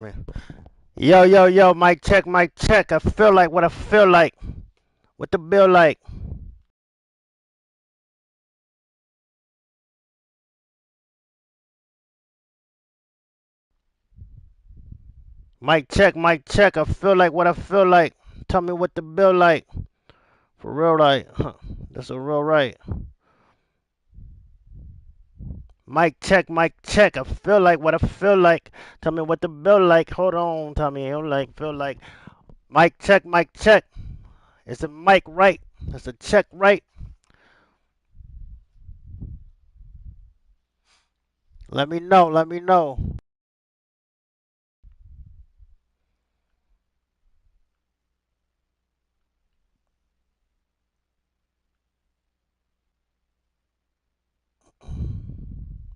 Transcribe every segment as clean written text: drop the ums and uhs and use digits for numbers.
Yo, yo, yo, mic check, mic check. I feel like what I feel like. What the bill like? Mic check, mic check. I feel like what I feel like. Tell me what the bill like. For real, like, huh, that's a real right. Mic check, mic check. I feel like what I feel like. Tell me what the bill like. Hold on, tell me. I'm like, feel like. Mic check, mic check. It's a mic right. It's a check right. Let me know, let me know.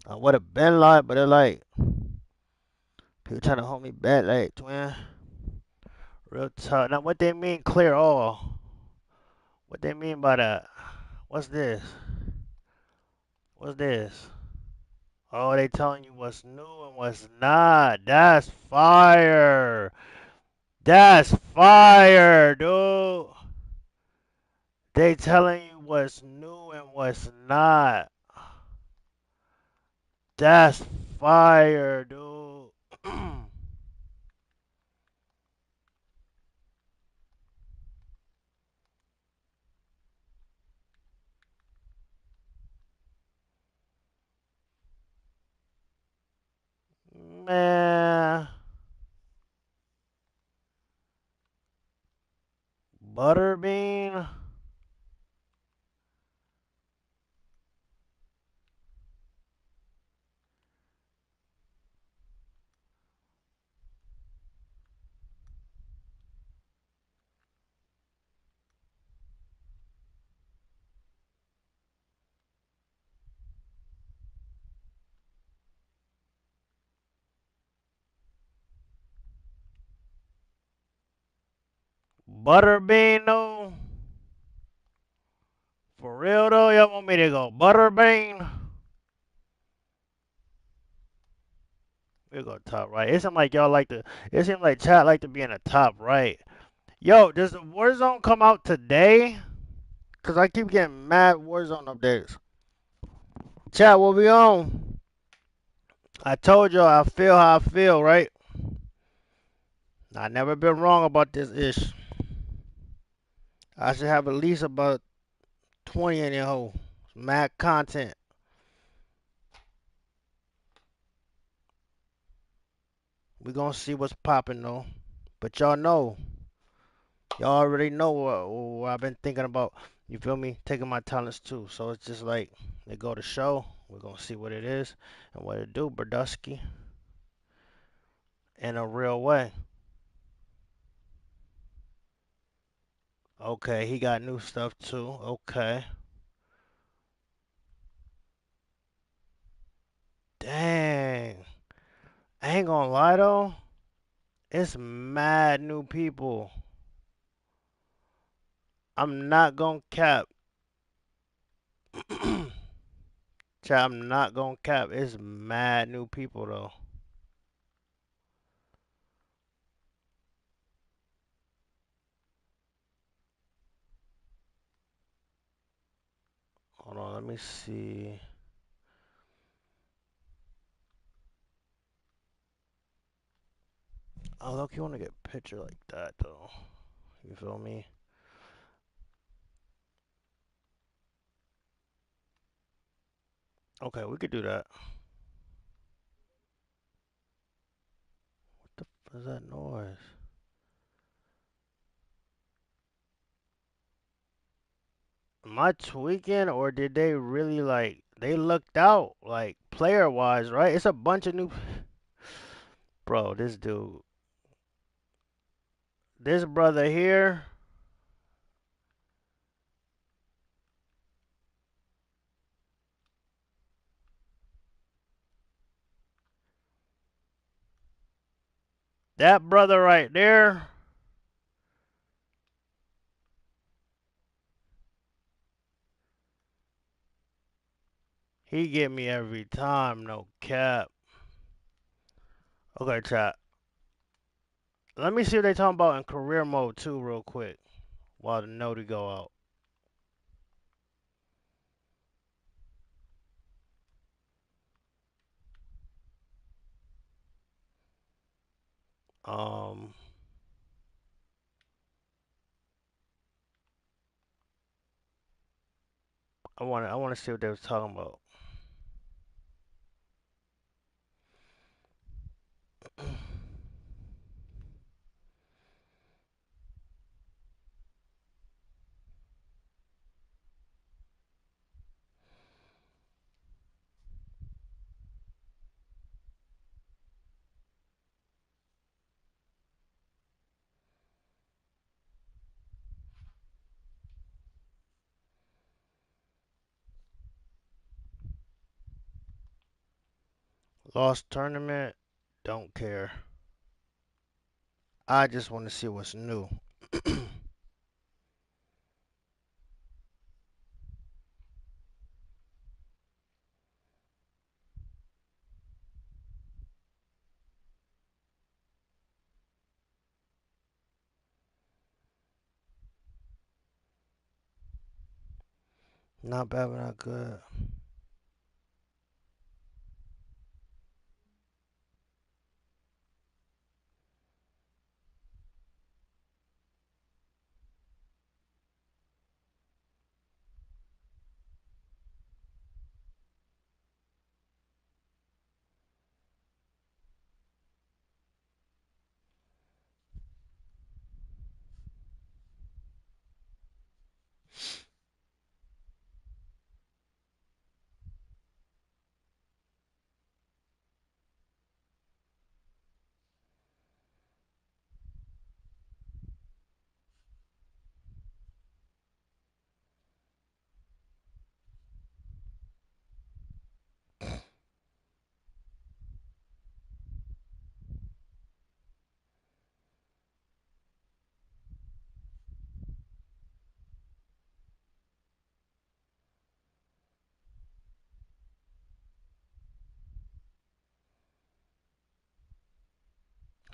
I would have been like, but it like, people trying to hold me back, like, twin. Real talk. Now, what they mean clear all? What they mean by that? What's this? What's this? Oh, they telling you what's new and what's not. That's fire. That's fire, dude. They telling you what's new and what's not. That's fire, dude. Man, Butterbean. Butterbean, though. For real, though, y'all want me to go Butterbean? We go top right. It seems like y'all like to. It seems like chat like to be in the top right. Yo, does the Warzone come out today? Cause I keep getting mad Warzone updates. Chat, what we on? I told y'all I feel how I feel, right? I never been wrong about this ish. I should have at least about 20 in there hole. Mad content. We gonna see what's popping though. But y'all know. Y'all already know what I've been thinking about. You feel me? Taking my talents too. So it's just like they go to show. We're gonna see what it is and what it do, Berdusky, in a real way. Okay, he got new stuff too. Okay. Dang. I ain't gonna lie though. It's mad new people. I'm not gonna cap. Chat, I'm not gonna cap. It's mad new people though. Hold on, let me see. Oh, look, you wanna get a picture like that though. You feel me? Okay, we could do that. What the f is that noise? Am I tweaking or did they really like they looked out like player wise, right? It's a bunch of new bro, this brother here, that brother right there, he get me every time, no cap. Okay, chat. Let me see what they talking about in career mode too, real quick, while the noti go out. Um, I wanna see what they was talking about. Lost tournament, don't care. I just want to see what's new. Not bad, but not good.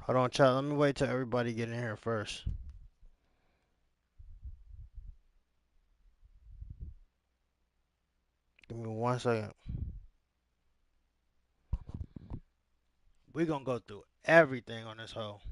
Hold on, chat. Let me wait till everybody get in here first. Give me 1 second. We gonna go through everything on this hoe.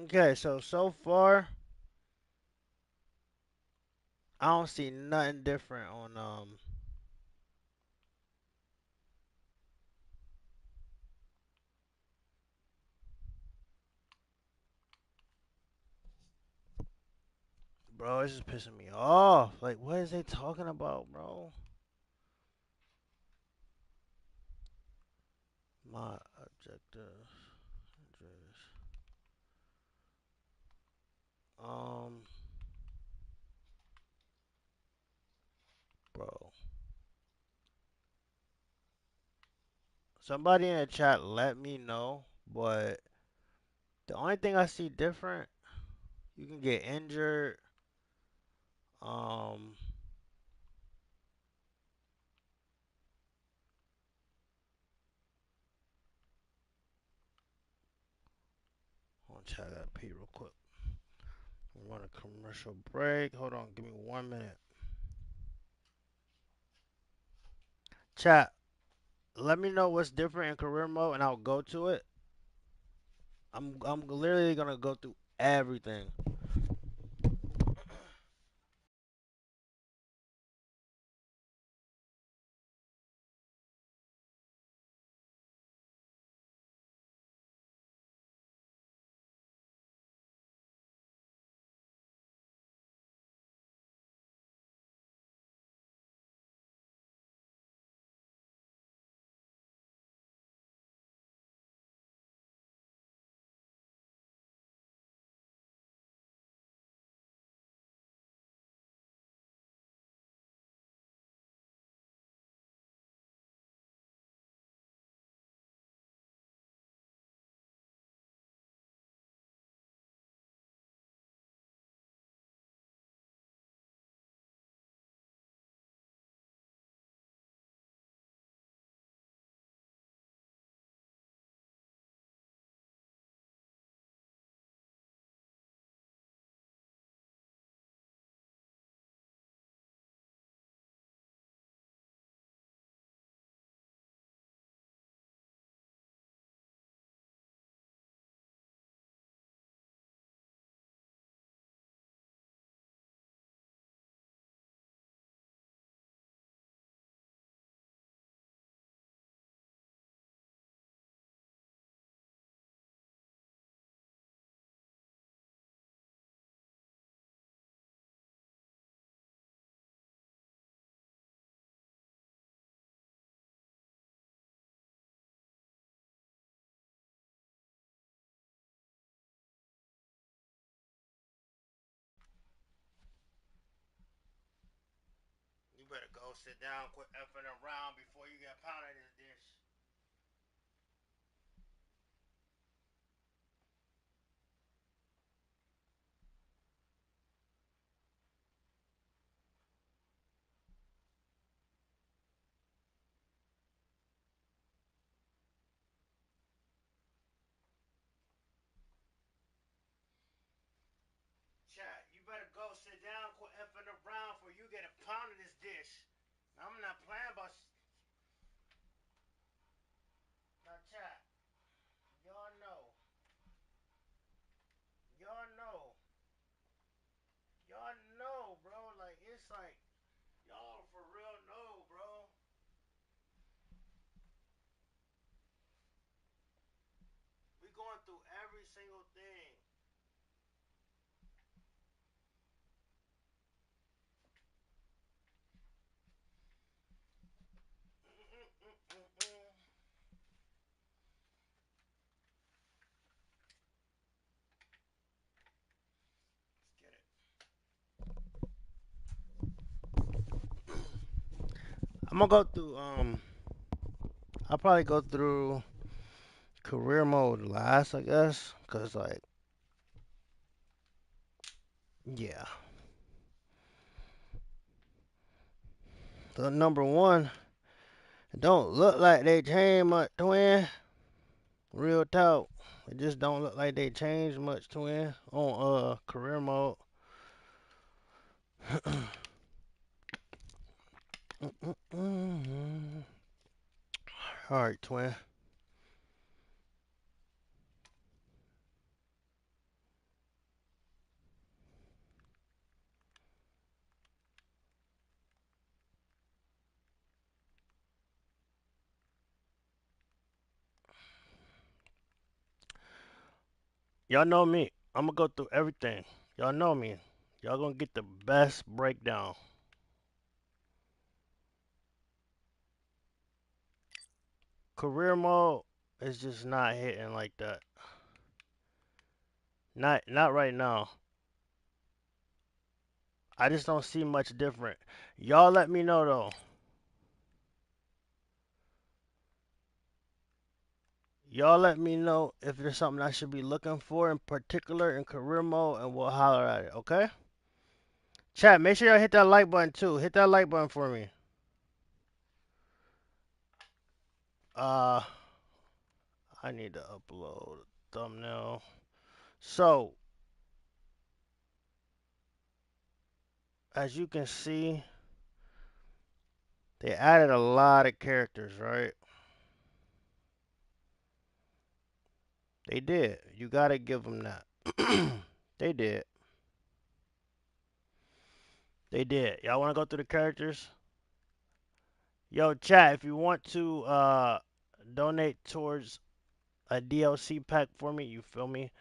Okay, so far I don't see nothing different on bro, it's just pissing me off. Like, what is they talking about, bro? My objective address. Um, bro. Somebody in the chat let me know, but the only thing I see different, you can get injured. Um, hold on, chat, I gotta pee real quick. We want a commercial break. Hold on, give me 1 minute. Chat, let me know what's different in career mode, and I'll go to it. I'm literally gonna go through everything. better go sit down, quit effing around before you get pounded in this dish. Chat, you better go sit down, quit effing around before you get a pound of this dish. I'm not playing about. Now, chat, y'all know, y'all know, y'all know, bro. Like it's like y'all for real know, bro. We going through every single thing. Let's get it. I'm gonna go through. I'll probably go through career mode last, I guess, cause like, yeah, the number one. It don't look like they changed much, twin. Real talk. It just don't look like they changed much, twin, on career mode. Alright, twin. Y'all know me. I'm gonna go through everything. Y'all know me. Y'all gonna get the best breakdown. Career mode is just not hitting like that. Not right now. I just don't see much different. Y'all let me know though. Y'all let me know if there's something I should be looking for in particular in career mode and we'll holler at it, okay? Chat, make sure y'all hit that like button too. Hit that like button for me. Uh I need to upload a thumbnail. So as you can see, they added a lot of characters, right? They did. You gotta give them that. They did. They did. Y'all wanna go through the characters? Yo, chat, if you want to donate towards a DLC pack for me, you feel me?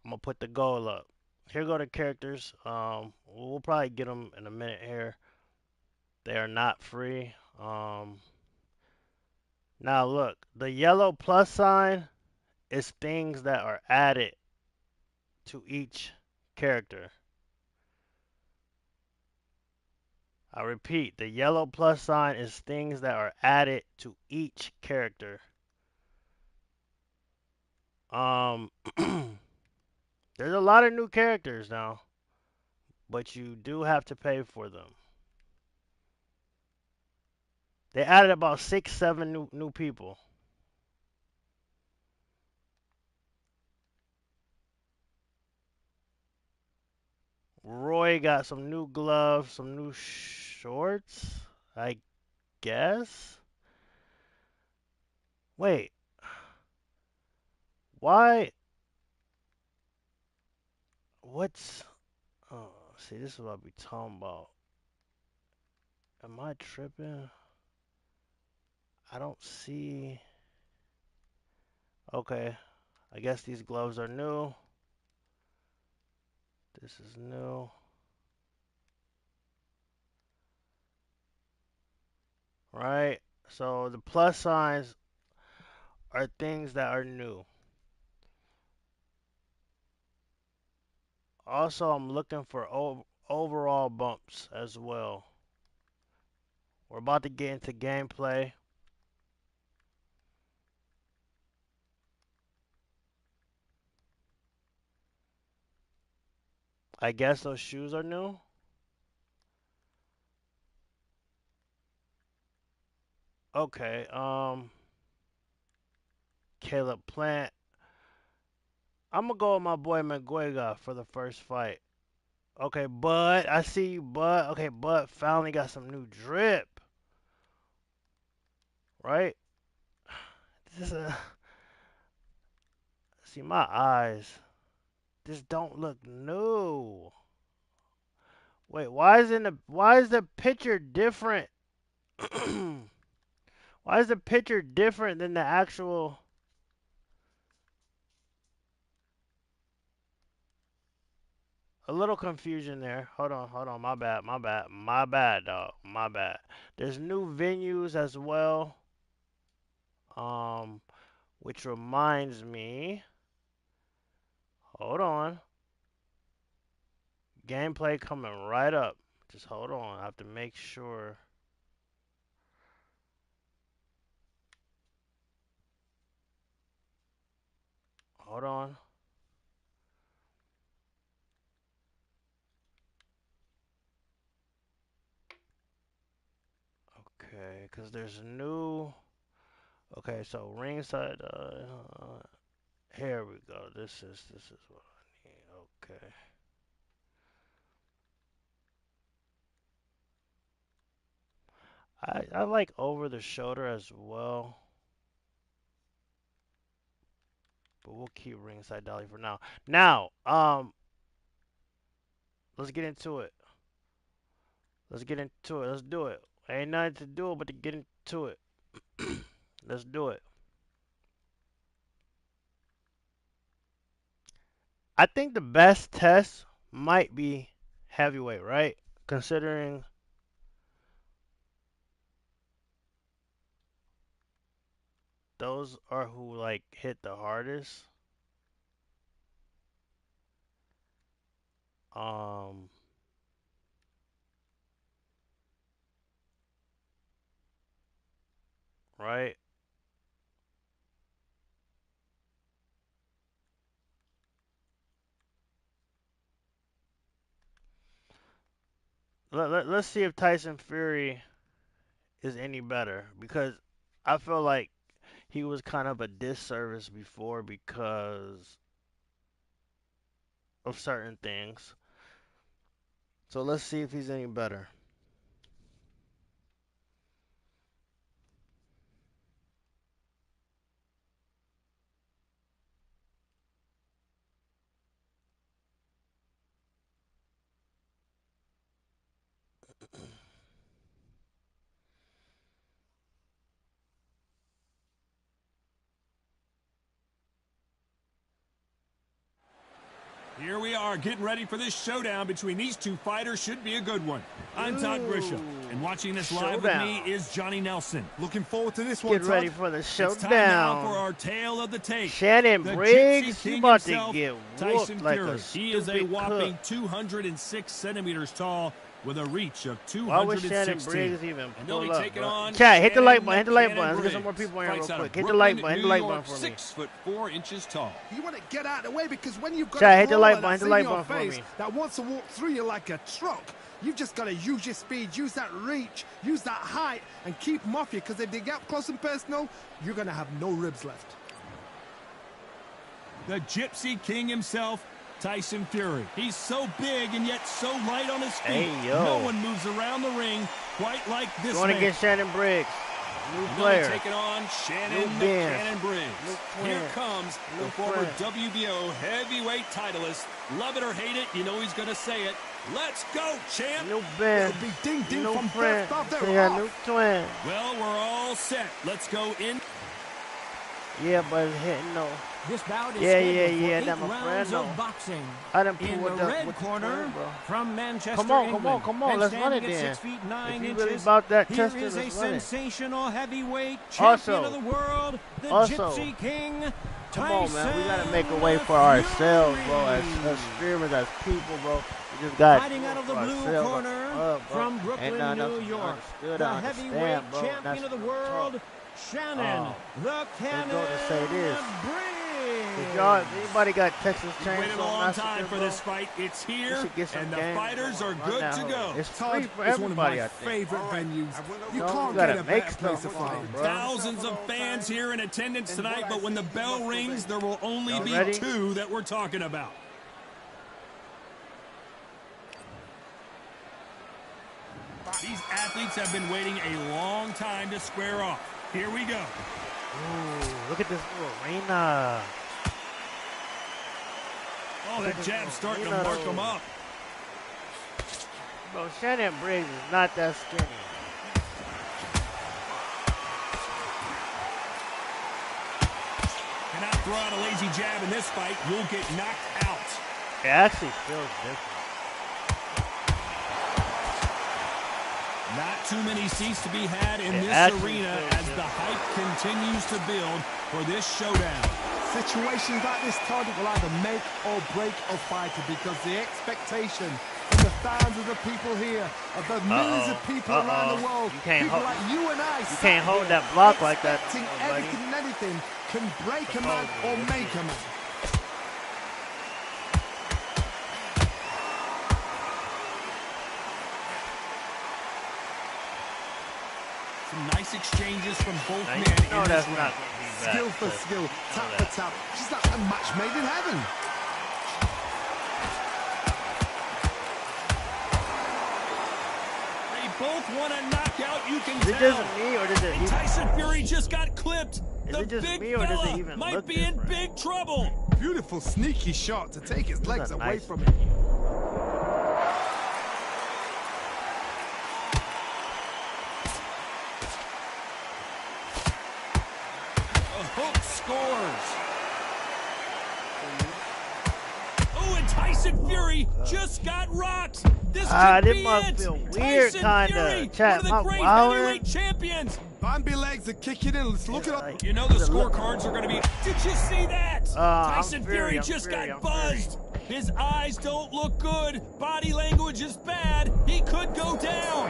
I'm gonna put the goal up. Here go the characters. We'll probably get them in a minute here. They are not free. Now look, the yellow plus sign is things that are added to each character. I repeat, the yellow plus sign is things that are added to each character. Um, there's a lot of new characters now, but you do have to pay for them. They added about 6, 7 new people. Roy got some new gloves, some new shorts, I guess. Wait, why? What's? Oh, see, this is what I be talking about. Am I tripping? I don't see. Okay, I guess these gloves are new. This is new. Right? So the plus signs are things that are new. Also, I'm looking for overall bumps as well. We're about to get into gameplay. I guess those shoes are new. Okay, Caleb Plant. I'm gonna go with my boy Maguega for the first fight. Okay, Bud, I see you, Bud. Okay, Bud finally got some new drip, right? This see my eyes. This don't look new. Wait, why is the picture different? Why is the picture different than the actual? A little confusion there. Hold on. My bad, dog. My bad. There's new venues as well. Um, which reminds me. Hold on. Gameplay coming right up. Just hold on. I have to make sure. Hold on. Okay, because there's new. Okay, so ringside. Here we go. This is what I need. Okay. I like over the shoulder as well, but we'll keep ringside dolly for now. Now, let's get into it. Let's get into it. Let's do it. Ain't nothing to do but to get into it. Let's do it. I think the best test might be heavyweight, right? Considering those are who like hit the hardest. Um, right? Let's see if Tyson Fury is any better because I feel like he was kind of a disservice before because of certain things. So let's see if he's any better. Here we are getting ready for this showdown between these two fighters. Should be a good one. I'm Todd Grisham, and watching this live with me is Johnny Nelson. Looking forward to this one, Get ready for the showdown. It's time now for our tale of the tape. Shannon Briggs, you about to get Tyson like Fury. a He is a whopping cook. 206 centimeters tall with a reach of 216. Why was Shannon Briggs even and they'll be pull up, taking bro? on Chat, hit the like button, Shannon hit the like Cannon button. Let's get some more Briggs. people in real Fights out quick. of Hit the like button, hit the like Brooklyn, button for me. 6'4" tall. You want to get out of the way because when you've got Chat, a hit the brawler like button, hit that's the like in your button for face me. that wants to walk through you like a truck, you've just got to use your speed, use that reach, use that height, and keep them off you because if they get up close and personal, you're going to have no ribs left. The Gypsy King himself, Tyson Fury. He's so big and yet so light on his feet. Hey, yo. No one moves around the ring quite like this Going man. against Shannon Briggs. New And player. taking on Shannon New Ben. Cannon Briggs. New Here friend. comes New the former friend. WBO heavyweight titleist. Love it or hate it, you know he's going to say it. Let's go, champ! New Ben. It'll be ding-ding New from friend. first off. So They're yeah, off. new twin. Well, we're all set. Let's go in. Yeah, but hitting no. This bout is Yeah, scheduled yeah, for that 8 my rounds friend, no. of boxing. I done In pulled the up red with the corner, twin, bro. from Manchester, Come on, England, and let's run it standing then. at 6 feet 9 If you inches, really about that here testing, is a let's run it. sensational heavyweight Also- champion of the world, the also, Gypsy King, Come on, man. We gotta make a Tyson way for ourselves, bro. Fury. As streamers, as people, bro. We just got Fighting out of the blue ourselves corner up, bro. from Ain't Brooklyn, nothing New else to be York, understood. the I heavyweight understand, bro. champion That's of the real world, talk. Shannon, the Let's Cannon go to say this. Briggs. If y'all, if anybody got Texas We've waited a Chainsaw long Massacre, time for bro, this fight. It's we here, should get some and the games fighters are going. Run good that to hoe. go. It's free Todd for is one of my everybody, I think. favorite venues. You No, can't you gotta get a make better stuff place to for fight. me, bro. Thousands of fans here in attendance tonight, but when the bell rings, there will only Y'all be ready? 2 that we're talking about. These athletes have been waiting a long time to square off. Here we go. Ooh, look at this new arena. Oh, that jab's starting to mark them up. Bro, Shannon Briggs is not that skinny. Cannot throw out a lazy jab in this fight. You'll get knocked out. It actually feels different. Not too many seats to be had in It this actually arena feels as the different. hype continues to build for this showdown. Situations like this, Todd, will either make or break a fighter because the expectation from the thousands of people here, of the millions of people around the world, You can't people hold- like you and I, You can't hold that block like that no expecting more, buddy. everything and anything can break a man or make a man. Some nice exchanges from both Now, men you know in this that's not round. going to be bad. Skill for but skill, you know tap that. for tap. She's like a match made in heaven. They both want a knockout, you can Is it tell. just me or does it And even Tyson Fury just got clipped. Is The it just big me or does it fella even might look be in different? big trouble. Beautiful, sneaky shot to take his legs a away nice from it. A hook scores. Oh, and Tyson Fury just got rocked. This could this be must it. feel weird, Tyson kinda. Fury, Chat, one of the my great wildin'. heavyweight champions. Bambi legs are kicking in. Let's look it up. Like, You know the does it look- scorecards are going to be. Did you see that? I'm Tyson Fury I'm just Fury, got I'm buzzed. His eyes don't look good. Body language is bad. He could go down.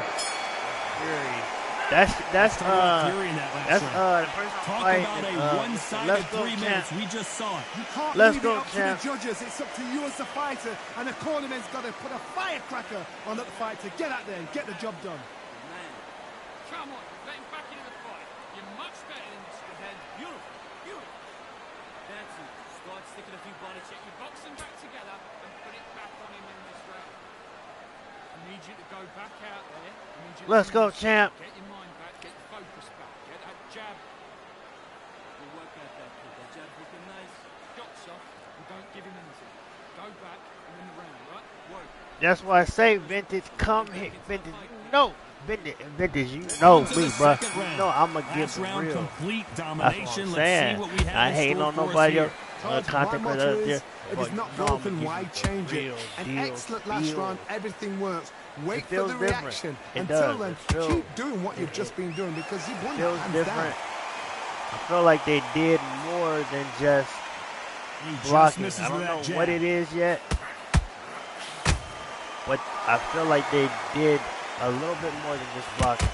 Fury. That's Fury in that last round. the person Talk fighting. about a Let's one-sided go, 3 champ. minutes. We just saw it. You can't Let's leave go, it up champ. to the judges. It's up to you as the fighter. And the cornerman's got to put a firecracker on the fight to get out there and get the job done. Come on, get him back into the fight. You're much better than this head. Beautiful, beautiful. That's it. Start sticking a few body check. You box them back together and put it back on him in this round. I need you to go back out there. I need you to Let's go, use- champ. Get your mind back, get the focus back, get that jab. You work out that kid. That jab's looking nice. Got soft, but don't give him anything. Go back and win the round, right? Work. That's why I say vintage. Come here, vintage. No, vintage. You know On to me, the bro. second You round. know I'ma give Last the round, real. complete That's what domination. I'm Let's see saying. what we have I in hating store on for us nobody here. else. Todd, Content my creator motto there. is, if But it's not you know I'ma broken, give why you the change it? real An deal, excellent last deal. round, everything works. Wait for feels the different. reaction. It Until does. then, It feels- keep doing what you've just been doing because you've won Feels that hands different. down. I feel like they did more than just He just blocking. misses I don't with know that jab. what it is yet, but I feel like they did a little bit more than just blocking.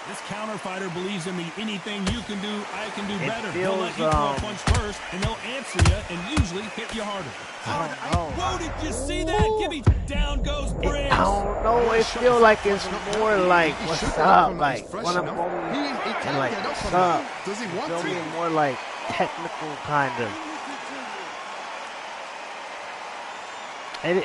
This counter fighter believes in the anything you can do, I can do It better. They'll let feels, you throw a punch first, and they'll answer you and usually hit you harder. I don't know. Whoa, did you see that? Give me down goes Briggs. I don't know. It feel like it's more like what's up, like one of them, and like what's up. Does he want Feel me? to? More like technical kind of. And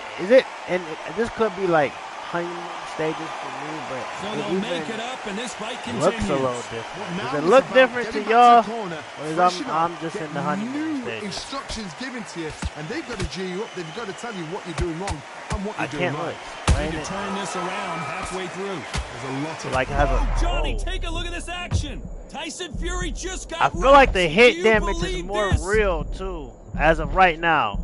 this could be like honeymoon stages for me, So but they'll it make even it up, and this fight continues. looks a little different. Now Does it it's look about different to getting y'all? back the corner, Or is freshen I'm up, just get in the honeymoon new stages? instructions given to you, and they've got to G you up. They've got to tell you what you're doing wrong and what I you're doing can't right. look. Need Ain't to it? turn this around halfway through. There's a lot of Like have Oh, a. Johnny, oh. take a look at this action. Tyson Fury just got I feel like the rocked. hit Do you damage is believe more this? real too. As of right now,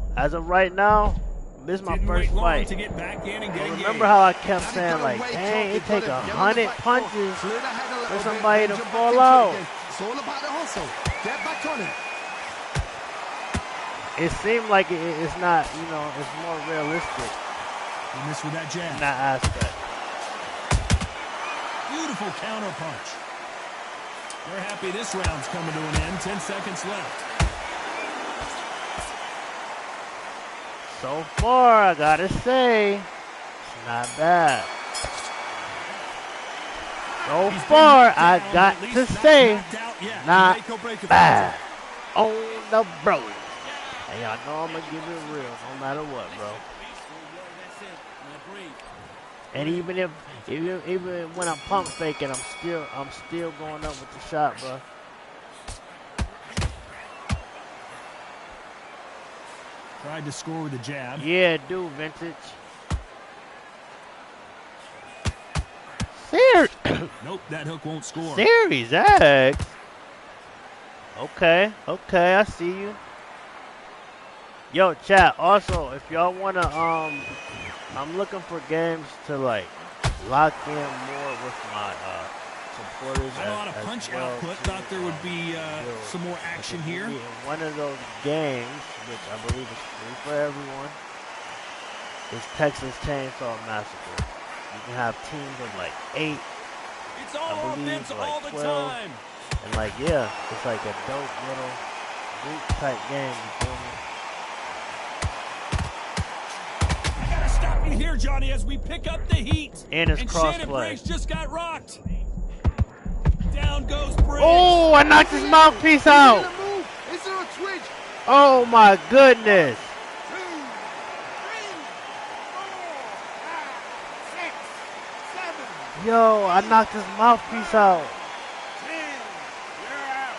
this is my Didn't first wait long fight. to get back in and get But engaged. remember how I kept Now saying they've like, gotta wake dang, up, it they've take gotta get on the 100 back foot, punches clear the head a little for bit, somebody and to jump back fall into it out. again. It's all about the hustle. Get back on it. it seemed like it's not, you know, it's more realistic He missed with that in jab. that aspect. Beautiful counter punch. They're happy this round's coming to an end. 10 seconds left. So far, I gotta say, it's not bad. So far, I got to say, not bad. On the bro. And y'all know I'm gonna give it real, no matter what, bro. And even when I'm pump faking, I'm still going up with the shot, bro. Tried to score with a jab. Yeah, dude, vintage. Series. Nope, that hook won't score. Series X. Okay, I see you. Yo, chat. Also, if y'all wanna, I'm looking for games to like lock in more with my supporters. Not a lot of punch output. Thought there would be some more action here. In one of those games, which I believe is free for everyone, is Texas Chainsaw Massacre. You can have teams of like 8. It's all offense like all the 12. time. And like, yeah, it's like a dope little group type game, you feel me? I gotta stop you here, Johnny, as we pick up the heat. And it's Shannon crossplay. Briggs just got rocked. Down goes Briggs. Oh, I knocked his mouthpiece out. Is there a twitch? Oh my goodness. 2, 3, 4, 5, 6, 7. Yo, I knocked his mouthpiece out. 10. You're out.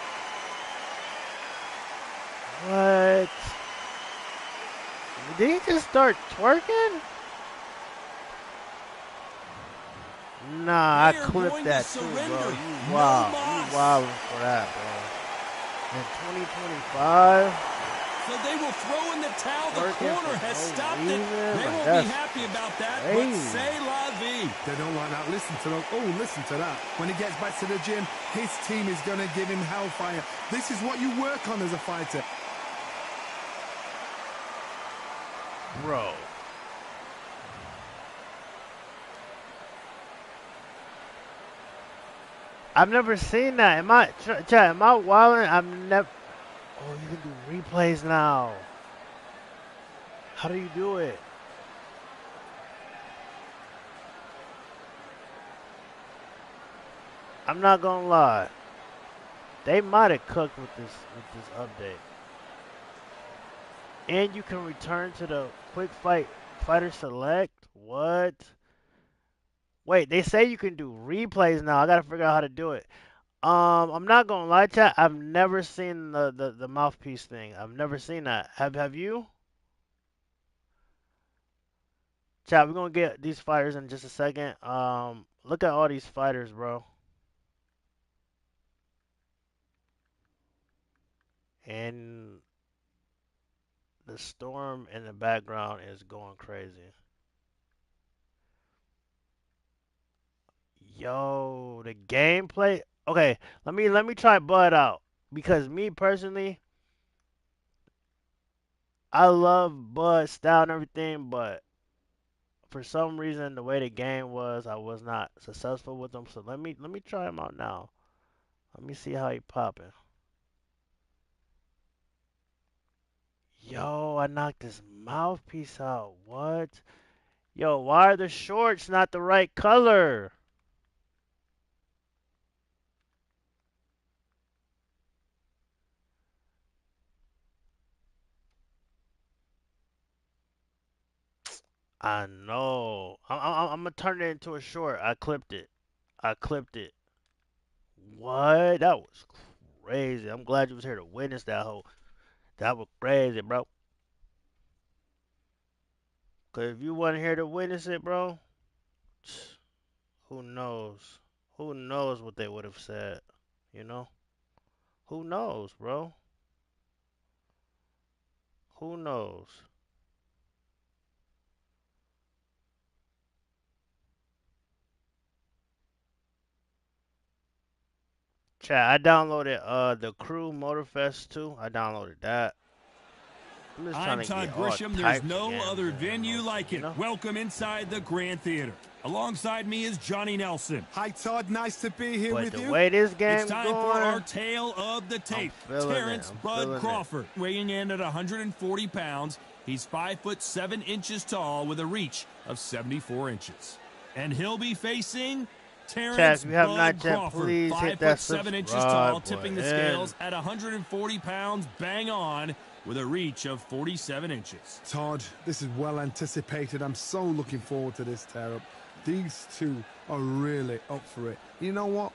What? Did he just start twerking? Nah, I They're clipped going that to too, bro. surrender. You No wild. mas. You wildin' for that, bro. In 2025? So they will throw in the towel. The Working corner for has no stopped it. reason? They Like, won't that's be happy about that, crazy. but say la vie. They don't like that. Listen to them. Oh, listen to that. When he gets back to the gym, his team is going to give him hellfire. This is what you work on as a fighter. Bro. I've never seen that. Am I wilding? I've never. Oh, you can do replays now. How do you do it? I'm not gonna lie. They might have cooked with this update. And you can return to the fighter select. What? Wait, they say you can do replays now. I gotta figure out how to do it. I'm not gonna lie, chat. I've never seen the mouthpiece thing. I've never seen that. Have you? Chat, we're gonna get these fighters in just a second. Look at all these fighters, bro. And the storm in the background is going crazy. Yo, the gameplay. Okay, let me try Bud out because me personally, I love Bud's style and everything, but for some reason the way the game was, I was not successful with him. So let me try him out now. Let me see how he popping. Yo, I knocked his mouthpiece out. What? Yo, why are the shorts not the right color? I know. I'm gonna turn it into a short. I clipped it. I clipped it. What? That was crazy. I'm glad you was here to witness that whole. That was crazy, bro. Cause if you wasn't here to witness it, bro, who knows? Who knows what they would have said? You know? Who knows, bro? Who knows? Chat, I downloaded the Crew Motorfest 2. I downloaded that. I'm just I'm trying to Todd get all Grisham. There's types of no games other in, venue like you it. know? Welcome inside the Grand Theater. Alongside me is Johnny Nelson. Hi, Todd. Nice to be here But with the you. way this It's game time going, for our tale of the tape. feeling it. Terrence I'm Bud feeling it. Crawford, weighing in at 140 pounds. He's 5'7" tall with a reach of 74 inches. And he'll be facing Terrence Chat, if you have Bud not yet, Crawford, please hit that 5'7" subscribe tall, tipping the button. scales at 140 pounds, bang on, with a reach of 47 inches. Todd, this is well anticipated. I'm so looking forward to this tear-up. These two are really up for it. You know what?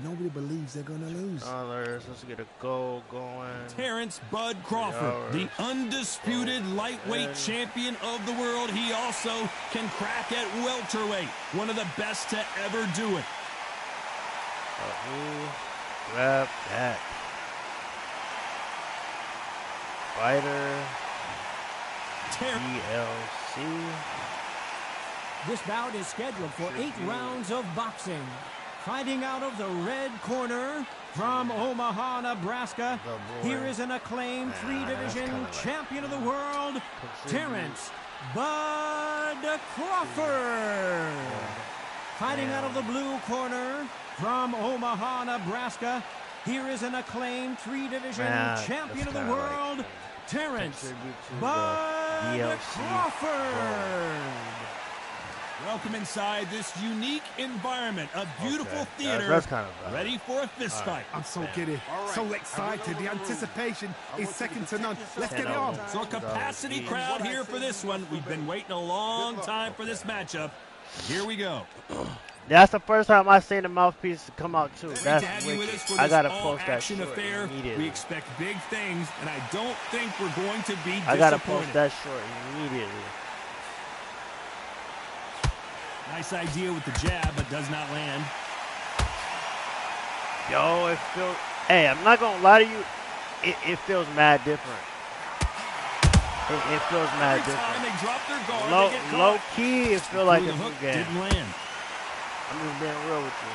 Nobody believes they're going to lose. Let's get a goal going. Terrence Bud Crawford, the undisputed lightweight champion of the world. He also can crack at welterweight, one of the best to ever do it. Grab that. Fighter. DLC. This bout is scheduled for 8 rounds of boxing. Fighting out of the red corner from Omaha, Nebraska, here is an acclaimed 3-division champion of the world, Terrence Bud Crawford. Fighting out of the blue corner from Omaha, Nebraska, here is an acclaimed 3-division champion of the world, Terrence Bud Crawford. Welcome inside this unique environment, a beautiful theater, that's kind of ready for a fist fight. I'm so giddy, so excited. The anticipation is second to none. Let's get it on. So a capacity crowd here for this one. We've been waiting a long time for this matchup. Here we go. That's the first time I seen the mouthpiece come out too. Great That's to have you with us for I this gotta post that all-action short affair. immediately. We expect big things, and I don't think we're going to be disappointed. I gotta post that short immediately. Nice idea with the jab, but does not land. Yo, it feels. Hey, I'm not gonna lie to you. It feels mad different. It feels mad Every time different. they drop their guard, they get Low caught. key, it feels like Threw a the new hook, game. didn't land. I'm just being real with you.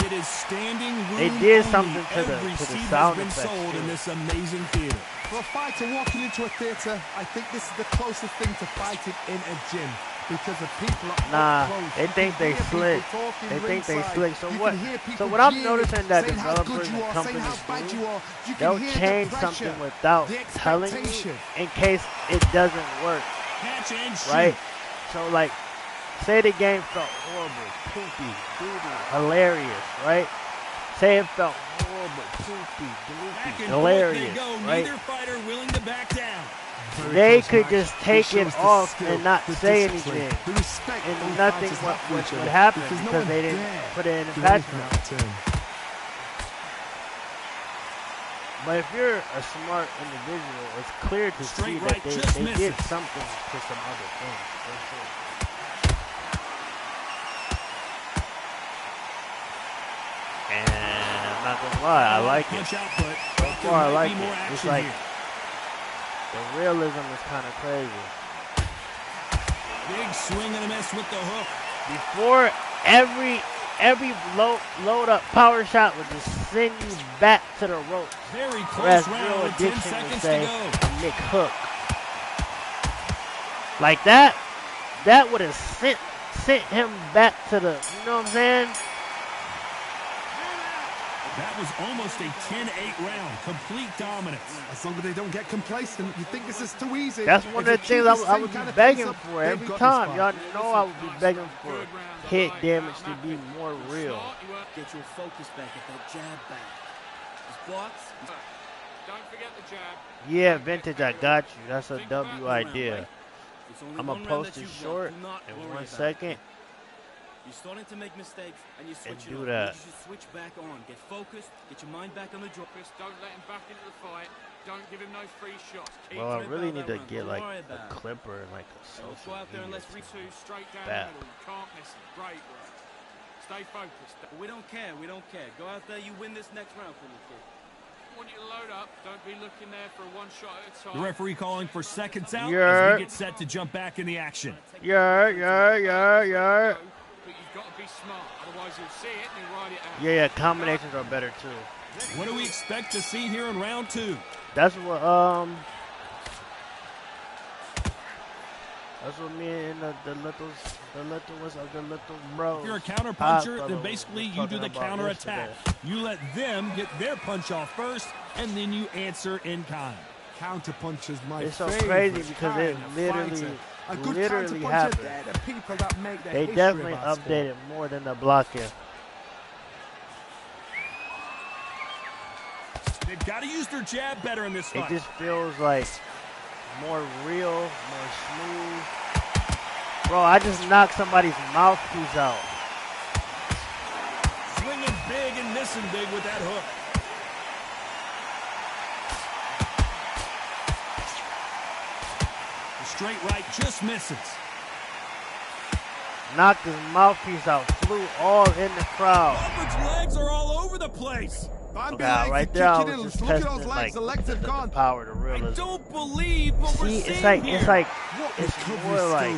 It is standing room They did only. something to the Every seat sound has been effects, sold too. in this amazing theater. For a fighter walking into a theatre, I think this is the closest thing to fighting in a gym. Because the people are Nah, up close. they You think can they hear people slick. talking They think they ringside. slick. So You what? can hear So people what I'm jeering, noticing that saying how developers good you and are, saying how companies bad do, you are. You can they'll hear change the something pressure, without the telling you expectation. in case it doesn't work, Catch and shoot. right? So like, say the game felt horrible, poopy, doo-doo, hilarious, right? Say it felt horrible, poopy, Back doopy, and forth hilarious, they go. right? Neither fighter willing to back down. They could just take This it shows the off skill, and not the say discipline, anything. the respect And both nothing fighters would have for each other, happen because no because one they didn't dare put it in do the anything background. out of turn. But if you're a smart individual, it's clear to Straight see right, that just they did misses. something to some other things, for sure. And I'm not gonna lie, I like it. Punch output. So There far, I might like be more it. It's action like here. the realism is kind of crazy. Big swing and a miss with the hook. Before every load up power shot would just send you back to the ropes. Very Whereas close real round with 10 addiction would seconds say to go. a Nick Hook. Like that would have sent him back to the, you know what I'm saying? That was almost a 10-8 round. Complete dominance. As long as they don't get complacent, you think this is too easy. That's one of If the they things keep the I same would be kind of begging pace up, for they've every got this time. far. Y'all know I would be begging for hit damage to be more real. Get your focus back at that jab back. His blocks. Don't forget the jab. Yeah, vintage, I got you. That's a W Round, idea. right? It's only I'm one gonna round post that it you've short won. Do not in worry 1 about it. second. You're starting to make mistakes and you switch do it that. up. You should switch back on. Get focused. Get your mind back on the draw. Chris, don't let him back into the fight. Don't give him no free shots. Keep Well, I Keep really about need that to round. get Don't like worry a about it. clipper and like a Let's social go out there and media. let's reach. two straight down Bad. the middle. You can't miss him. Great work. Stay focused. We don't care. We don't care. Go out there. You win this next round for me, kid. I want you to load up. Don't be looking there for a one shot at a time. The referee calling for seconds out Yeah. as we get set to jump back in the action. Yeah. But you've got to be smart. Otherwise, you'll see it and you'll ride it out. Yeah, combinations are better too. What do we expect to see here in round 2? That's what me and the little bros. If you're a counter puncher, then basically you do the counter attack. You let them get their punch off first, and then you answer in kind. Counter punchers, my It's so favorite crazy because it literally happened. The people that make They definitely updated more than the blocking. They've got to use their jab better in this fight. It just feels like more real, more smooth. Bro, I just knocked somebody's mouthpiece out. Swinging big and missing big with that hook. The straight right just misses. Knocked his mouthpiece out, flew all in the crowd. Crawford's legs are all over the place. Okay, right there, I was just testing like the power, the realism. I don't believe what we're seeing here. It's like, it's more like.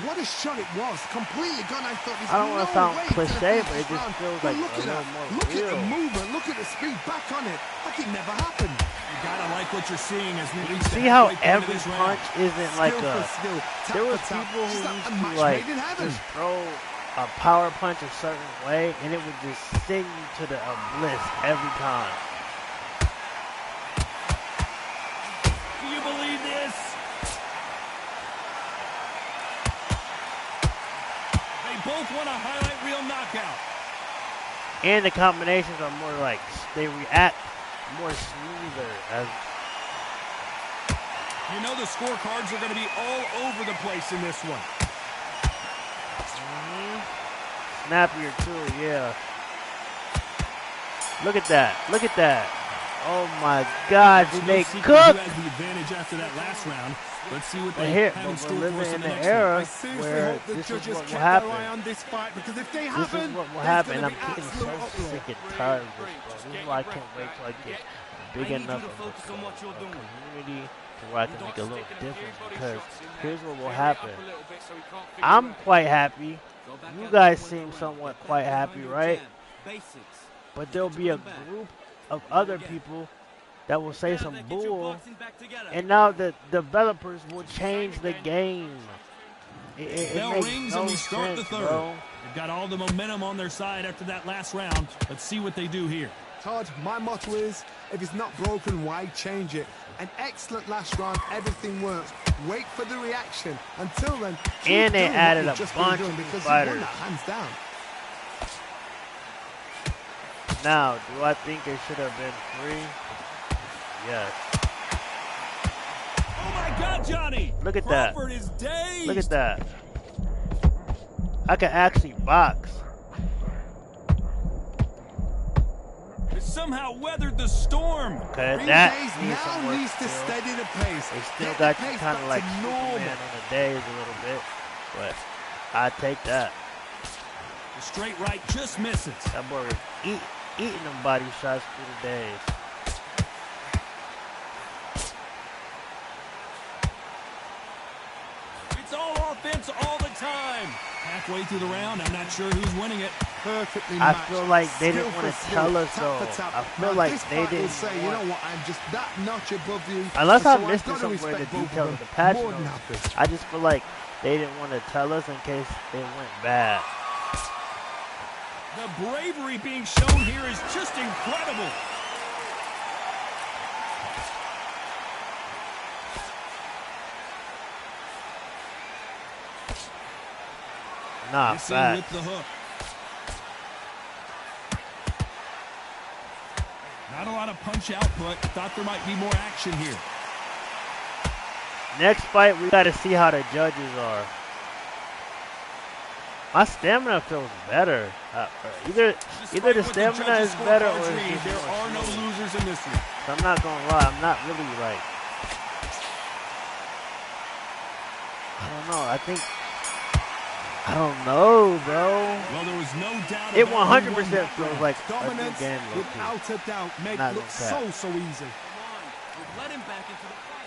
What a shot it was! Completely gone. I thought I don't want to sound cliche, but it just feels like a little more real. Look at the movement. Look at the speed. Back on it. Like it never happened. You gotta like what you're seeing as we reach. See how every punch isn't like a. There was people who used to like just throw a power punch a certain way, and it would just send you to the bliss every time. Do you believe this? They both want a highlight reel knockout. And the combinations are more like, they react more smoother. You know the scorecards are going to be all over the place in this one. Snappier too, yeah. Look at that. Look at that. Oh my God, did they cook? Who has the advantage after that last round? Let's see what they have in store for us in the next era one. where this is what will happen. This is what will happen. I'm getting so sick and tired of this, bro. This is why I can't wait till I get big enough of a community to where I can make a little difference, because here's what will happen. I'm quite happy. You guys seem somewhat quite happy, right? But there'll be a group of other people that will say some bull, and now the developers will change the game. It bell rings no and we start sense, the third. bro. They've got all the momentum on their side after that last round. Let's see what they do here. Todd, my motto is, if it's not broken, why change it? An excellent last round, everything works. Wait for the reaction. Until then, and they added a bunch of fighters. Hands down. Now, do I think it should have been free? Yes. Oh my God, Johnny! Look at Crawford that. Is dazed. Look at that. I can actually box. It somehow weathered the storm. Okay, Green that needs to steady the pace. They still got you kind of like Superman on the days a little bit, but I take that. The straight right just misses. That boy was eating them body shots through the days. It's all offense all the time. Halfway through the round, I'm not sure who's winning it. Perfectly I matched. feel like they didn't want to tell us tap though. for tap. I feel Now, like this they fight will didn't say, you know what, I'm just that notch above you. Unless so I I've missed it got to somewhere in the respect both details of of the them. patch More than notes. happy. I just feel like they didn't want to tell us in case it went bad. The bravery being shown here is just incredible. Nah, Missing facts. with the hook. Not a lot of punch output. Thought there might be more action here. Next fight, we got to see how the judges are. My stamina feels better. Either the stamina is better or it's just there more are no smooth. losers in this one. So I'm not gonna lie, I'm not really like. I don't know, bro. Well, there was no doubt. It about 100% feels like a new Dominance, game. without a doubt, make Not look gonna cap. so easy. Come on, we've let him back into the fight.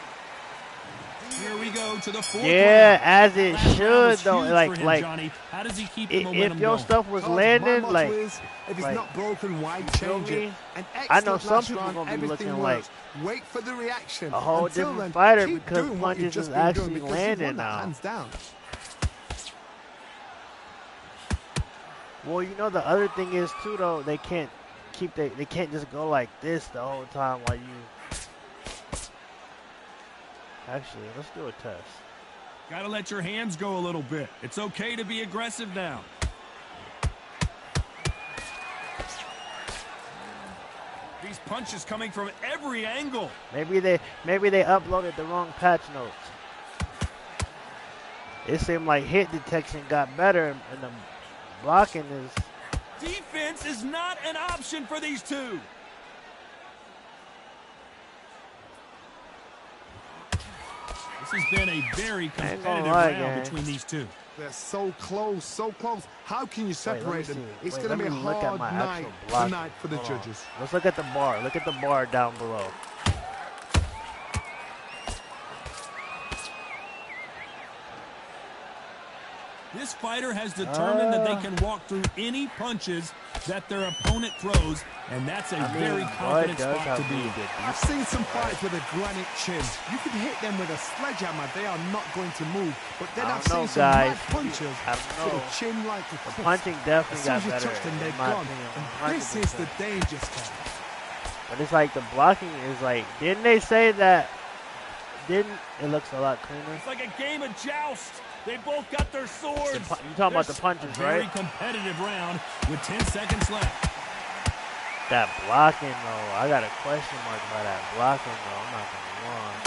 Here we go to the fourth Yeah, round. as it Last round should was though. huge Like, for him, Johnny. How does he keep the momentum if your going? stuff was My landing, motto like, is, if it's not broken, why feel change me? it? An I know excellent some last people round, gonna be everything looking like works. Wait for the reaction. a whole Until different then, fighter keep because doing what you've punches is just been doing actually because you've landing won that now. hands down. Well, you know the other thing is too though, they can't they can't just go like this the whole time while you. Actually, let's do a test. Gotta let your hands go a little bit. It's okay to be aggressive now. These punches coming from every angle. Maybe they uploaded the wrong patch notes. It seemed like hit detection got better and the blocking is. Defense is not an option for these two. This has been a very competitive round between these two. They're so close, so close. How can you separate them? It's going to be a look at hard my night actual blocking. tonight for the judges. Let's look at the bar. Look at the bar down below. This fighter has determined that they can walk through any punches that their opponent throws, and that's a very confident spot to be in. I've seen some fights with a granite chin. You can hit them with a sledgehammer, they are not going to move. But then I've seen some mad punches with a chin like a the punching definitely got better. As soon as you touch them, they're gone. And this is the danger spot. But it's like the blocking is like, didn't they say that? Didn't it looks a lot cleaner? It's like a game of joust. They both got their swords. You talking about the punches, right? Very competitive round with 10 seconds left. That blocking though, I got a question mark about that blocking though. I'm not gonna lie.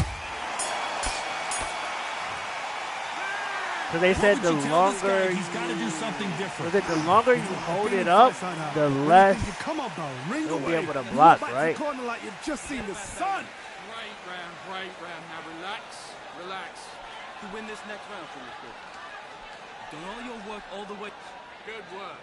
So they said the longer he's got to do something different. Was it the longer you hold it up, the less you'll be able to block, right? Like you've just seen the sun. Great round. Now relax. To win this next round for me, kid. Done all your work all the way. Good work.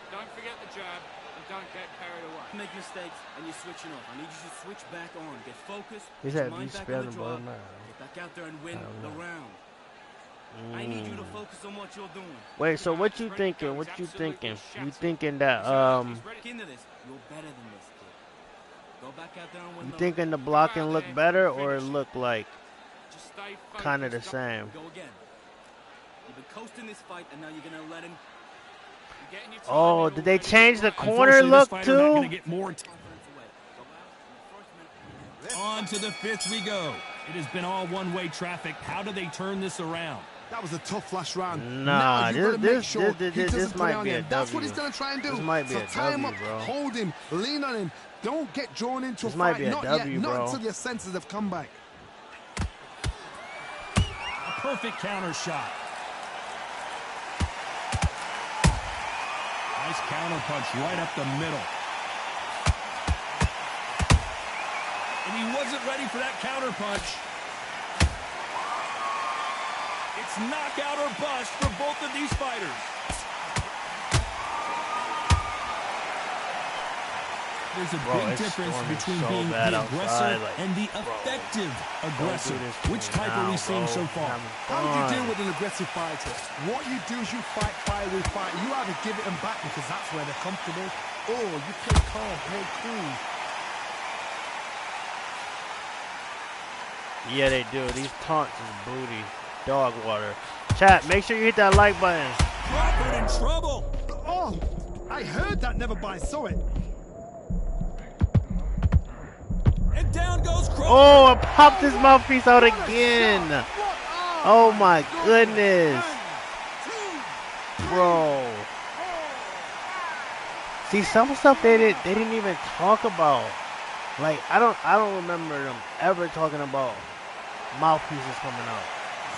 Don't forget the jab and don't get carried away. Make mistakes and you're switching off. I need you to switch back on. Get focused. He said mind be back on the draw. sparing Get back out there and win the round. I need you to focus on what you're doing. Wait, so what you thinking? What you thinking? You thinking that Into this, you're better than this, kid. Go back out there and win you thinking the blocking look better or it look like kind of the same? Go again. You've been coasting this fight and now you're gonna let him. Oh, did they change the corner look too? On to the fifth we go. It has been all one-way traffic. How do they turn this around? That was a tough last round. Nah, this might be a W. That's what he's going to try and do. This might be so a tie him W, up, bro. hold him, lean on him. Don't get drawn into This a might fight. be a Not W, yet, bro. not until your senses have come back. A perfect counter shot. Nice counter punch right up the middle. And he wasn't ready for that counter punch. It's knockout or bust for both of these fighters. There's a big difference between being the aggressor and the effective aggressor. Which type are we seeing so far? How do you deal with an aggressive fighter? What you do is you fight fire with fire. You either give it them back because that's where they're comfortable, or you play calm, play cool. Yeah, they do. These taunts is booty. Dog water. Chat, make sure you hit that like button. Crawford in trouble. Oh, I heard that, never by saw it. And down goes Crawford. Oh, I popped his mouthpiece out again. Oh my goodness. Bro. See, some stuff they didn't even talk about. Like I don't remember them ever talking about mouthpieces coming out.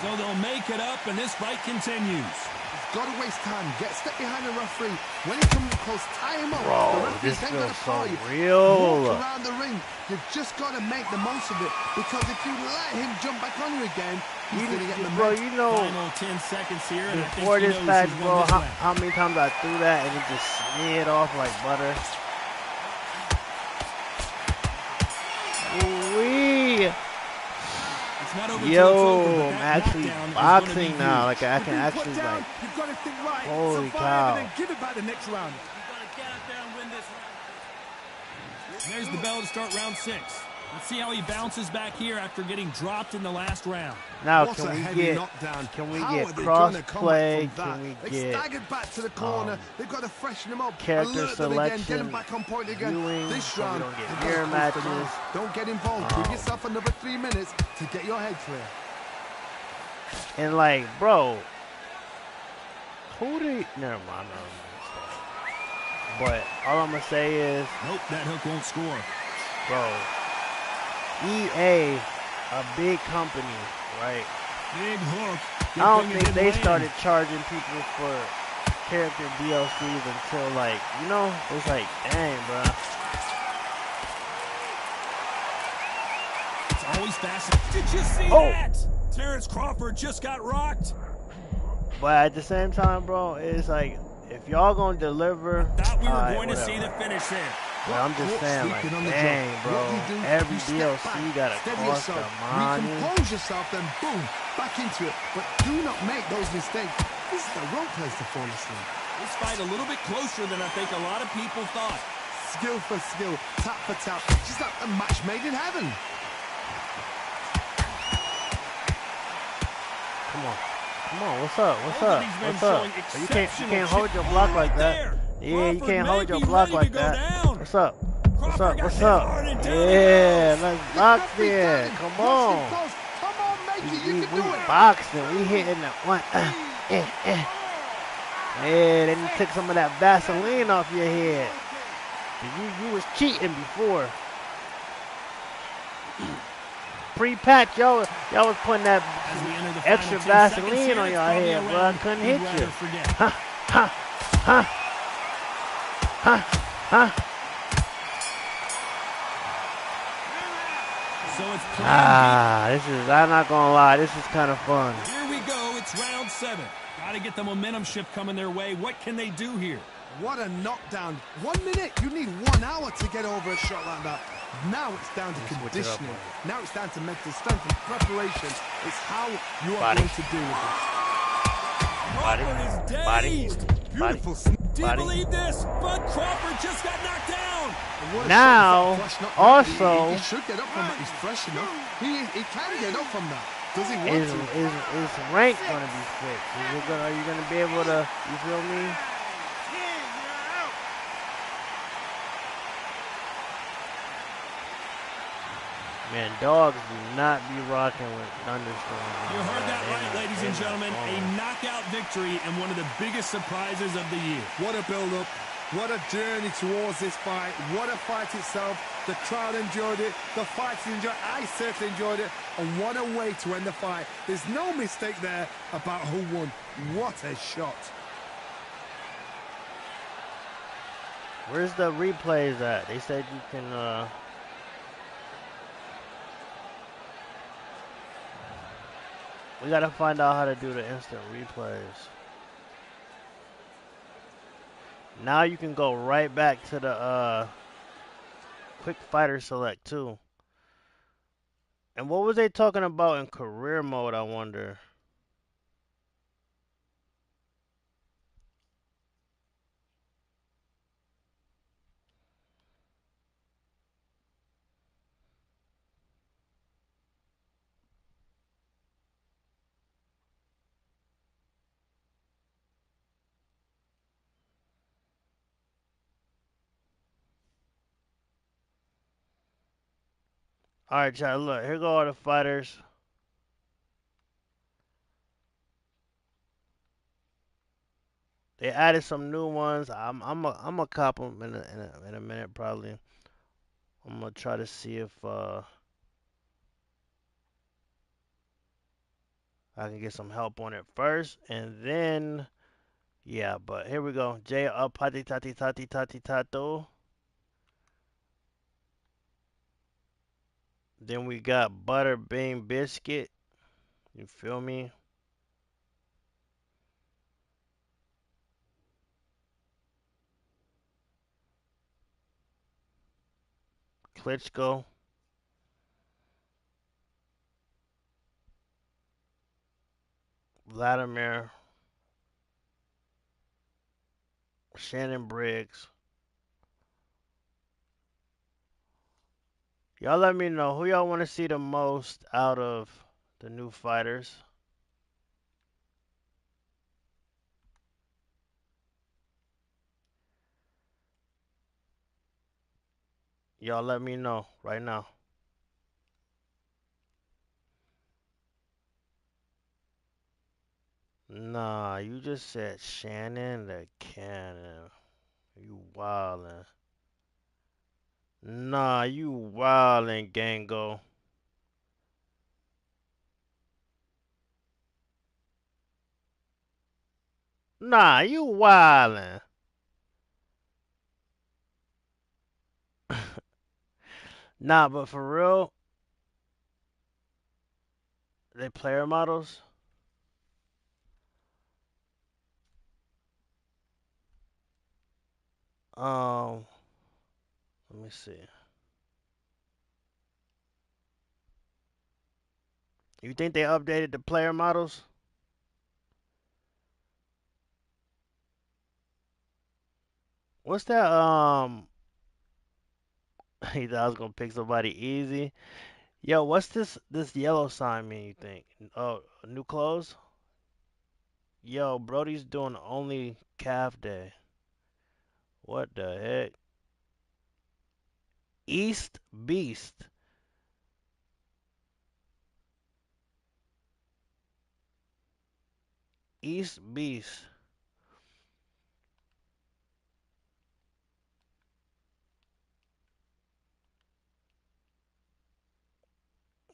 So they'll make it up and this fight continues. He's got to waste time. Step behind the referee. When he comes close, tie him up. Bro, this feels so real. Walk around the ring. You've just got to make the most of it. Because if you let him jump back on you again, he's going to get the bro, you know, final 10 seconds here. And before this match, bro, how many times I threw that and it just smeared off like butter. It's not over till it's over, but Yo, I'm that actually knockdown is going to be boxing huge. now. Like I You've can been actually put down, like. you've got to think right. Holy Survive cow. and then give it back the next round. You gotta get out there and win this round. There's the bell to start round 6. Let's see how he bounces back here after getting dropped in the last round. Now What a can we heavy get knockdown. can we How get are they cross gonna come play? back from Can we that? They get staggered back to the corner. They've got to freshen them up, character alert them again, get them selection, back on point again. viewing, This so we round, don't get they've mirror got to coast them matches. out. Don't get involved. Give yourself another 3 minutes to get your head clear. and like, bro, who do you, never mind. But all I'm gonna say is, Nope, that hook won't score. bro, EA, a big company, right? Big hook. Good I don't thing it think didn't they land. started charging people for character DLCs until like, you know, it's like, dang, bro. It's always fascinating. Did you see that? Terrence Crawford just got rocked. But at the same time, bro, it's like, if y'all gonna deliver, Thought we were alright, going to whatever. see the finish there. But I'm just saying, like, Sleeping on the dang, job. bro, What you do, every you step DLC back, got a steady cost yourself, of money. recompose yourself, then boom, back into it. But do not make those mistakes. This is the wrong place to fall asleep. This fight a little bit closer than I think a lot of people thought. Skill for skill, tap for tap, just like a match made in heaven. Come on, what's up? What's Both of up? these men What's up? showing You can't exceptional hold your shit. block Oh, like right that. there. Yeah, you Crawford can't may hold your be block ready to like go that. down. What's up? What's Crawford up? got What's hit up? hard and down he Yeah, goes. let's This box referee there. telling, Come watch on. it close. Come on, make it. You We can do it. boxing. We hitting the one. Yeah, then you took some of that Vaseline off your head. You was cheating before. Pre-patch, y'all was putting that As we enter the extra final 10 seconds Vaseline here, on it's your probably head, a bro. I round couldn't we'd hit rather you. forget. Huh, huh, huh, huh, huh. So it's plan I'm not gonna lie, this is kind of fun. B. Here we go. It's round 7. Got to get the momentum shift coming their way. What can they do here? What a knockdown. 1 minute, you need 1 hour to get over a shot like that. Now it's down to switch it up, conditioning. man. Now it's down to mental strength and preparation. It's how you are Body. going to deal with it. Crawford is Body. dazed. Beautiful Do you Body. believe this? But Crawford just got knocked down. And what a Now, shot. It's a flush knock. also- he should get up from that. He's fresh enough. He can get up from that. Does he want Is to? rank gonna be fixed? Are you gonna be able to? You feel me? Man, dogs do not be rocking with thunderstorms. You heard that They're right, not- ladies they're and not gentlemen. A going. knockout victory and one of the biggest surprises of the year. What a build-up. What a journey towards this fight. What a fight itself. The crowd enjoyed it. The fighters enjoyed it. I certainly enjoyed it. And what a way to end the fight. There's no mistake there about who won. What a shot. Where's the replays at? They said you can. We gotta find out how to do the instant replays. Now you can go right back to the quick fighter select too. And what was they talking about in career mode, I wonder? Alright, chat, look, here go all the fighters. They added some new ones. I'm a cop them in a minute probably. I'm gonna try to see if I can get some help on it first, and then yeah. But here we go. J up pati tati tati tati tato. Then we got butter bean biscuit. You feel me? Klitschko. Vladimir, Shannon Briggs. Y'all let me know who y'all want to see the most out of the new fighters. Y'all let me know right now. Nah, you just said Shannon the Cannon. You wildin'. Nah, you wildin', Gango. Nah, you wildin'. Nah, but for real, they player models. Um, let me see. You think they updated the player models? What's that? He thought I was gonna pick somebody easy. Yo, what's this yellow sign mean? You think? Oh, new clothes? Yo, Brody's doing only calf day. What the heck? East Beast. East Beast.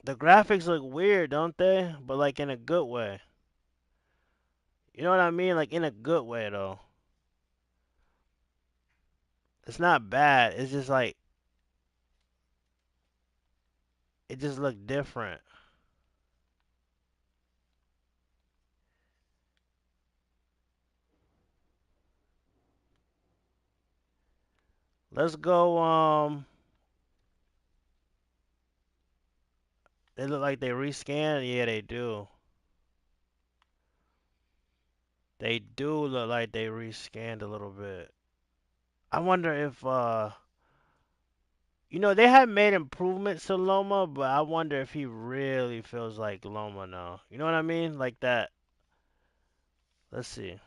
The graphics look weird, don't they? But like in a good way. You know what I mean? Like in a good way though. It's not bad. It's just like it just looked different. Let's go. They look like they rescan. Yeah, they do. They do look like they rescanned a little bit. I wonder if they have made improvements to Loma, but I wonder if he really feels like Loma now. You know what I mean? Like that. Let's see.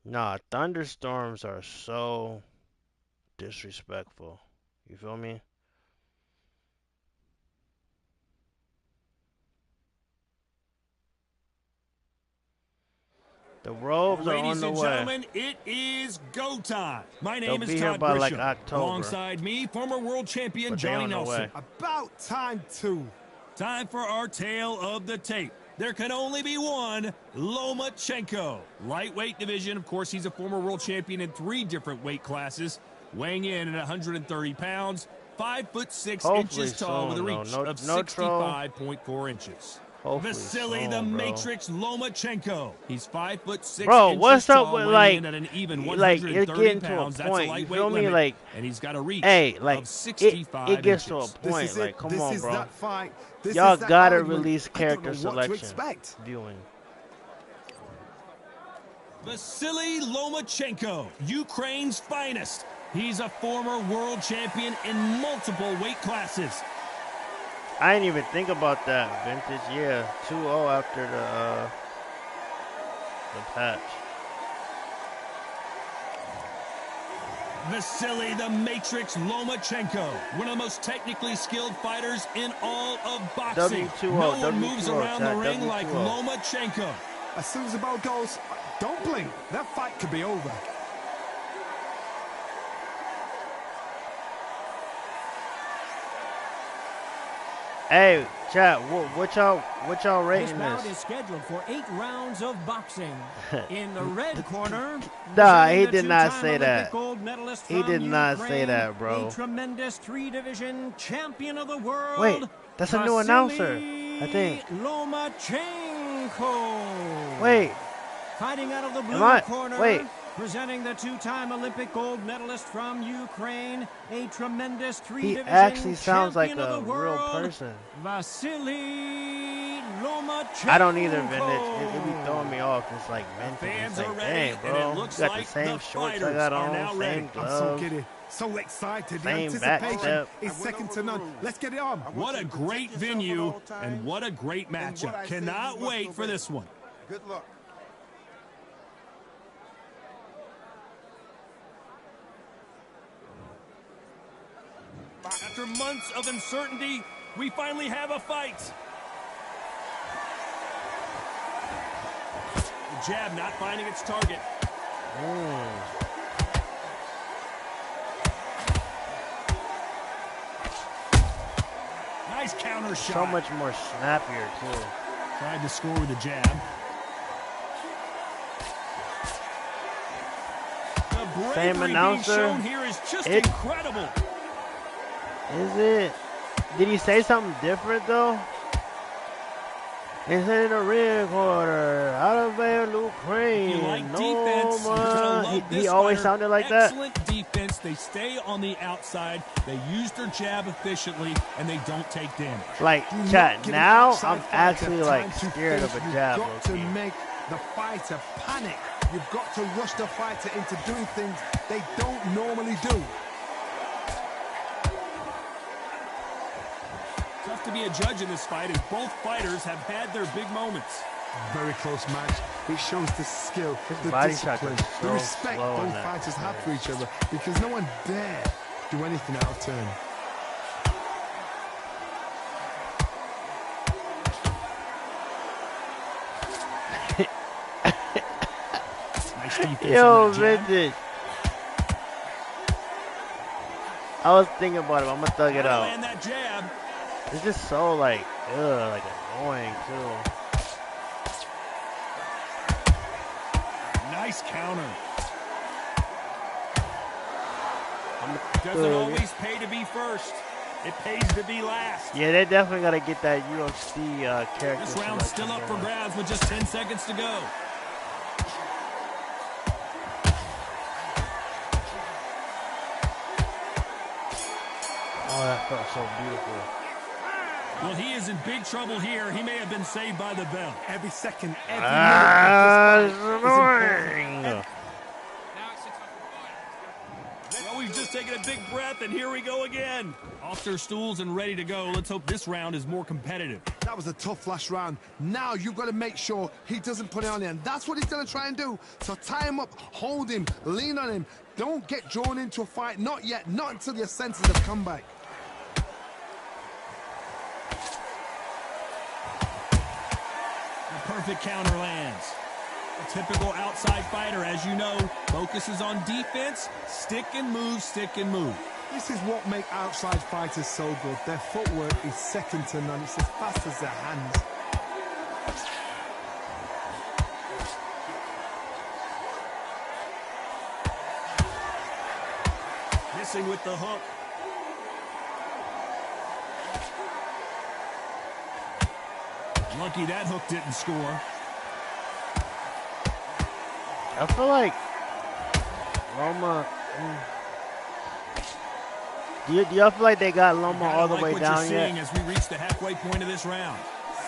Nah, thunderstorms are so disrespectful. You feel me? The robes are on Ladies the and way. gentlemen, it is go time. My They'll name is be here Todd by like Grisham. October, Alongside me, former world champion but they Johnny on the Nelson. way. About time, too. Time for our tale of the tape. There can only be one, Lomachenko. Lightweight division, of course, he's a former world champion in 3 different weight classes. Weighing in at 130 pounds, 5'6" Hopefully inches tall with a soon though. reach No, of no troll. 65.4 inches. Hopefully Vasily the soon, bro. Matrix Lomachenko. He's 5'6" Bro, inches what's up tall, with weighing in at an even it's 130 getting to a pounds. That's a point. You feel lightweight me? limit, Like, and he's got a reach hey, like of it 65 gets to a inches. This point. is it. Like, come This on, is bro. that fight. This Y'all is that gotta argument. release I don't character know what to selection expect. viewing. Vasily Lomachenko, Ukraine's finest. He's a former world champion in multiple weight classes. I didn't even think about that. Vintage, yeah. 2-0 after the patch. Vasily the Matrix Lomachenko, one of the most technically skilled fighters in all of boxing. W2O, No one W2O, moves around the chat, ring like W2O. Lomachenko. As soon as the bell goes, don't blink. That fight could be over. Hey, chat, what y'all This rating bout this? is scheduled for 8 rounds of boxing. In the red corner, Nah, presenting he the did not two-time say Olympic that. gold medalist He did from not say Ukraine, that, a bro. tremendous three-division champion of the world, Wait, that's a new announcer, I Vasily think. Lomachenko. Wait, Fighting out of the am blue I? corner, Wait, presenting the two-time Olympic gold medalist from Ukraine, a tremendous he three-division actually sounds like champion of the a real world, person. Vasily Lomachenko. I don't either, Vintage. It be throwing me off. It's like Vintage. Fans It's are like, ready, dang, and bro. it looks You got the like same the shorts I fighters got are on, now ready. same I'm so gloves. giddy, so excited. The Same back anticipation step. is second to none. Let's get it on. What a great venue, and what a great matchup. Cannot wait for this one. Good luck. After months of uncertainty, we finally have a fight. The jab not finding its target. Nice counter shot. So much more snappier, too. Tried to score with a jab. The bravery Same being announcer. shown here is just incredible. Is it? Did he say something different, though? It's in the red corner, out of Ukraine. If you like No, defense, you're gonna love this he always fighter. sounded like that. Excellent defense. They stay on the outside. They use their jab efficiently, and they don't take damage. Like, Do not chat, give an now outside I'm fighter actually like time to scared of think. a jab. You've got to low-key. make the fighter panic. You've got to rush the fighter into doing things they don't normally do. Tough to be a judge in this fight, as both fighters have had their big moments. Very close match. It shows the skill, the body shots discipline, are the so respect slow on both that. fighters have for each other, because no one dare do anything out of turn. Nice defense. Yo, on that jab. Vintage. I was thinking about it. I'm gonna thug it out. And that jab. It's just so like, like annoying too. Nice counter. I'm Doesn't thug it. always pay to be first. It pays to be last. Yeah, they definitely gotta get that UFC character. This round's still selection up for going. grabs with just 10 seconds to go. Oh, that felt so beautiful. Well, he is in big trouble here. He may have been saved by the bell. Every second, every minute It's of this fight is annoying. important. Now it's a tough fight. Well, we've just taken a big breath, and here we go again. Off their stools and ready to go. Let's hope this round is more competitive. That was a tough last round. Now you've got to make sure he doesn't put it on you, and that's what he's going to try and do. So tie him up, hold him, lean on him. Don't get drawn into a fight. Not yet. Not until your senses have come back. The perfect counter lands. A typical outside fighter, as you know, focuses on defense, stick and move, stick and move. This is what makes outside fighters so good. Their footwork is second to none. It's as fast as their hands. Missing with the hook. Lucky that hook didn't score. I feel like Loma. Do y'all feel like they got Loma all the way what down you're seeing yet? as we reach the halfway point of this round.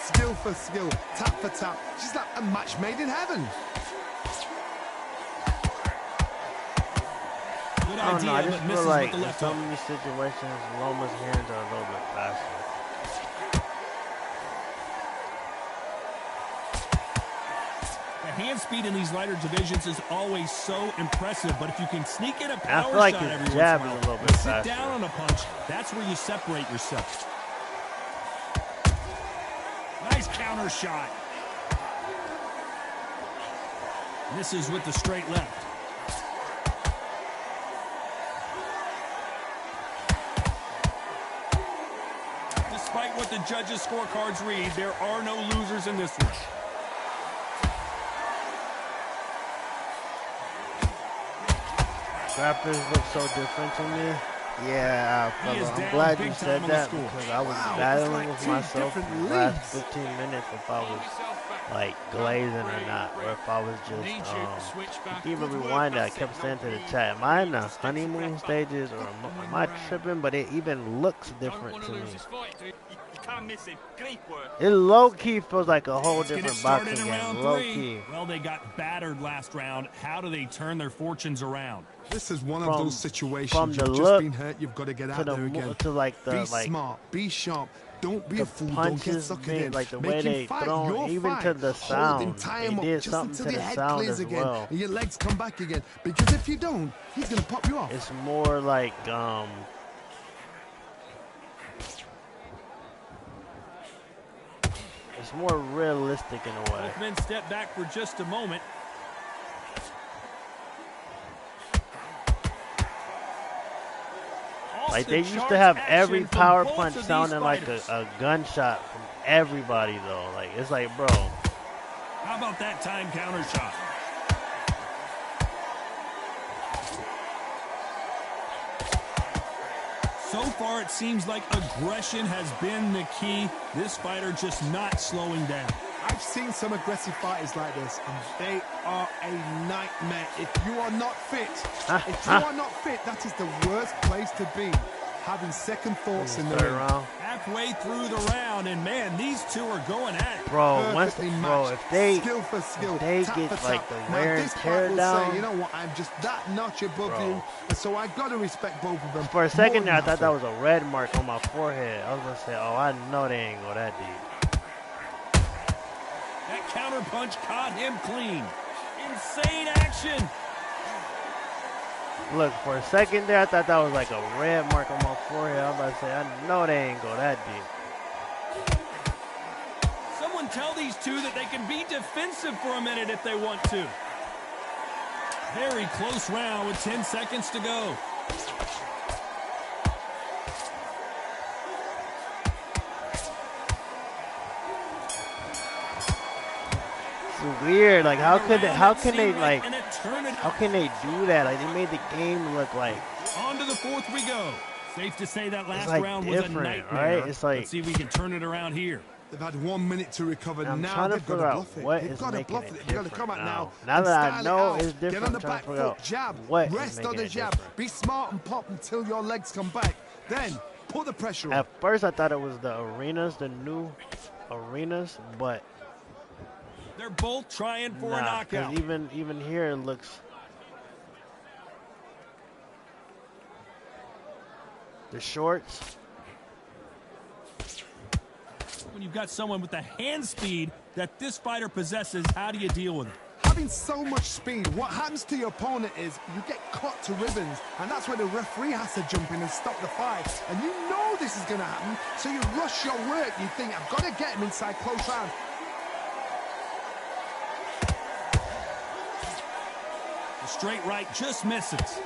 Skill for skill, tap for tap. She's like a match made in heaven. Good I don't idea, know. I but just misses feel like with the in left some hook. of these situations, Loma's hands are a little bit faster. The hand speed in these lighter divisions is always so impressive, but if you can sneak in a I power feel like shot his every once in jab a is a while, little and bit sit faster. down on a punch, that's where you separate yourself. Nice counter shot. Misses with the straight left. Despite what the judges' scorecards read, there are no losers in this one. Rappers look so different to me. Yeah, fella, I'm glad you said that because I was battling with myself for the last 15 minutes if I was like glazing or not, or if I was just even rewind that. I kept saying to the chat, am I in the honeymoon stages or am I tripping? But it even looks different to me. It low-key feels like a whole different boxing game, low-key. Well, they got battered last round. How do they turn their fortunes around? This is one of those situations. From the you've just been hurt, you've got to get out there again. To like the be smart, be sharp. Don't be a fool. Punches, don't get suckered in. Like the Make way they throw, even to the sound. They did something to the sound as well. And your legs come back again. Because if you don't, he's gonna pop you off. It's more like it's more realistic in a way. Both men step back for just a moment. Like they used to have every power punch sounding like a gunshot from everybody though. Like it's like, bro. How about that time counter shot? So far, it seems like aggression has been the key. This fighter just not slowing down. I've seen some aggressive fighters like this, and they are a nightmare. If you are not fit, that is the worst place to be. Having second thoughts in the ring. Halfway through the round, and man, these two are going at it. Bro, if they skill for skill, they tap get for like tap. the wear and tear down. Say, you know what? I'm just that notch above you, and so I got to respect both of them. For a second there, I thought that was a red mark on my forehead. I was gonna say, oh, I know they ain't go that deep. That counter punch caught him clean. Insane action. Look, for a second there, I thought that was like a red mark on my forehead. I was about to say, I know they ain't go that deep. Someone tell these two that they can be defensive for a minute if they want to. Very close round with 10 seconds to go. It's weird. Like, how can they do that? Like, they made the game look like. On to the fourth we go. Safe to say that last like round was a nightmare. Right? It's like, let's see if we can turn it around here. They've had 1 minute to recover. I'm now trying to they've got figure to out bluff it. what They've is got to making bluff it it. They've got to different come out now. now. Now that I know it's Get different, on the I'm trying back to figure out foot, jab, what is rest on making the it jab. different. Be smart and pop until your legs come back. Then put the pressure on. At first, I thought it was the arenas, the new arenas, but they're both trying for a knockout. Even here it looks. The shorts. When you've got someone with the hand speed that this fighter possesses, how do you deal with it? Having so much speed, what happens to your opponent is you get cut to ribbons, and that's where the referee has to jump in and stop the fight. And you know this is going to happen, so you rush your work. You think, I've got to get him inside close round. The straight right just misses.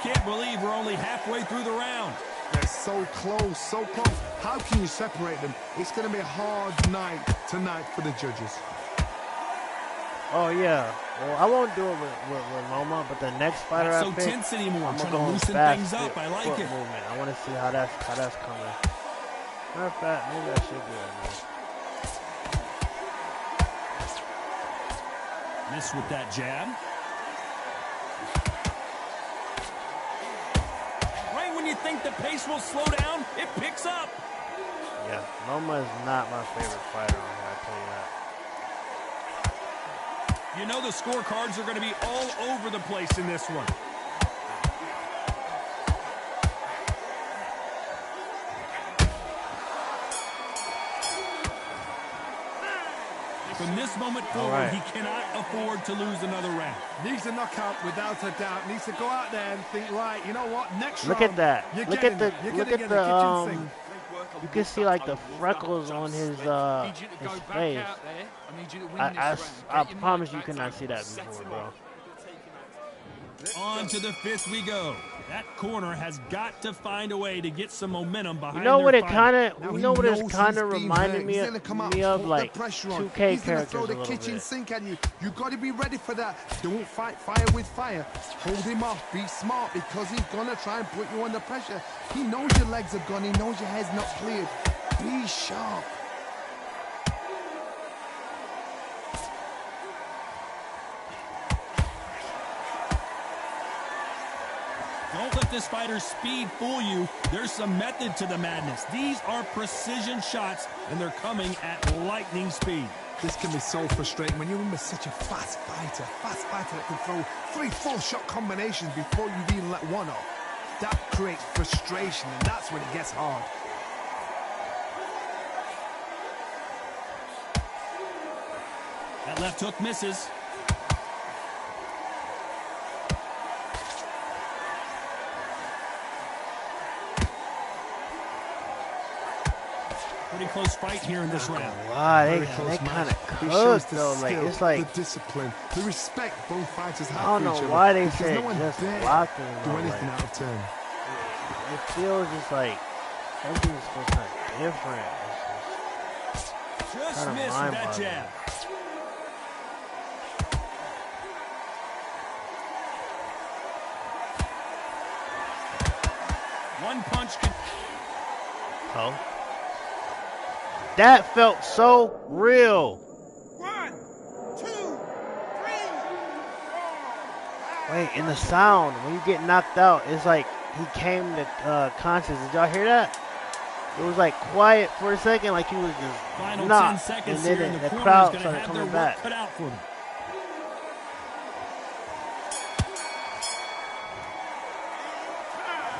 Can't believe we're only halfway through the round. They're so close, so close. How can you separate them? It's going to be a hard night tonight for the judges. Oh yeah. Well, I won't do it with Loma, but the next fighter I pick, tense anymore. I'm trying gonna to loosen fast things up. I like it. Movement. I want to see how that's coming. Matter of fact, maybe I should do it, man. Miss with that jab. When you think the pace will slow down, it picks up. Yeah, Loma is not my favorite fighter on here, I tell you that. You know the scorecards are going to be all over the place in this one. From this moment forward, he cannot afford to lose another round. Needs a knockout without a doubt. Needs to go out there and think, right, you know what, next look round. At that. Look at the work. You can see like the freckles on his face. I need you to win this I round. Get your promise mind you back could to not it. see that Set before, him bro. up. On to the fifth we go. That corner has got to find a way to get some momentum behind You know their what it fighter. kind of, Now you he know what it's knows kind he's of been reminding hurt. me He's of, gonna come out, of put like the pressure on. 2K He's gonna characters throw a the little kitchen bit. sink at you. You got to be ready for that. Don't fight fire with fire. Hold him off. Be smart because he's gonna try and put you under pressure. He knows your legs are gone. He knows your head's not cleared. Be sharp. Don't let this fighter's speed fool you. There's some method to the madness. These are precision shots, and they're coming at lightning speed. This can be so frustrating when you're in with such a fast fighter that can throw 3-4 shot combinations before you even let one off. That creates frustration, and that's when it gets hard. That left hook misses. Pretty close fight here in this round. Wow, Very they close kind match. of It shows cooked the though. Like skill, it's like the discipline, the respect both fighters have I don't for know each other. why they because said no one just dare blocking. do Though, anything like, out of turn. it feels just like something's just kind of different. Just kinda missed with that mind-boggling. jab. One punch can... Oh, that felt so real. 1, 2, 3, 4. Wait, in the sound when you get knocked out, it's like he came to conscious. Did y'all hear that? It was like quiet for a second, like he was just Final 10 knocked, seconds and then here, and the the corner is crowd going to started have their coming work back. cut out for them.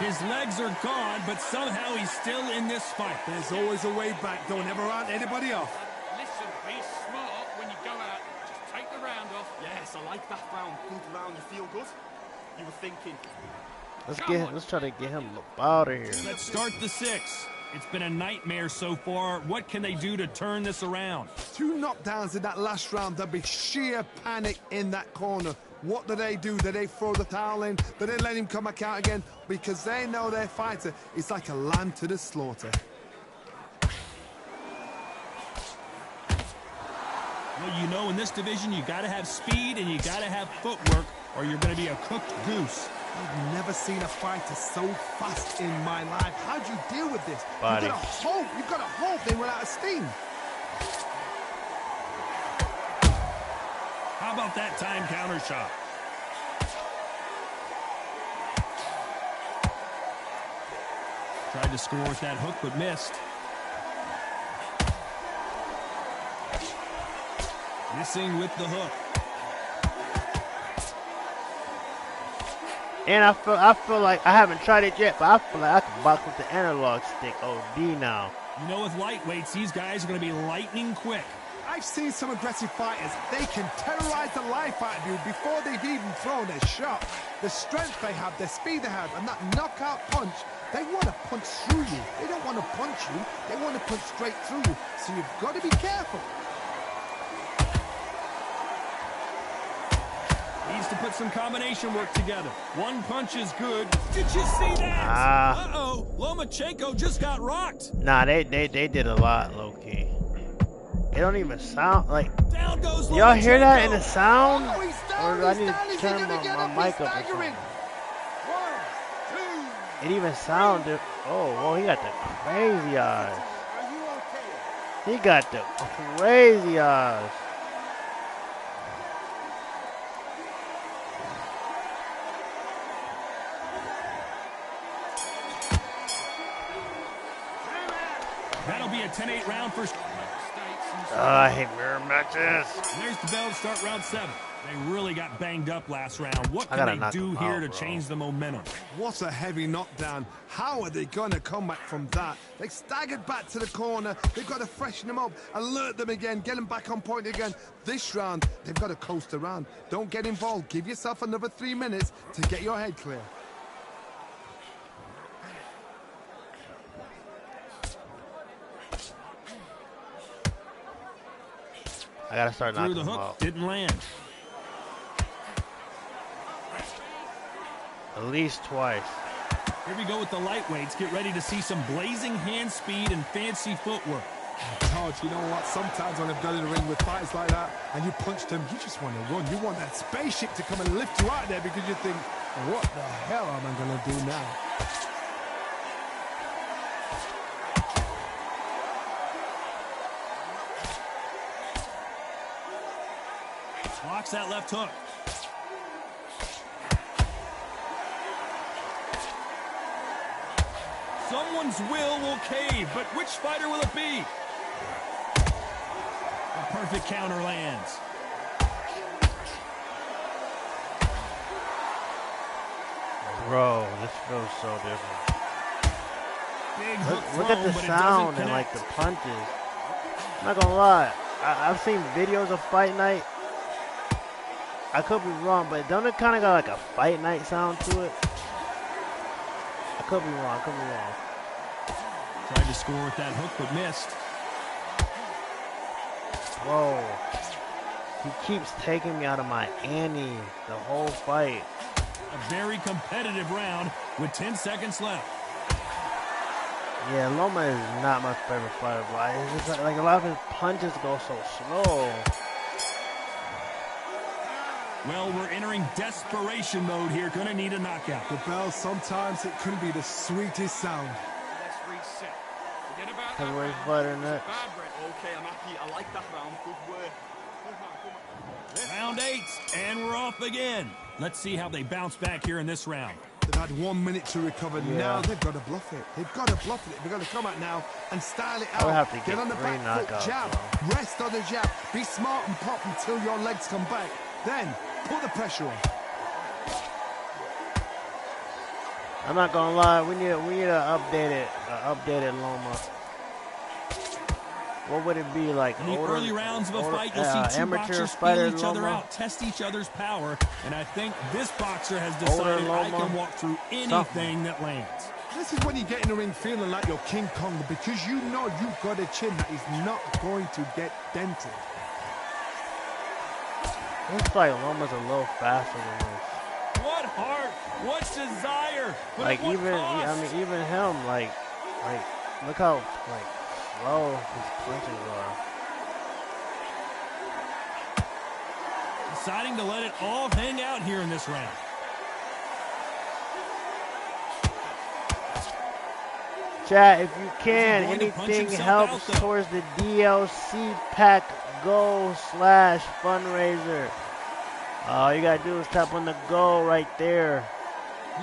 His legs are gone, but somehow he's still in this fight. There's always a way back. Don't ever round anybody off. Listen, be smart when you go out. Just take the round off. Yes, I like that round. Good round. You feel good? You were thinking. Let's try to get him up out of here. Let's start the sixth. It's been a nightmare so far. What can they do to turn this around? 2 knockdowns in that last round. There'll be sheer panic in that corner. What do? Do they throw the towel in? Do they let him come back out again? Because they know their fighter is like a lamb to the slaughter. Well, you know, in this division, you got to have speed and you got to have footwork, or you're going to be a cooked goose. I've never seen a fighter so fast in my life. How'd you deal with this? Body. You've got to hope they were out of steam. How about that time counter shot? Tried to score with that hook, but missed. Missing with the hook. And I feel like I haven't tried it yet, but I feel like I can box with the analog stick OD now. You know, with lightweights, these guys are going to be lightning quick. I've seen some aggressive fighters. They can terrorize the life out of you before they've even thrown a shot. The strength they have, the speed they have, and that knockout punch, they want to punch through you. They don't want to punch you. They want to punch straight through you. So you've got to be careful. Needs to put some combination work together. One punch is good. Did you see that? Uh-oh. Lomachenko just got rocked. Nah, they did a lot, low key. It don't even sound like. Down goes Lomachenko. Y'all hear that in the sound? Oh, he's down, Or I he's need down. to Is he turn gonna get my up? mic He's up or staggering. something. 1, 2. It even sounded. Oh, whoa, he got the crazy eyes. Are you okay? He got the crazy eyes. That'll be a 10-8 round for... I hate mirror matches. There's the bell to start round 7. They really got banged up last round. What I can gotta they knock do them here out, to bro. change the momentum? What a heavy knockdown. How are they going to come back from that? They staggered back to the corner. They've got to freshen them up, alert them again, get them back on point again. This round, they've got to coast around. Don't get involved. Give yourself another 3 minutes to get your head clear. I gotta start Through knocking the them hook, out. didn't land. At least twice. Here we go with the lightweights. Get ready to see some blazing hand speed and fancy footwork. George, you know what? Sometimes when I've got in the ring with fighters like that and you punch them, you just want to run. You want that spaceship to come and lift you out there because you think, what the hell am I going to do now? Blocks that left hook. Someone's will cave, but which fighter will it be? A perfect counter lands. Bro, this feels so different. Big hook Look at thrown, the but it sound doesn't and like connect. the punches. I'm not gonna lie. I've seen videos of Fight Night. I could be wrong, but don't it kind of got like a Fight Night sound to it? I could be wrong. I could be wrong. Tried to score with that hook, but missed. Whoa. He keeps taking me out of my ante the whole fight. A very competitive round with 10 seconds left. Yeah, Loma is not my favorite fighter, but it's just like a lot of his punches go so slow. Well, we're entering desperation mode here. Gonna need a knockout. The bell, sometimes it can be the sweetest sound. Let's reset. Forget about that Heavyweight round. fighter It was a next. bad break. Okay, I'm happy. I like that round. Good work. Good man, come on. Round 8, and we're off again. Let's see how they bounce back here in this round. They've had 1 minute to recover. Yeah. Now they've got to bluff it. They've got to bluff it. They've got to come out now and style it I out. would have to Get get on the 3 back foot knockouts, jab. bro. Rest on the jab. Be smart and pop until your legs come back. Then put the pressure on. I'm not gonna lie, we need a updated Loma. What would it be like? In the older, early rounds of a older- fight, you'll see two amateur boxers fighter feel each other Loma? out, test each other's power, and I think this boxer has Older decided I Loma? can walk through anything Something. that lands. This is when you get in the ring feeling like you're King Kong because you know you've got a chin that is not going to get dented. Looks like Loma's a little faster than this. What heart, what desire, but Like at what even, cost? I mean, even him, like, look how like slow his punches are. Deciding to let it all hang out here in this round. Chat, if you can, going to punch anything himself helps out, though. towards the DLC pack goal / fundraiser. All you gotta do is tap on the goal right there.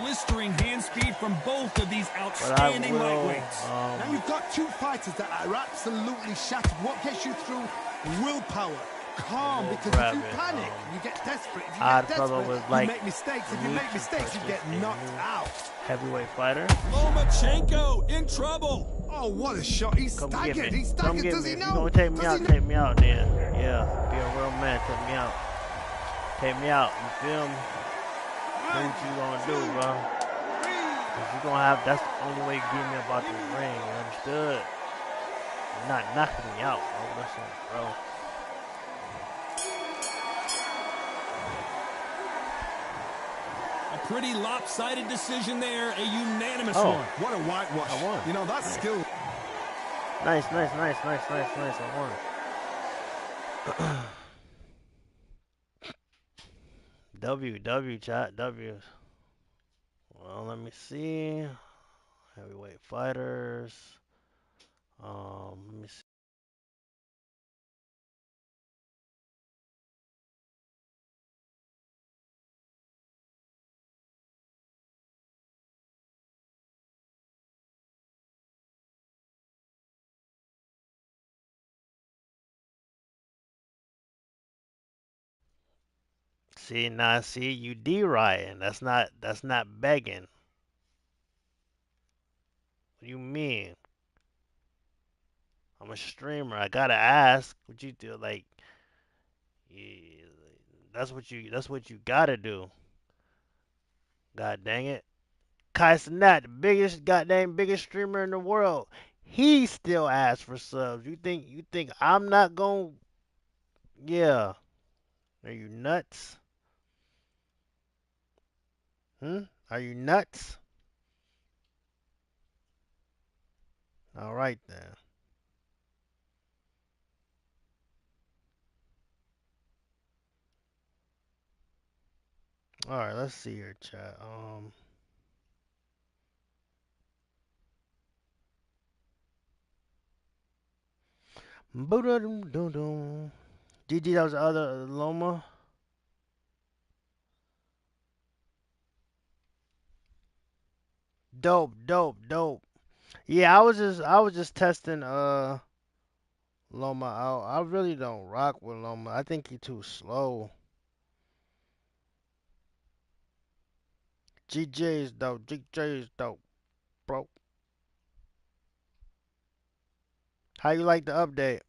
Blistering hand speed from both of these But I outstanding will. lightweights. Now you've got two fighters that are absolutely shattered. What gets you through? Willpower. Calm, We'll because if grab you it, panic, you get desperate. If you Odd get Fellow desperate, was like, you make mistakes. If you need make to mistakes, you purchase get a knocked new out. heavyweight fighter. Lomachenko in trouble. Oh, what a shot. He's Come get staggered. me. He's Come staggered. get Does me. he If you know? gonna take me Does out, he know? take me out then. Yeah, be a real man, take me out. Take me out, you feel me? Do what you gonna do, bro. Cause you gonna have, that's the only way you get me up out this ring, you understood? You're not knocking me out, bro. That's it, bro. A pretty lopsided decision there, a unanimous Oh. one. What a whitewash. I won. You know, that's skill. Nice. I won. W, chat, W. Well, let me see. Heavyweight fighters. Let me see. See, you D-Ryan. That's not begging. What do you mean? I'm a streamer. I gotta ask. What you do? Like, yeah, that's what you gotta do. God dang it. Kai Cenat, the biggest streamer in the world. He still asks for subs. You think I'm not gonna Yeah. Are you nuts? Hmm? Are you nuts? All right then. All right, let's see here, chat. Boom. GG, that was the other Loma. Dope. Yeah, I was just testing Loma out. I really don't rock with Loma. I think he too slow. GJ is dope. GJ is dope, bro. How you like the update?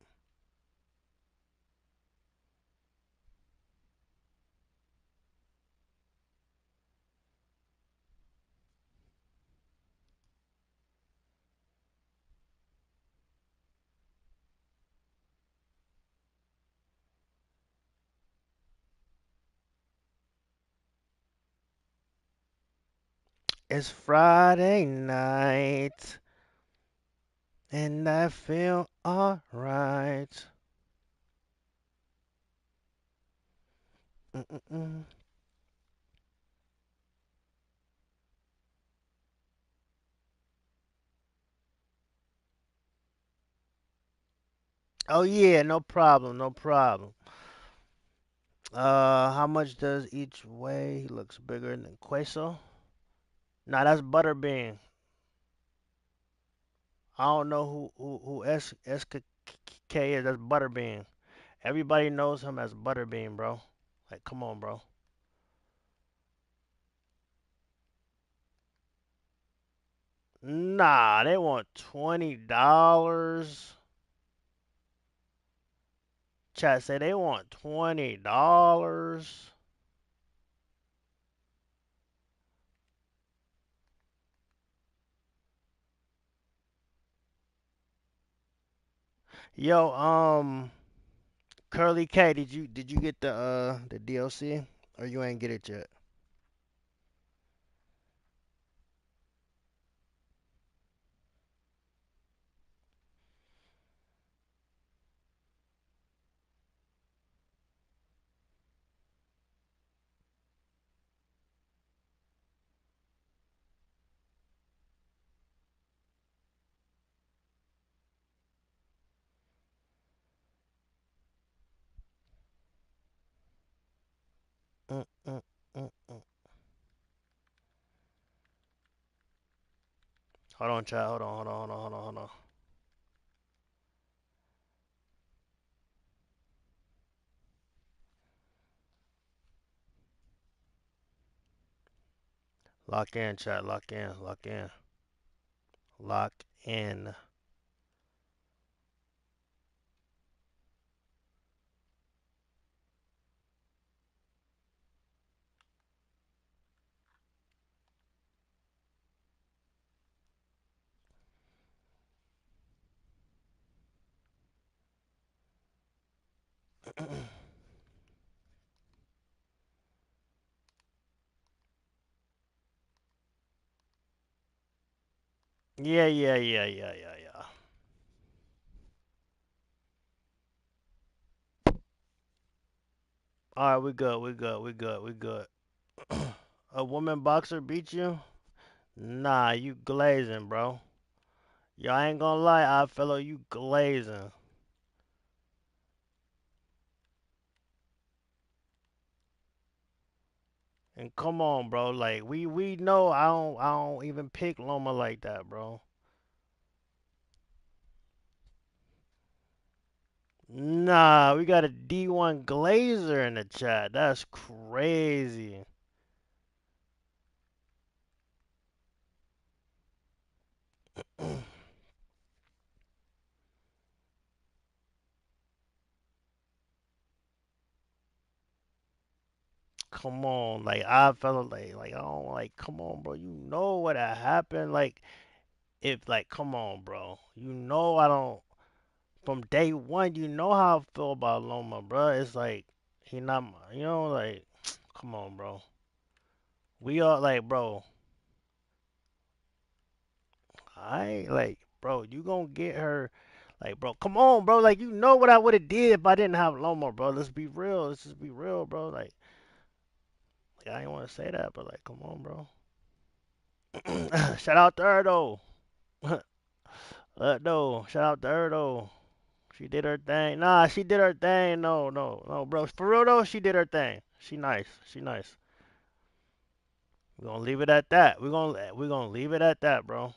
It's Friday night and I feel alright. Mm-mm-mm. Oh yeah, no problem, no problem. How much does each weigh? He looks bigger than Queso. Nah, that's Butterbean. I don't know who SKK is. That's Butterbean. Everybody knows him as Butterbean, bro. Like, come on, bro. Nah, they want $20. Chat say they want $20. Yo, Curly K, did you get the DLC or you ain't get it yet? Mm, mm, mm. Hold on, chat. Hold on. Lock in, chat. Lock in. Yeah. All right, we good. A woman boxer beat you? Nah, you glazing, bro. Yo, I ain't gonna lie, odd fellow, you glazing. And come on, bro. Like we know I don't even pick Loma like that, bro. Nah, we got a D1 Glazer in the chat. That's crazy. Come on, like I felt like I don't like. Come on, bro. You know what happened. Like if like, come on, bro. You know I don't. From day one, you know how I feel about Loma, bro. It's like he not, you know, like, come on, bro. We all like, bro. I like, bro. You gonna get her, like, bro. Come on, bro. Like, you know what I would have did if I didn't have Loma, bro. Let's be real. Let's just be real, bro. Like I didn't want to say that, but like, come on, bro. Shout out to her though. No, shout out to her though. She did her thing. Nah, she did her thing. No, no, no, bro. For real though, she did her thing. She nice. She nice. We're gonna leave it at that. We're gonna leave it at that, bro.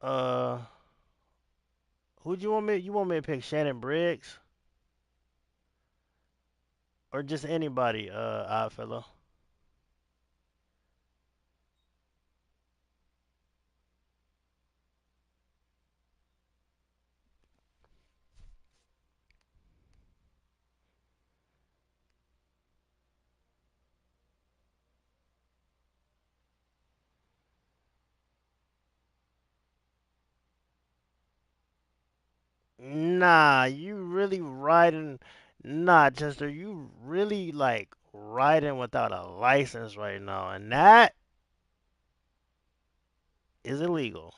Uh, who'd you want me? You want me to pick Shannon Briggs or just anybody? Odd fellow. Nah, you really riding. Nah, Chester, you really like riding without a license right now, and that is illegal.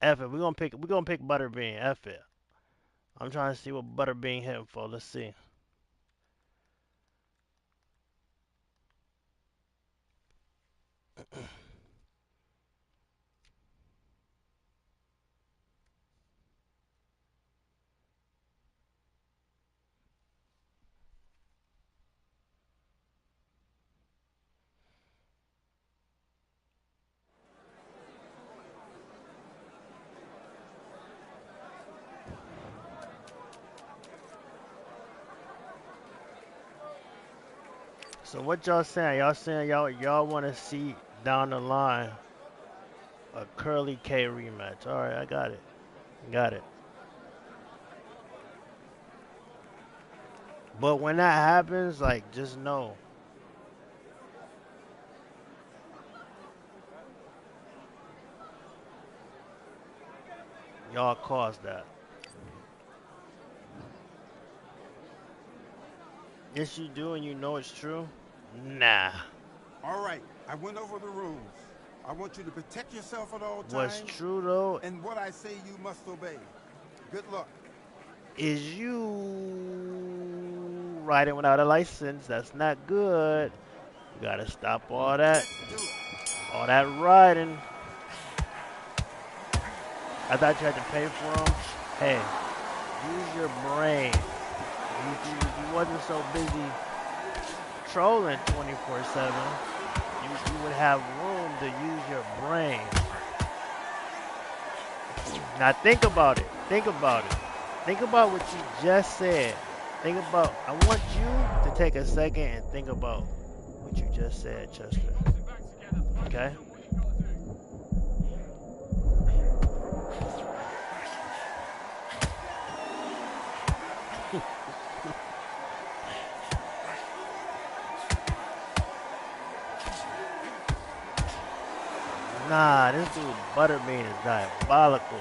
F it. We're gonna pick Butterbean. F it. I'm trying to see what Butterbean hitting for. Let's see. So what y'all saying? Y'all saying y'all want to see down the line a Curly K rematch? All right, I got it. Got it. But when that happens, like just know y'all caused that. Yes, you do, and you know it's true. Nah. All right, I went over the rules. I want you to protect yourself at all What's times, true though and what I say you must obey. Good luck. is you riding without a license. That's not good. You gotta stop Let's do it. all that riding. I thought you had to pay for them. Hey, use your brain. If you wasn't so busy trolling 24/7, you would have room to use your brain. Now think about it. Think about it. Think about what you just said. Think about. I want you to take a second and think about what you just said, Chester. Okay? Nah, this dude Butterbean is diabolical.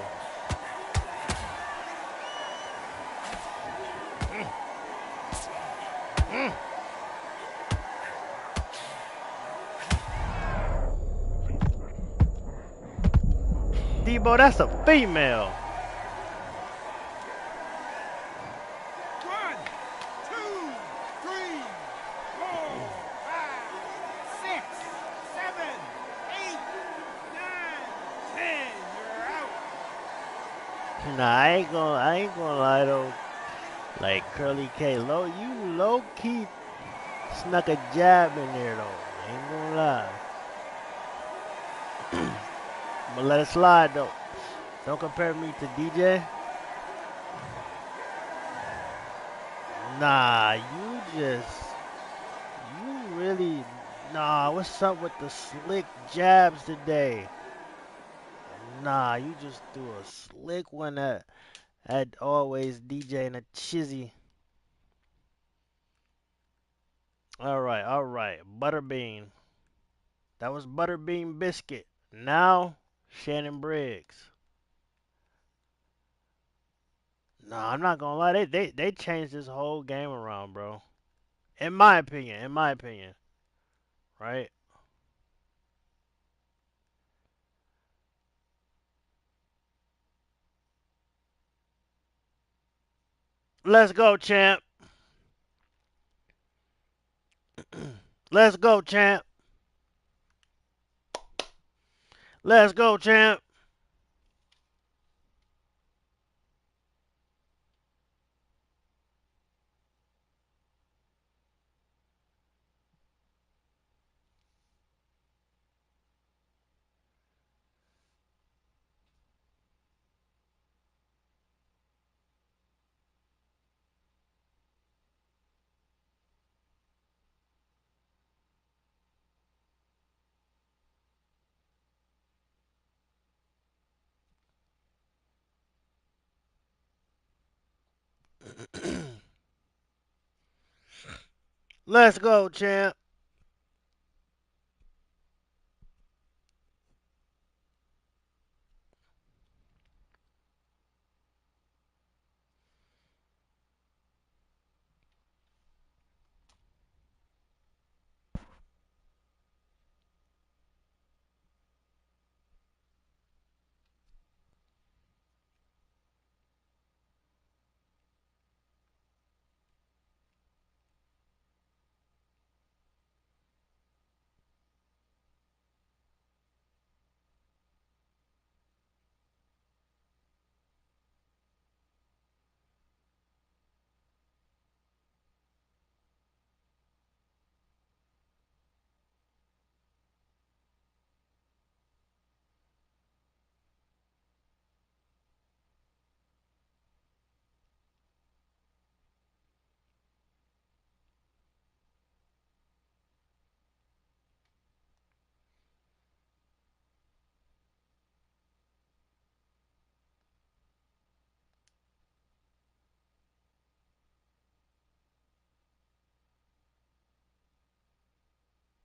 Debo, that's a female. 1, 2, 3, 4, 5, 6, 7, 8, 9, 10. You're out. Nah, I ain't gonna lie though. Like Curly K, you low key snuck a jab in there though. Ain't gonna lie. But let it slide though. Don't compare me to DJ. Nah, you really, nah, what's up with the slick jabs today? Nah, you just threw a slick one Had always DJing a chizzy. All right. Butterbean. That was Butterbean Biscuit. Now, Shannon Briggs. Nah, I'm not gonna lie. They changed this whole game around, bro. In my opinion. In my opinion. Right? Let's go, champ. Let's go, champ. Let's go, champ. Let's go, champ.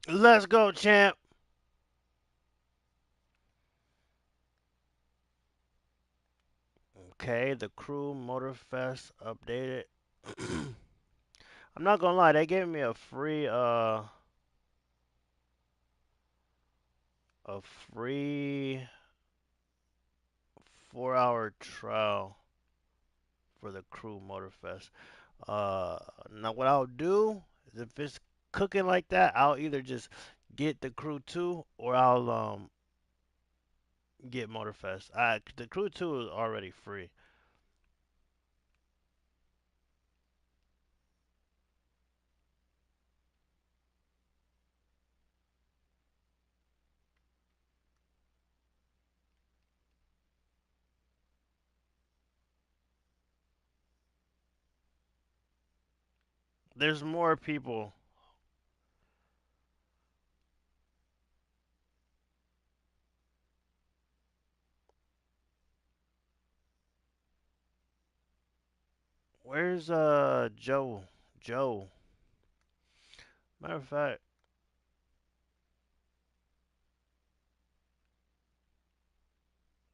Let's go, champ. Okay, the crew Motorfest updated. I'm not gonna lie, they gave me a free 4 hour trial for the crew Motorfest. Uh, Now what I'll do is if it's cooking like that, I'll either just get the crew 2 or I'll get Motorfest. The crew 2 is already free. There's more people. Where's Joe? Joe. Matter of fact,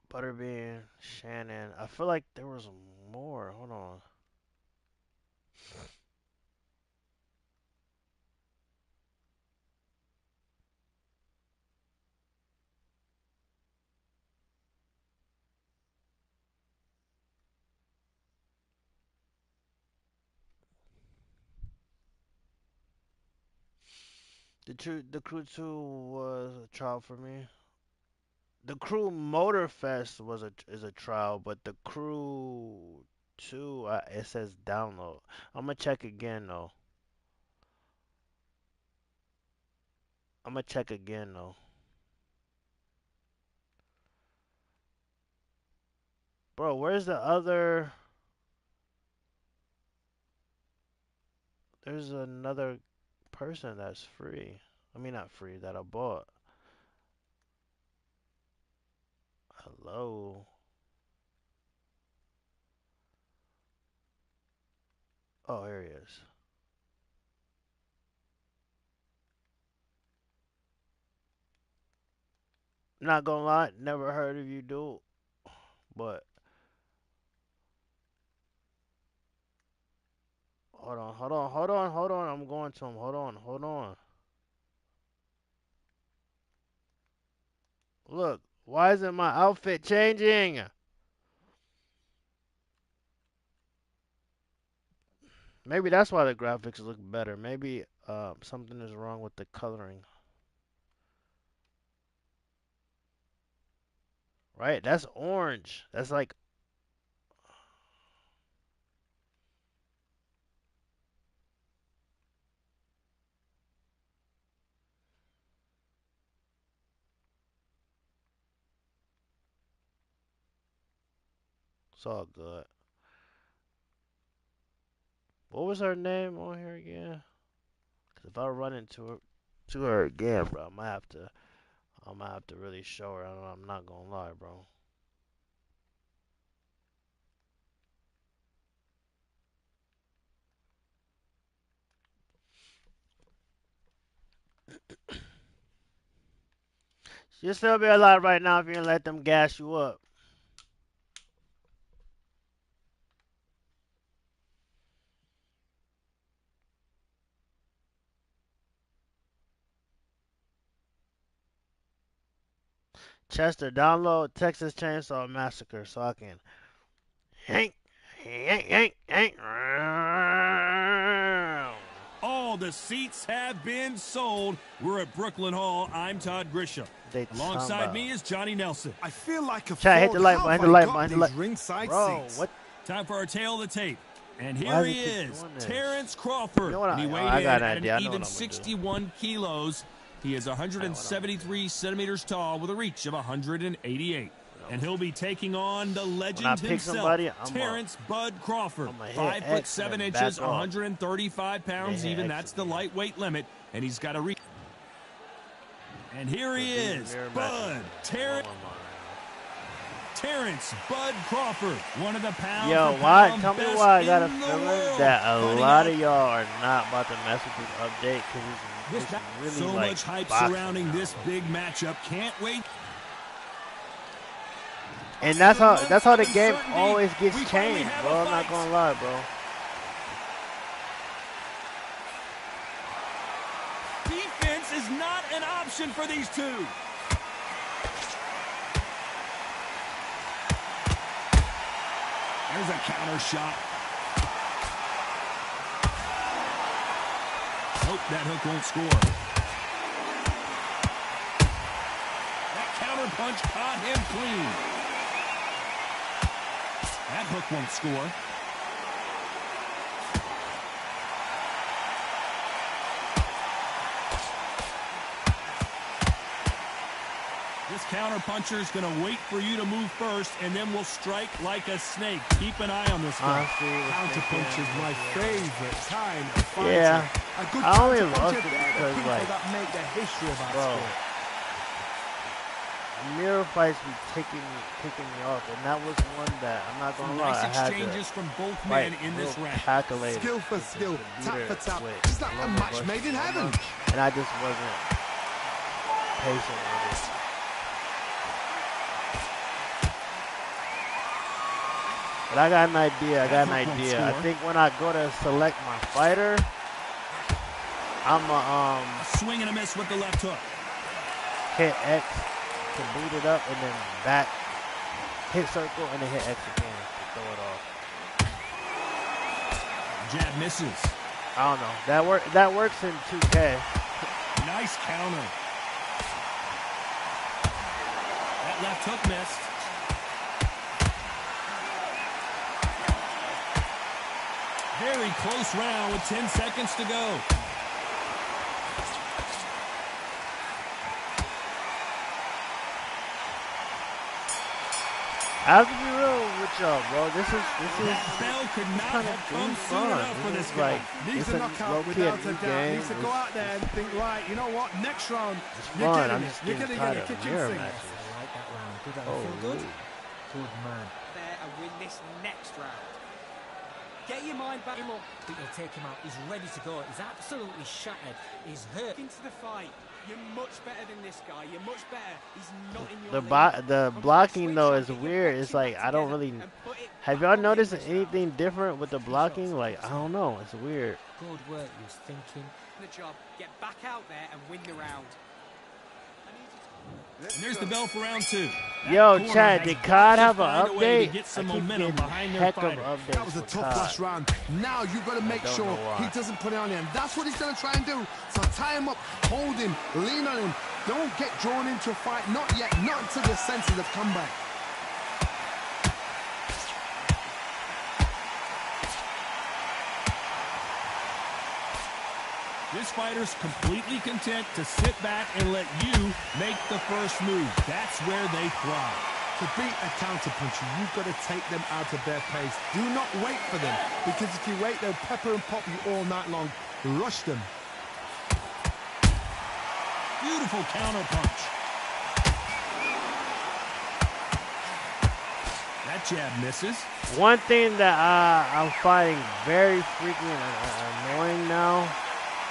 Butterbean, Shannon. I feel like there was more. Hold on. The crew 2 was a trial for me. The crew Motorfest is a trial, but the crew 2 it says download. I'm gonna check again though. I'm gonna check again though. Bro, where's the other? There's another person that's free. I mean, not free, that I bought. Hello. Oh, here he is. Not gonna lie, never heard of you, dude. But hold on. I'm going to him. Hold on. Look, why isn't my outfit changing? Maybe that's why the graphics look better. Maybe something is wrong with the coloring. Right? That's orange. That's like it's all good. What was her name on here again? 'Cause if I run to her again, bro, I might have to really show her. I'm not gonna lie, bro. She'll still be alive right now if you didn't let them gas you up. Chester, download Texas Chainsaw Massacre so I can yank, yank. All the seats have been sold. We're at Brooklyn Hall. I'm Todd Grisham. Alongside me is Johnny Nelson. I feel like a Chat, hit fraud. the like How button, have hit the I like got button, hit the these like. ringside Bro, seats? what? Time for our tale of the tape. And Why here does he it keep is, doing this? Terrence Crawford. You know what? And he weighed I in got an at idea. I an know what even I'm gonna do. 61 kilos. He is 173 centimeters tall with a reach of 188. And he'll be taking on the legend himself, Terrence Bud Crawford. 5'7" inches, 135 pounds even. That's the lightweight limit. And he's got a reach. And here he is, Bud Terrence Bud Crawford, one of the pound Yo, for why? pound Tell me best why I got a in the feeling world. that a Finding lot out of y'all are not about to mess with this update because it's really so like much hype boxing surrounding now. this big matchup. Can't wait. And that's how the game always gets changed, bro. I'm not gonna lie, bro. Defense is not an option for these two. There's a counter shot. Nope, that hook won't score. That counter punch caught him clean. That hook won't score. This counter-puncher is going to wait for you to move first, and then will strike like a snake. Keep an eye on this guy. Counter-punch is my favorite kind of fighter. Yeah, a good I only counter-puncher, lost it they're the because, people like, that make the history of our bro, sport. mirror fights be kicking me off, and that was one that I'm not gonna lie. Nice I had exchanges to from both fight men in this real round. calculated Skill for to skill, beat tap her for tap. with It's like a lumbar match buster made in so heaven. much, and I just wasn't patient with it. But I got an idea. I think when I go to select my fighter, I'm Swing and a miss with the left hook. hit X to boot it up, and then back, hit circle, and then hit X again to throw it off. Jab misses. I don't know. That works in 2K. Nice counter. That left hook missed. Very close round with 10 seconds to go. I have to be real with y'all, bro. This is Bell could not kind of have come fun. soon enough for this guy. Like, Needs it's a knockout low-key without a new doubt. game. Needs to go out there and think, right, you know what, next round, It's you're fun. getting I'm it. just You're getting going to tired get a of kitchen mirror sink. matches. I like that round. Did that Oh, feel good? Lord. Good man. There and win this next round. Get your mind back. Him up, but you'll take him out. He's ready to go. He's absolutely shattered. He's hurt. Into the fight. You're much better than this guy. You're much better. He's not in your league. The blocking though is weird. It's like I don't really. Have y'all noticed anything different with the blocking? Like I don't know. It's weird. Good work. He was thinking. The job. Get back out there and win the round. And there's the bell for round 2. Yo, Chad, did COD have an update? Get some I keep momentum getting behind their heck of fighter. updates That was a for tough COD. last round. Now you've got to make don't sure know why. he doesn't put it on him. That's what he's going to try and do. So tie him up, hold him, lean on him. Don't get drawn into a fight. Not yet. Not until your senses have come back. This fighter's completely content to sit back and let you make the first move. That's where they thrive. To beat a counterpuncher, you've got to take them out of their pace. Do not wait for them, because if you wait, they'll pepper and pop you all night long. Rush them. Beautiful counter punch. That jab misses. One thing that I'm finding very freaking annoying now,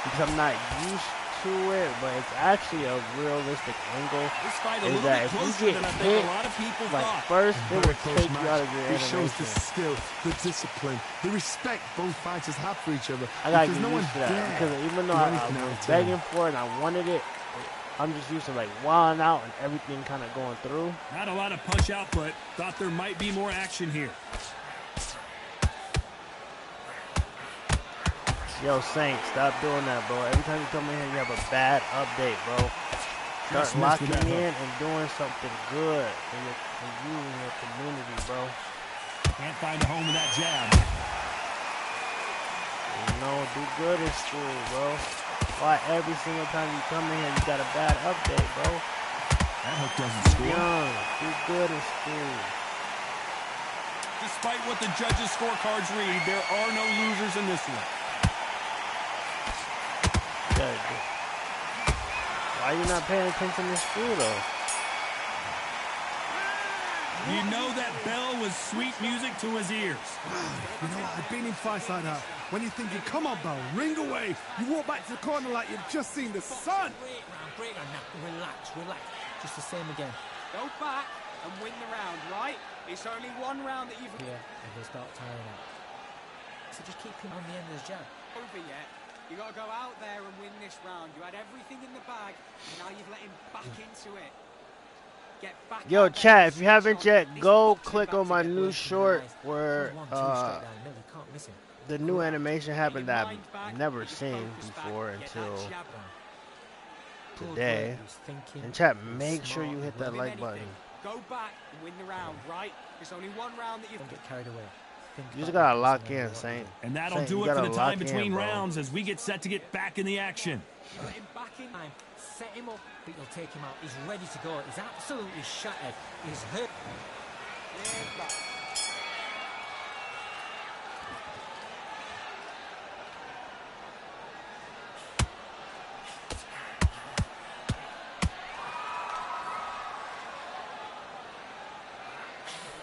because I'm not used to it, but it's actually a realistic angle, This fight a is little that bit if you closer get than I think hit, a lot of people like thought. first it Very will close take you match. out of your It shows the animation. skill, the discipline, the respect both fighters have for each other. I gotta because get no one used to that, dare because even though do I anything was out to him. begging for it and I wanted it, I'm just used to like wilding out and everything kind of going through. Not a lot of punch output. Thought there might be more action here. Yo, Saint, stop doing that, bro. Every time you come in here, you have a bad update, bro. Start Just missed locking with that in and doing something good for you and your community, bro. Can't find a home with that jab. You know, do good in school, bro. Why every single time you come in here, you got a bad update, bro? That hook doesn't score. Young, do good in school. Despite what the judges' scorecards read, there are no losers in this one. Why you not paying attention to school, though? You know that bell was sweet music to his ears. You know, I've been in fights like that. When you're thinking, come on, Bell, ring away. You walk back to the corner like you've just seen the sun. Break round. Now, relax. Just the same again. Go back and win the round, right? It's only one round that you've Here, and he'll start tiring out. So just keep him on the end of his jab. over yet. You got to go out there and win this round. You had everything in the bag, and now you've let him back into it. Get back. Yo, out there chat, and if you haven't switch on. yet, This go boxing click back on my together. new short where 1-2 straight down the middle. You can't miss him. the new animation happened that Mind back, I've never get your seen focus back, before get that until jab on. Good today. work, he was thinking, And chat, he was make sure smart, you hit he that wasn't like Anything. button. Go back and win the round, right? There's only one round that you've Don't get carried away. Think You just about gotta what lock he's doing in, and what Saint. to do. And that'll Saint, do you it for gotta the time lock in, between bro. rounds as we get set to get back in the action. let him back in. Time. Set him up, but you'll take him out. He's ready to go. He's absolutely shattered. He's hurt. Yeah, back.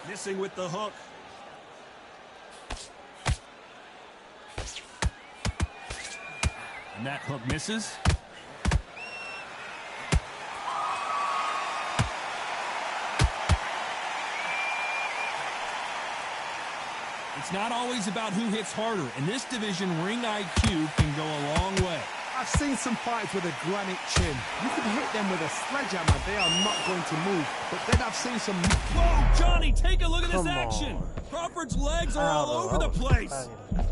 Missing with the hook. And that hook misses. It's not always about who hits harder. In this division, ring IQ can go a long way. I've seen some fights with a granite chin. You can hit them with a sledgehammer. They are not going to move. But then I've seen some... Whoa, Johnny, take a look at this Come action. on. Crawford's legs are all Oh, over the that was place. fabulous.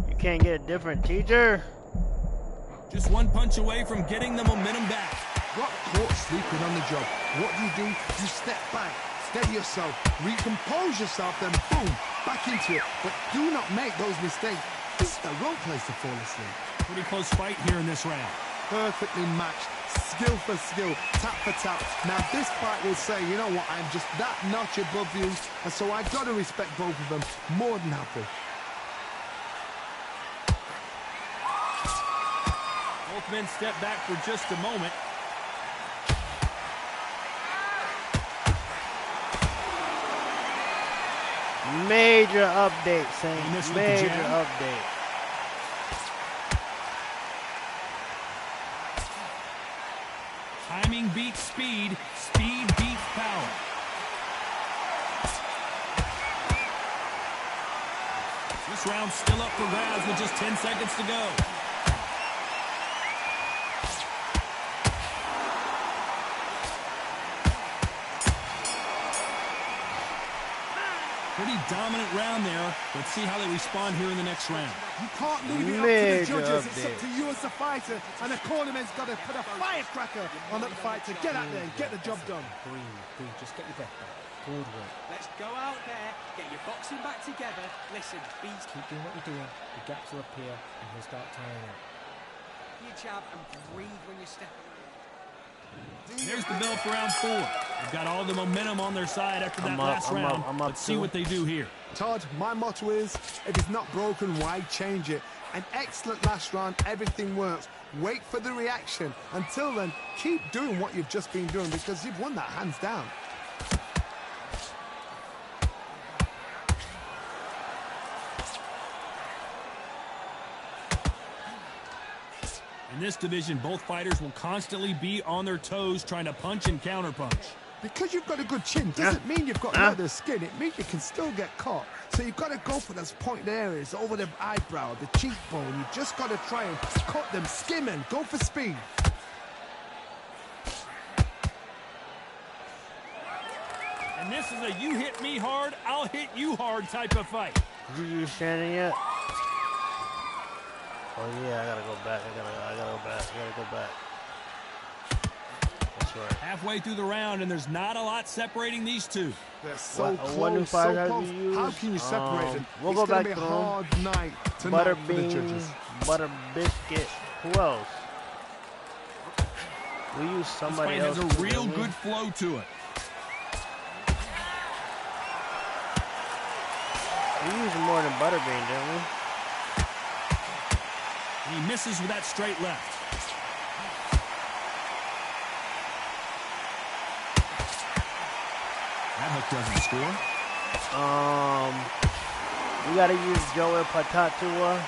You can't get a different teacher? Just one punch away from getting the momentum back. Got caught sleeping on the job. What do? You step back, steady yourself, recompose yourself, then boom, back into it. But do not make those mistakes. This is the wrong place to fall asleep. Pretty close fight here in this round. Perfectly matched, skill for skill, tap for tap. Now this fight will say, you know what, I'm just that notch above you, and so I've got to respect both of them more than happy. Both men step back for just a moment. Major update, And Saint. this with the Major jab. update. Timing beats speed. Speed beats power. This round's still up for grabs with just 10 seconds to go. Pretty dominant round there. Let's see how they respond here in the next round. You can't leave it up to the Major judges. It's up update. to you as the fighter, and the cornerman's got to put a firecracker on that fight to get out there and get the job done. Breathe. Just get your breath back. Good work. Let's go out there, get your boxing back together. Listen, beast Keep doing what you're doing. The gaps will appear, and he'll start tiring out. your jab and breathe when you're stepping. There's the bell for round 4. They've got all the momentum on their side after that I'm up, last I'm up, round. I'm up Let's see too. what they do here. Todd, my motto is, if it's not broken, why change it? An excellent last round, everything works. Wait for the reaction. Until then, keep doing what you've just been doing because you've won that hands down. In this division, both fighters will constantly be on their toes trying to punch and counterpunch. Because you've got a good chin doesn't mean you've got leather skin. It means you can still get caught. So you've got to go for those pointed areas over the eyebrow, the cheekbone. You just got to try and cut them, skim and go for speed. And this is a you hit me hard, I'll hit you hard type of fight. Did you use Shannon yet? Oh yeah, I gotta go back. I gotta go back. That's right. Halfway through the round, and there's not a lot separating these two. They're so What new close, fire so have close. you How used? can you separate them? We'll It's go gonna back be a to them. hard night tonight Butter for the beans, judges. butter biscuit. Who else? We use This somebody fight else. has a too, real didn't we? good flow to it. We used more than butter bean, didn't we? And he misses with that straight left. That hook doesn't score. We gotta use Joey Patatua.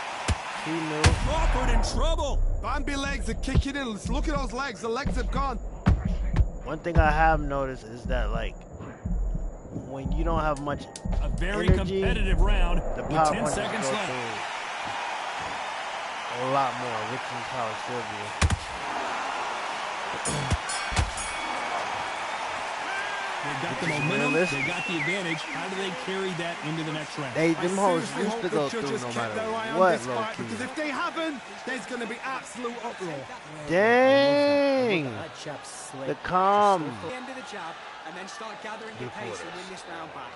He knew. Crawford in trouble. Bambi legs are kicking in. Let's look at those legs. The legs have gone. One thing I have noticed is that, like, when you don't have much A very energy, competitive round the with power 10 punches seconds go left. through a lot more, which is how it should be. They've got the Which is momentum. realistic. They got the advantage. How do they carry that into the next round? They, I them hoes seriously used hope to the go through judges no kept matter their eye on what, this low fight, key. because if they haven't, there's going to be absolute uproar. Dang! That jab slick. The calm. The end of the jab and then start gathering your Before pace and this. win this round back.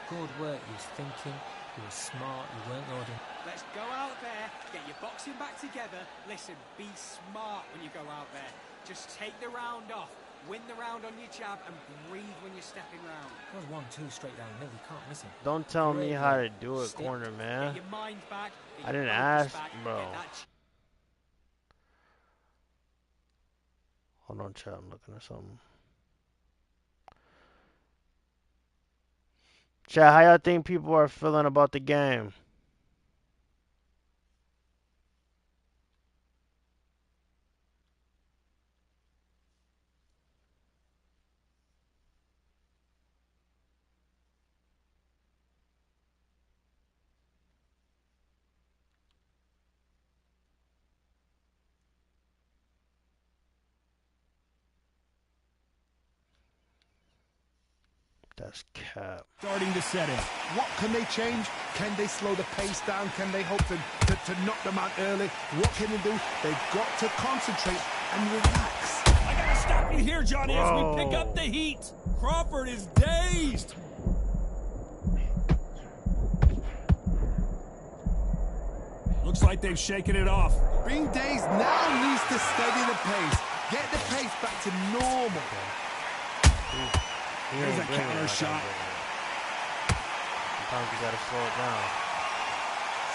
Good work. He was thinking. He was smart. You weren't loading. Let's go out there, get your boxing back together. Listen, be smart when you go out there. Just take the round off. Win the round on your jab and breathe when you're stepping round. That was 1-2 straight down the middle. You can't miss him. Don't tell me Great how to work. do it, Stick. corner man. Get your mind back. Get I your didn't focus ask, back, bro. get that Hold on, chat. I'm looking at something. Chat, how y'all think people are feeling about the game? That's cap. Starting to set in. What can they change? Can they slow the pace down? Can they hope to knock them out early? What can they do? They've got to concentrate and relax. I gotta stop you here, Johnny, as we pick Bro. up the heat. Crawford is dazed. Looks like they've shaken it off. Being dazed now needs to steady the pace. Get the pace back to normal. He There's ain't a bringing it counter like I'm shot. bringing it. Sometimes you gotta slow it down.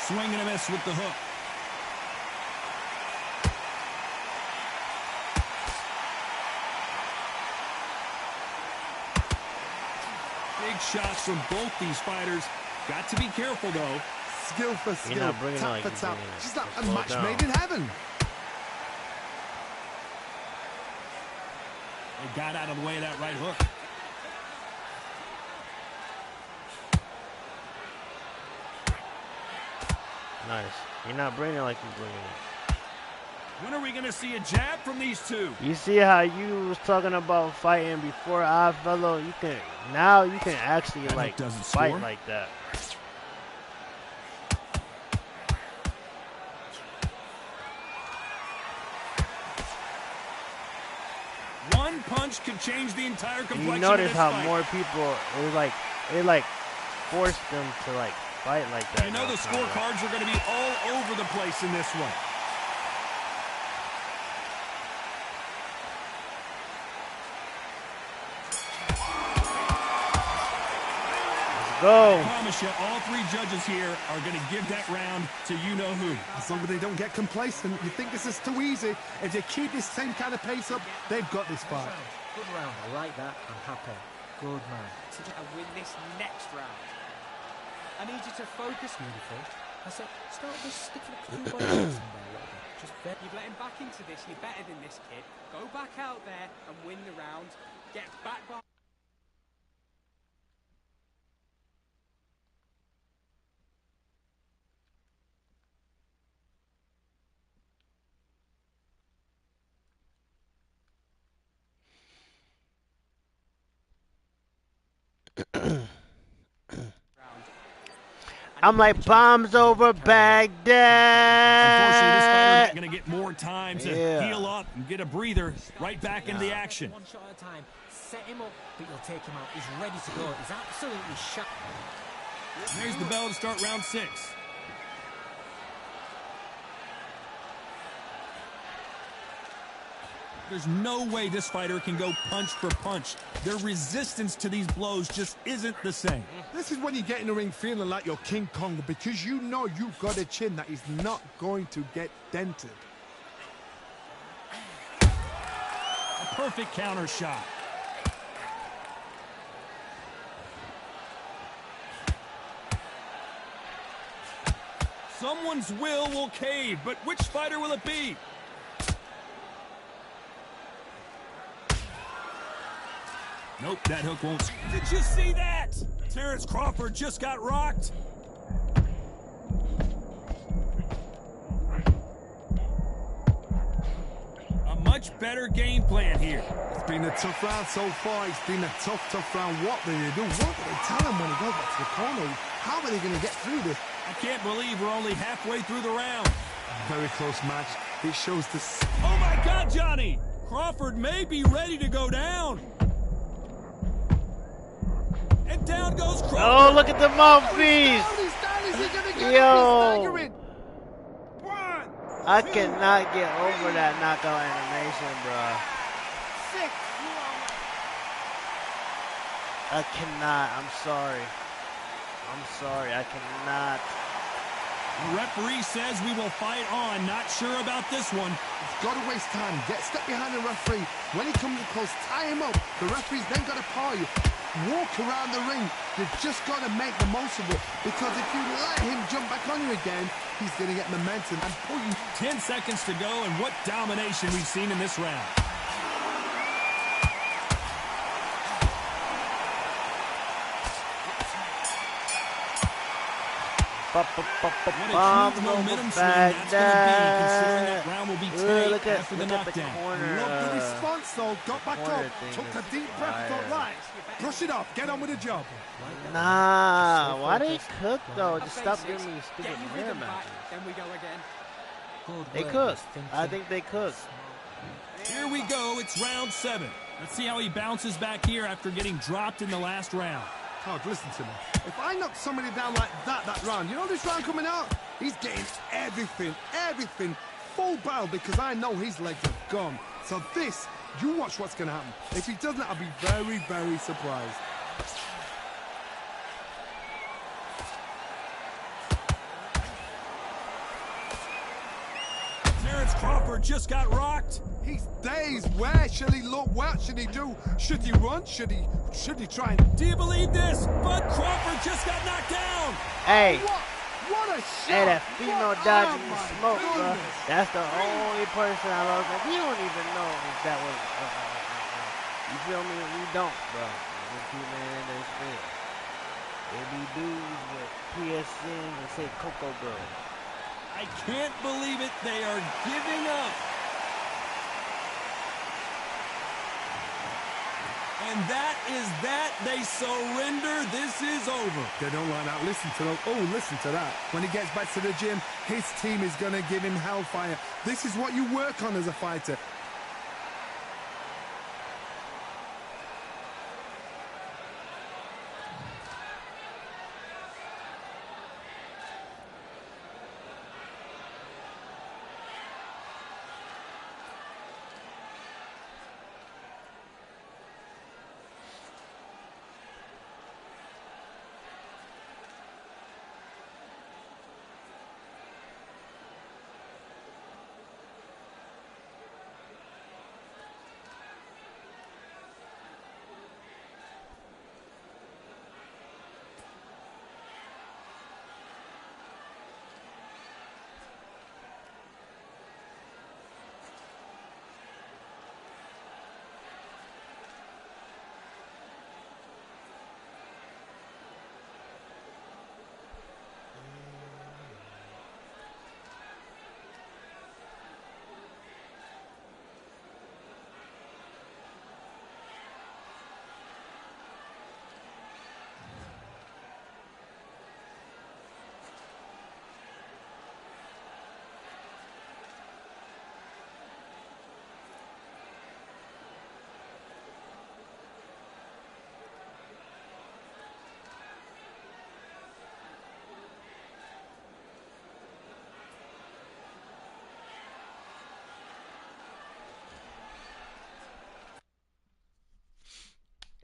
Swing and a miss with the hook. Big shots from both these fighters. Got to be careful, though. Skill for skill, tap for tap. She's like a match made in heaven. They got out of the way of that right hook. Nice. You're not bringing it like you're bringing it. When are we going to see a jab from these two? You see how you was talking about fighting before Oddfellow? You can now you can actually That like doesn't fight score. like that. One punch could change the entire complexion You notice of this how fight. more people it like forced them to like fight like that. You know the scorecards are going to be all over the place in this one. Go. I promise you, all three judges here are going to give that round to you-know-who. As long as they don't get complacent, you think this is too easy. If they keep this same kind of pace up, they've got this fight. Good round. I like that. I'm happy. Good man. And win this next round. I need you to focus. Beautiful. I said, start just sticking a few body shots in there a little bit. Just You've let him back into this. You're better than this kid. Go back out there and win the round. Get back by. I'm like bombs over Baghdad. Unfortunately, this fighter not going to get more time to heal up and get a breather right back into the action. one shot at a time. Set him up, but you'll take him out. He's ready to go. He's absolutely shot. There's the bell to start round 6. There's no way this fighter can go punch for punch. Their resistance to these blows just isn't the same. This is when you get in the ring feeling like you're King Kong because you know you've got a chin that is not going to get dented. A perfect counter shot. Someone's will cave, but which fighter will it be? Nope, that hook won't. Did you see that? Terrence Crawford just got rocked. A much better game plan here. It's been a tough round so far. It's been a tough round. What do they do? What do they tell him when he goes back to the corner? How are they going to get through this? I can't believe we're only halfway through the round. Very close match. It shows this. Oh my God, Johnny! Crawford may be ready to go down. And down goes Crawford. Oh, look at the mouthpiece. He's down. Is he going to get Yo. up? I cannot get over that knockout animation, bro. I cannot. I'm sorry. I cannot. The referee says we will fight on. Not sure about this one. He's got to waste time. Step behind the referee. When he comes close, tie him up. The referee's then got to paw you. Walk around the ring. You've just got to make the most of it. Because if you let him jump back on you again, he's going to get momentum and pull you. 10 seconds to go, and what domination we've seen in this round. What a huge momentum swing that's going to be, considering that round will be tight after the knockdown. Love the response, though. Got back up, took a deep breath, thought, right, brush it off, get on with the job. Nah, why they cook though? Just stop giving me stupid mirror matches. Then we go again. They cook. I think they cook. Here we go. It's round 7. Let's see how he bounces back here after getting dropped in the last round. Todd, listen to me. If I knock somebody down like that round, you know this round coming out? He's getting everything, full barrel because I know his legs are gone. So this, you watch what's going to happen. If he doesn't, I'll be very, very surprised. Terrence Crawford Crawford just got rocked. He's dazed. Where should he look? What should he do? Should he run? Should he try and... Do you believe this? Bud Crawford just got knocked down. Hey. What a shot. Hey, that female dodging the my smoke, bro. goodness. That's the only person I love. Like, we don't even know if that was. You feel me? We don't, bro. Just keep it in their spirit. They be dudes with PSNs and say Coco Girl. I can't believe it. They are giving up. And that is that. They surrender. This is over. They don't like that. Listen to them. Oh, listen to that. When he gets back to the gym, his team is going to give him hellfire. This is what you work on as a fighter.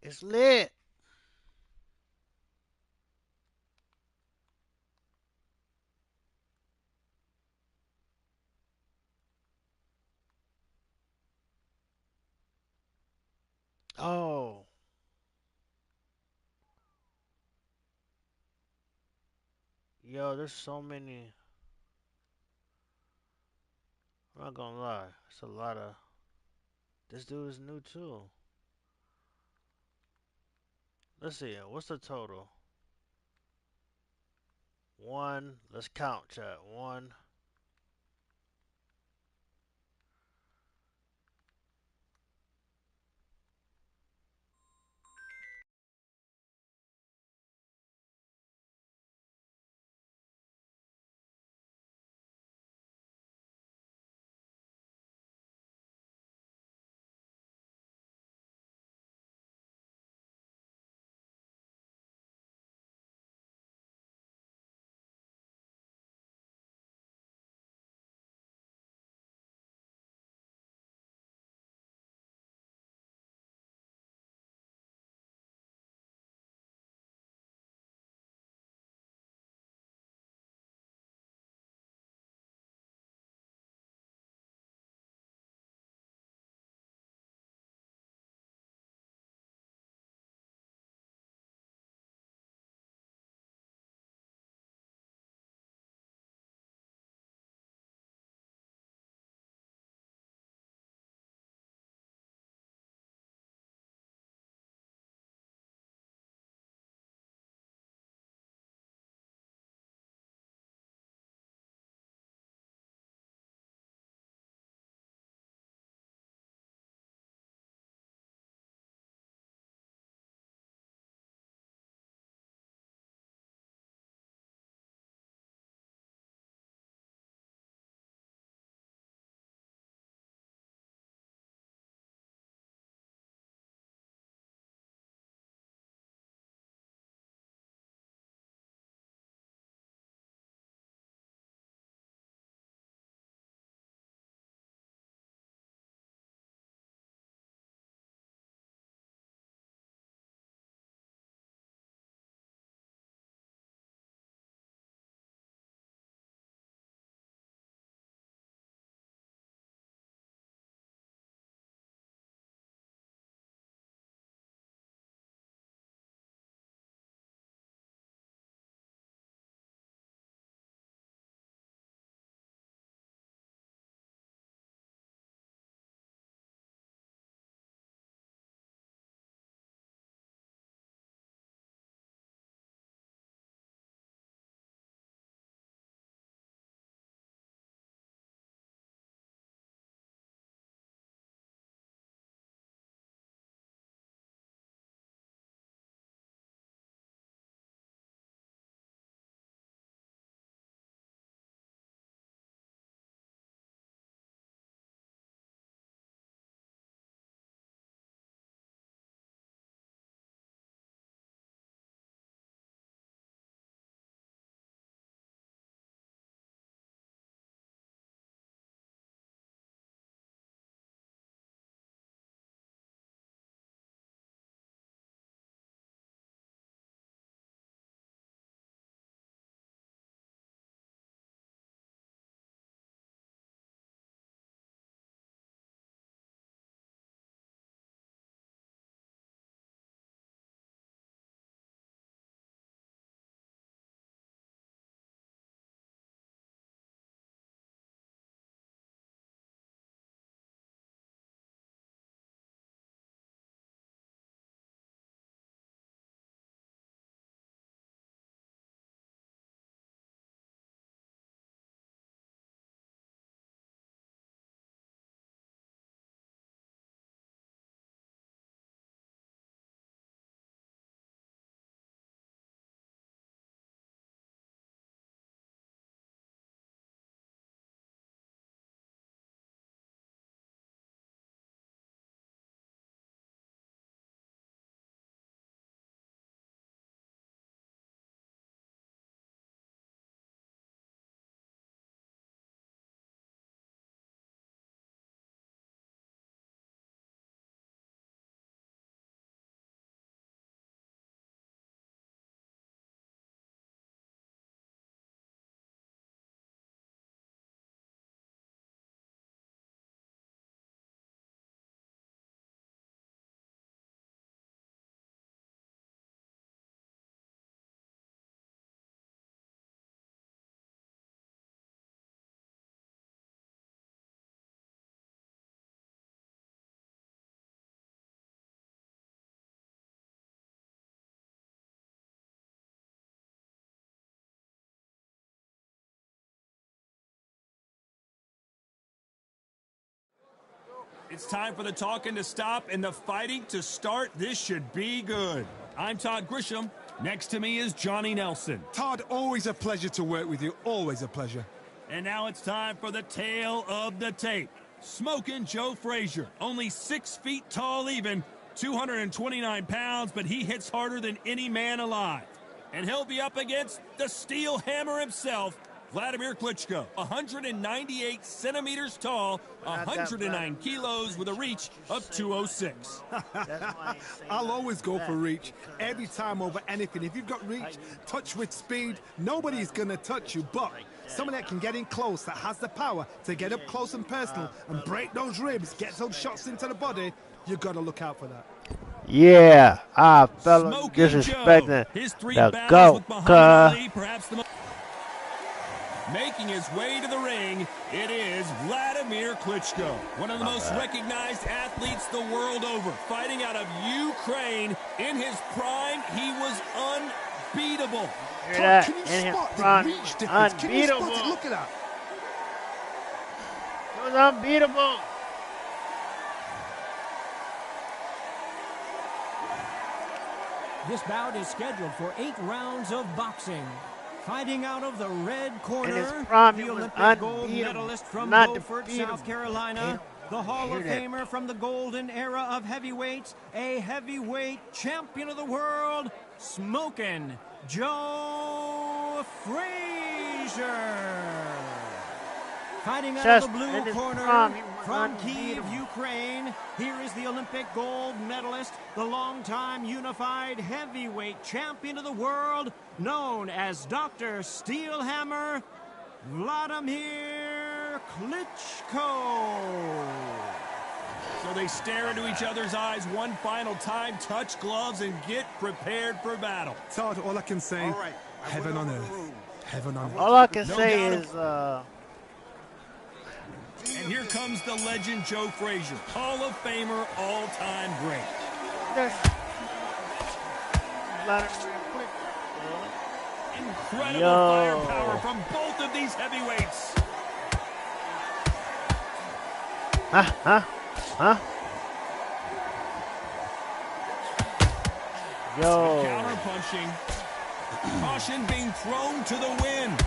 It's lit. Oh. Yo, there's so many. I'm not gonna lie. It's a lot of. This dude is new too. Let's see. What's the total? One. Let's count, chat. One. It's time for the talking to stop and the fighting to start. This should be good. I'm Todd Grisham. Next to me is Johnny Nelson. Todd, always a pleasure to work with you. Always a pleasure. And now it's time for the tale of the tape. Smoking Joe Frazier, only 6 feet tall even, 229 pounds, but he hits harder than any man alive. And he'll be up against the Steel Hammer himself, Vladimir Klitschko, 198 centimeters tall, 109 kilos with a reach of 206. I'll always go for reach every time over anything. If you've got reach, touch with speed, nobody's going to touch you. But someone that can get in close, that has the power to get up close and personal and break those ribs, get those shots into the body, you've got to look out for that. Yeah, I felt disrespecting his 3 the battles with GOAT. Muhammad Ali, perhaps the most. Making his way to the ring, it is Vladimir Klitschko, one of the most recognized athletes the world over, fighting out of Ukraine. In his prime, he was unbeatable. Hear that? Can you In his spot the prime, reach difference? Can you spot unbeatable. it? Look at that. He was unbeatable. This bout is scheduled for 8 rounds of boxing. Fighting out of the red corner, In his prime, he the was Olympic gold unbeatable. medalist from Not Beaufort, defeatable. South Carolina, the Hall of Hear that. Famer from the golden era of heavyweights, a heavyweight champion of the world, Smokin' Joe Frazier. Fighting out Just of the blue in his corner prime, he was from Kiev, unbeatable. Ukraine, here is the Olympic gold medalist, the longtime unified heavyweight champion of the world, known as Dr. Steelhammer, Vladimir Klitschko. So they stare into each other's eyes one final time, touch gloves, and get prepared for battle. Todd, all I can say, All right. I heaven went on over the earth. rules. Heaven on earth. All I can No say doubt is, And here comes the legend Joe Frazier, Hall of Famer, all-time great. there's Vladimir Klitschko. Incredible Yo. firepower from both of these heavyweights. Huh? Yo. Counter punching. Caution being thrown to the wind.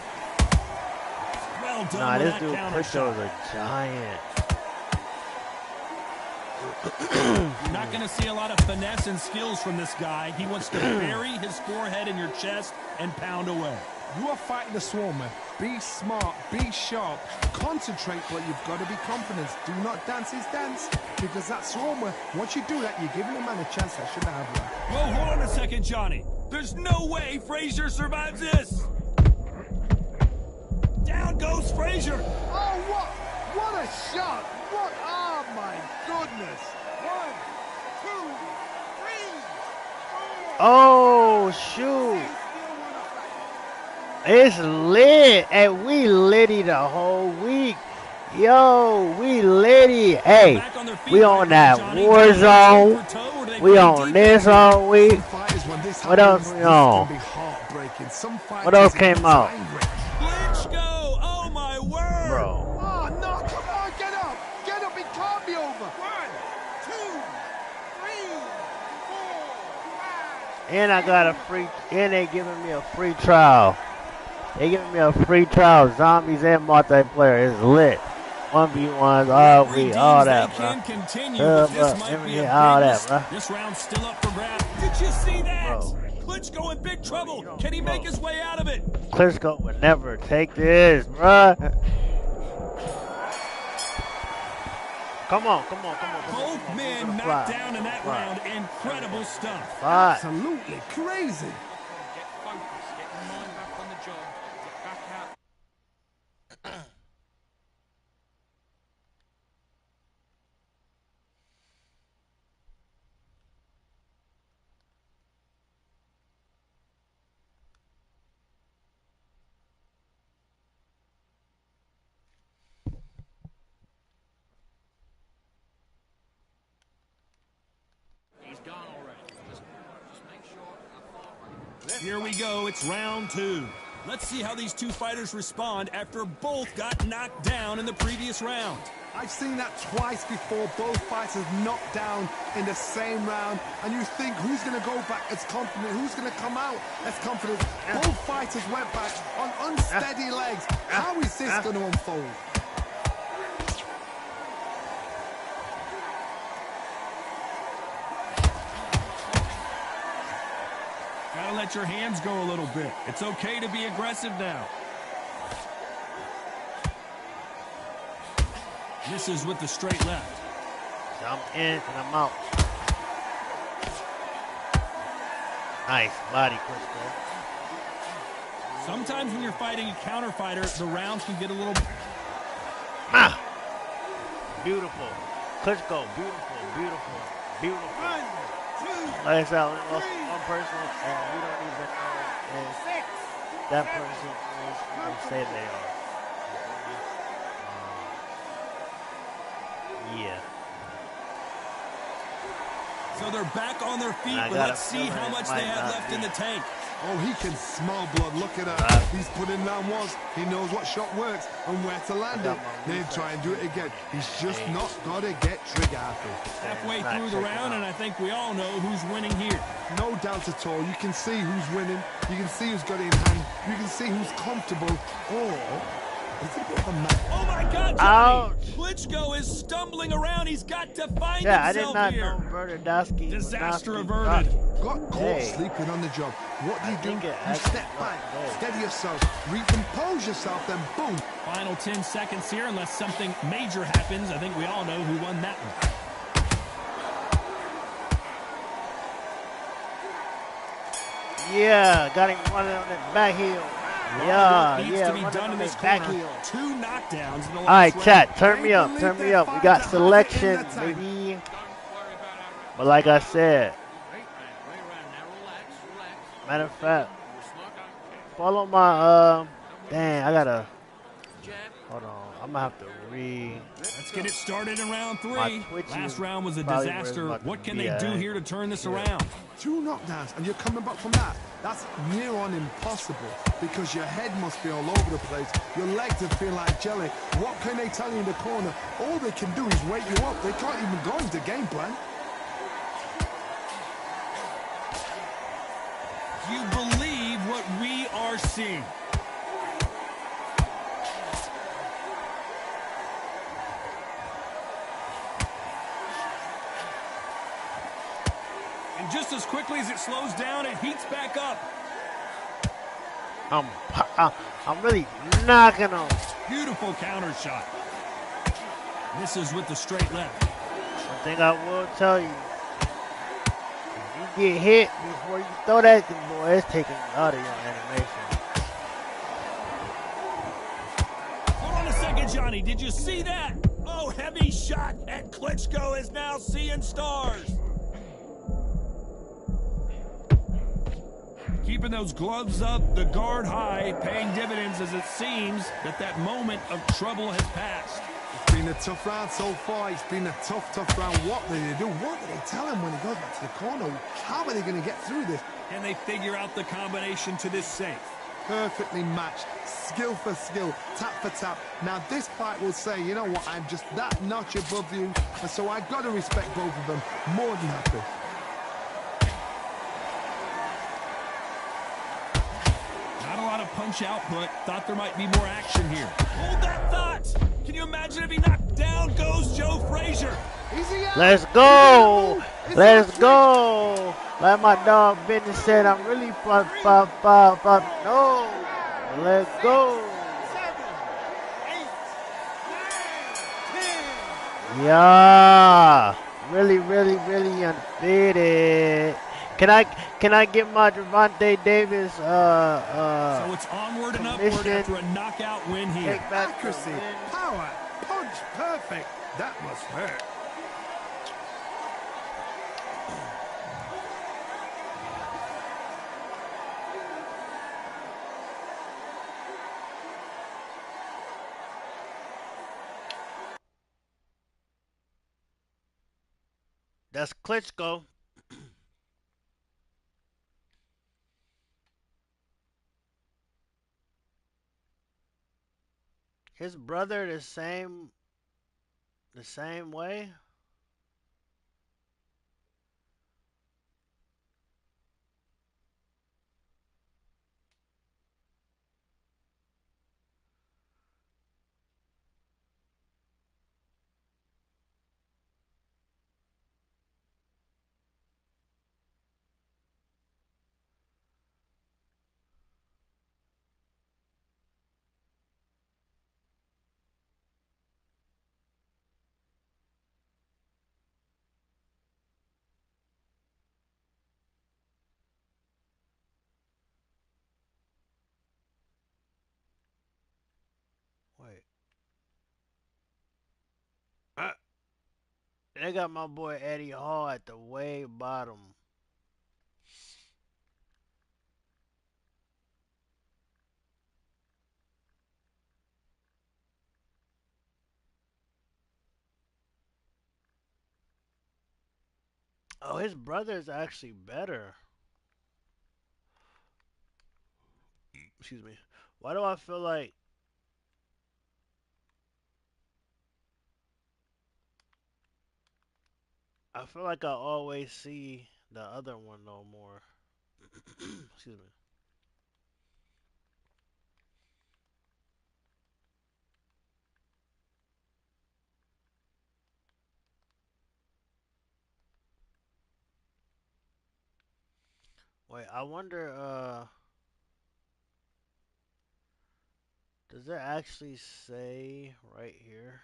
Well done Nah, with this that dude counter Klitschko shot. is a giant. You're not going to see a lot of finesse and skills from this guy. He wants to bury his forehead in your chest and pound away. You are fighting the swarmer. Be smart, be sharp, concentrate, but you've got to be confident. Do not dance his dance, because that swarmer, once you do that, you're giving a man a chance that shouldn't have one. Whoa, hold on a second, Johnny. There's no way Frazier survives this. Down goes Frazier. Oh, what a shot! What, oh my goodness! Oh, shoot. It's lit. Hey, we litty the whole week. Yo, we litty. Hey, Back on their feet we right on now, that Johnny. war Do they go zone. for toe or do they We play on defense? this all week. Some fighters, when this What happens, else we this on? can be heartbreaking. Some fighters What else are came out? angry. Klitschko, oh my word. Bro. Oh, no, come on, get up! Get up, it can't be over! 1, 2, 3, 4, 5. And I got a free, and they giving me a free trial. They giving me a free trial. Zombies and multiplayer is lit. 1v1s all week, all that, They bro. can continue, but this might be a all big that, miss. bro. This round's still up for grabs. Did you see that? Bro. Klitschko in big trouble. Can he make his way out of it? Klitschko would never take this, bruh. Come on. Both men knocked down in that round. Incredible stuff. Fight. Absolutely crazy. Get focused, get your mind back on the job, get back out. He's gone already. Just make sure. Here we go. It's round 2. Let's see how these two fighters respond after both got knocked down in the previous round. I've seen that twice before, both fighters knocked down in the same round, and you think who's going to go back as confident, who's going to come out as confident. Both fighters went back on unsteady legs. How is this going to unfold? Gotta let your hands go a little bit. It's okay to be aggressive now. Misses with the straight left. So I'm in and I'm out. Nice body, Klitschko. Sometimes when you're fighting a counter fighter, the rounds can get a little... Beautiful. Klitschko, beautiful, beautiful, beautiful. 1, 2, Like I said, I only lost one person, and we don't even know if that person is who they say they are. Yeah. So they're back on their feet, but let's see how much they have left in the tank. Oh, he can smell blood. Look at that. He's put in round once. He knows what shot works and where to land it. Then try and do it again. He's just not got to get trigger happy. Halfway through the round, and I think we all know who's winning here. No doubt at all. You can see who's winning. You can see who's got it in hand. You can see who's comfortable. Or it's a bit of a match. Oh my God, Johnny! Klitschko is stumbling around. He's got to find himself I did not here. know Bernardowski. Disaster averted. Got caught sleeping on the job. What do? You step back, steady yourself, recompose yourself, then boom. Final 10 seconds here, unless something major happens. I think we all know who won that one. Yeah, got him running on that back heel. Yeah, running on that back heel. 2 knockdowns in the last All right, round. chat, turn me up, turn me up. We got selection, baby. But like I said, matter of fact, follow my, dang, I gotta, hold on, I'm gonna have to Let's get it started in round 3. Last round was a probably disaster. where it's What can they do here to turn this around? 2 knockdowns and you're coming back from that. That's near on impossible because your head must be all over the place. Your legs are feel like jelly. What can they tell you in the corner? All they can do is wake you up. They can't even go into game plan. Do you believe what we are seeing? And just as quickly as it slows down, it heats back up. I'm really knocking on. Beautiful counter shot. Misses with the straight left. One thing I will tell you, if you get hit before you throw that thing, boy, it's taking you out of your animation. Hold on a second, Johnny. Did you see that? Oh, heavy shot, and Klitschko is now seeing stars. Keeping those gloves up, the guard high, paying dividends as it seems that moment of trouble has passed. It's been a tough round so far. It's been a tough round. What do they do? What do they tell him when he goes back to the corner? How are they going to get through this? Can they figure out the combination to this safe? Perfectly matched, skill for skill, tap for tap. Now this fight will say, you know what, I'm just that notch above you, and so I've got to respect both of them. More than happy. Not a lot of punch output. Thought there might be more action here. Hold that thought! Can you imagine if he knocked down goes Joe Frazier? Let's go! Let's go! Like my dog Benny said, I'm really no! Let's go! Yeah! Really undefeated. Can I get my Gervonta Davis so it's onward and upward after a knockout win here. Accuracy, power, punch, perfect. That must hurt. That's Klitschko. His brother the same The same way? Wait. Uh, they got my boy Eddie Hall at the way bottom. Oh, his brother is actually better. Excuse me. Why do I feel like I always see the other one no more. Excuse me. Wait, I wonder does it actually say right here?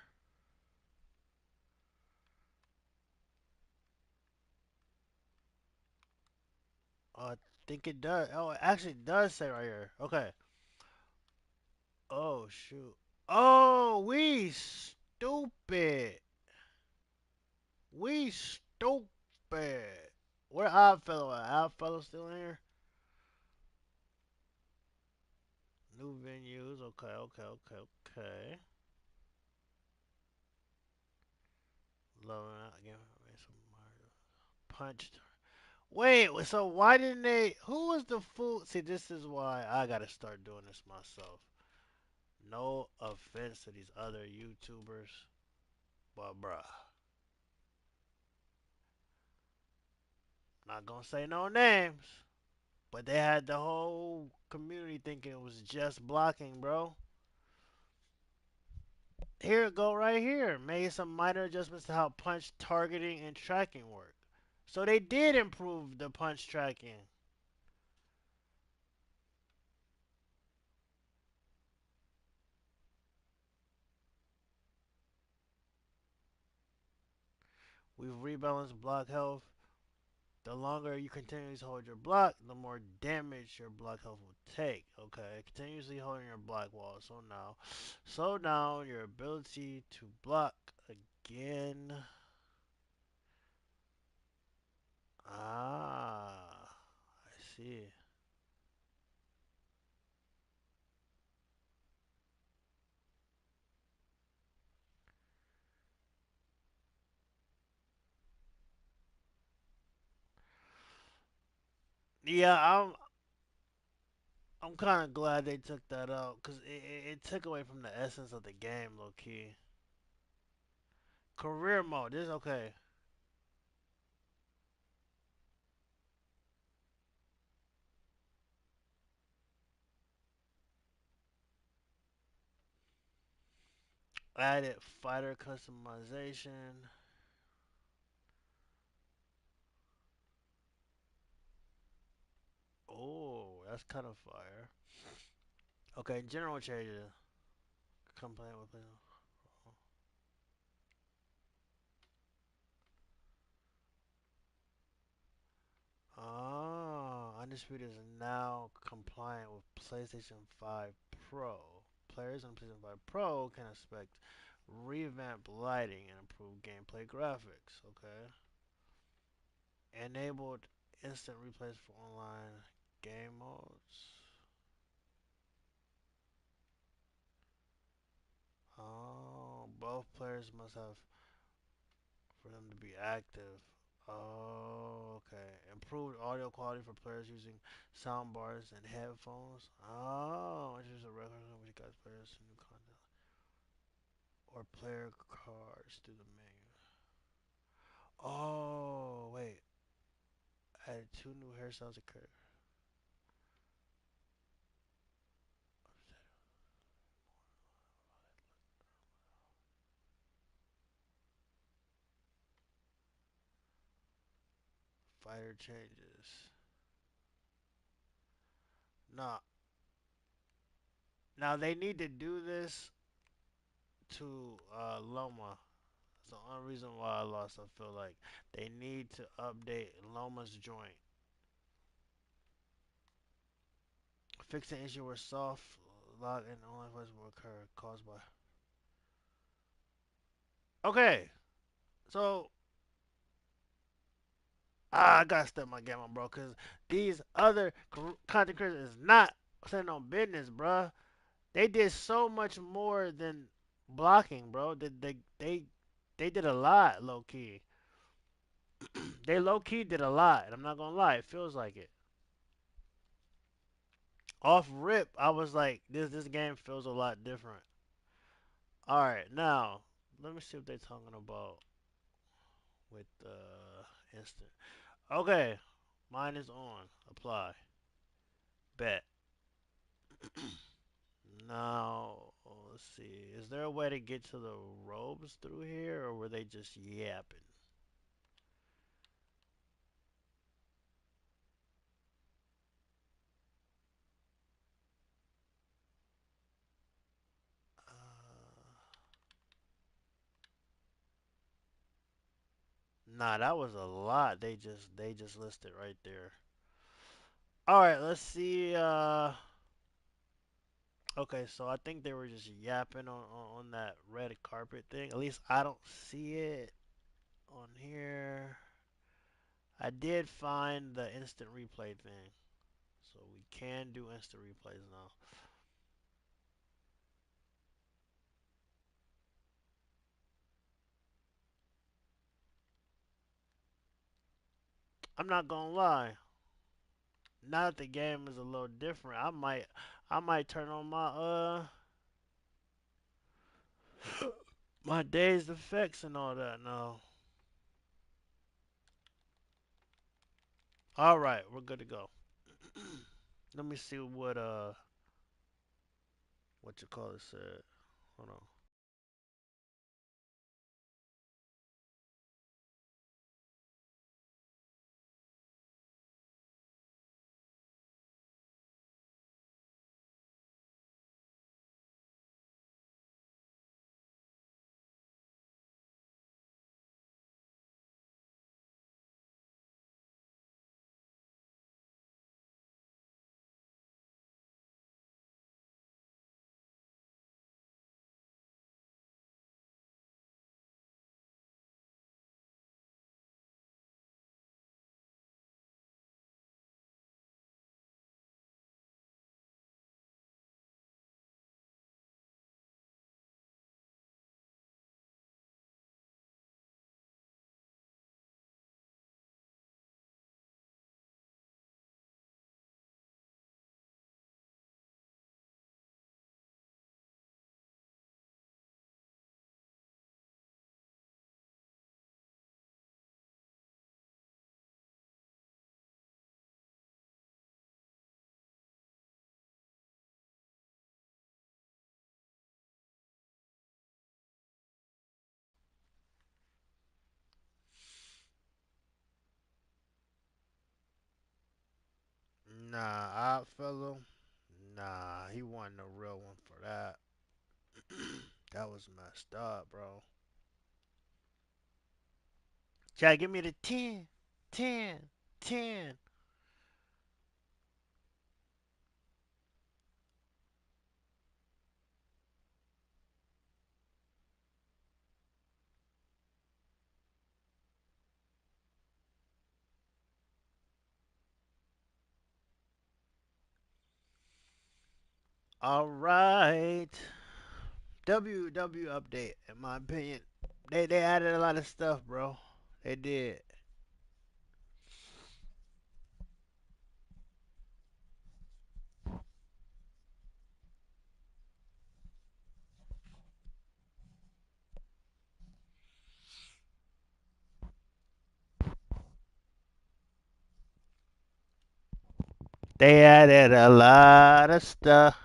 I think it does. Oh, it actually does say right here. Okay. Oh shoot. Oh, we stupid. We stupid. Where Oddfellow at? Oddfellow still in here? New venues. Okay, okay, okay, okay. Loving out again. Some Mario. Punched. Wait, so why didn't they? Who was the fool? See, this is why I gotta start doing this myself. No offense to these other YouTubers, but bruh, not gonna say no names. But they had the whole community thinking it was just blocking, bro. Here it go right here. Made some minor adjustments to how punch targeting and tracking work. So they did improve the punch tracking. We've rebalanced block health. The longer you continuously hold your block, the more damage your block health will take. Okay, continuously holding your block wall. So now, slow down your ability to block again. Ah, I see. Yeah, I'm kind of glad they took that out because it took away from the essence of the game, low key. Career mode, this okay. Added fighter customization. Oh, that's kind of fire. Okay, general changes. Complain with it. Oh, Undisputed is now compliant with PlayStation 5 Pro. Players on PlayStation 5 Pro can expect revamped lighting and improved gameplay graphics. Okay. Enabled instant replays for online game modes. Oh, both players must have for them to be active. Oh, okay. Improved audio quality for players using sound bars and headphones. Oh, which is a record which guides players to new content or player cards through the menu. Oh, wait. Added 2 new hairstyles occur. Fighter changes. Nah. Now they need to do this to Loma. That's the only reason why I lost. I feel like they need to update Loma's joint. Fix the issue where soft lock and only place will occur caused by. Okay, so I gotta step my game on, bro, cause these other content creators is not sitting on business, bro. They did so much more than blocking, bro. They did a lot, low key. They low key did a lot, and I'm not gonna lie, it feels like it. Off rip, I was like, this game feels a lot different. All right, now let me see what they're talking about with instant. Okay, mine is on. Apply. Bet. Now, let's see. Is there a way to get to the robes through here, or were they just yapping? Nah, that was a lot. They just listed right there. All right, let's see. Okay, so I think they were just yapping on that red carpet thing. At least I don't see it on here. I did find the instant replay thing, so we can do instant replays now. I'm not gonna lie. Now that the game is a little different, I might turn on my dazed effects and all that now. All right, we're good to go. Let me see what you call it said. Hold on. Nah, Oddfellow. Nah, he wasn't a real one for that. That was messed up, bro. Chad, give me the 10, 10, 10. All right. WW update, in my opinion. They added a lot of stuff, bro. They did. They added a lot of stuff.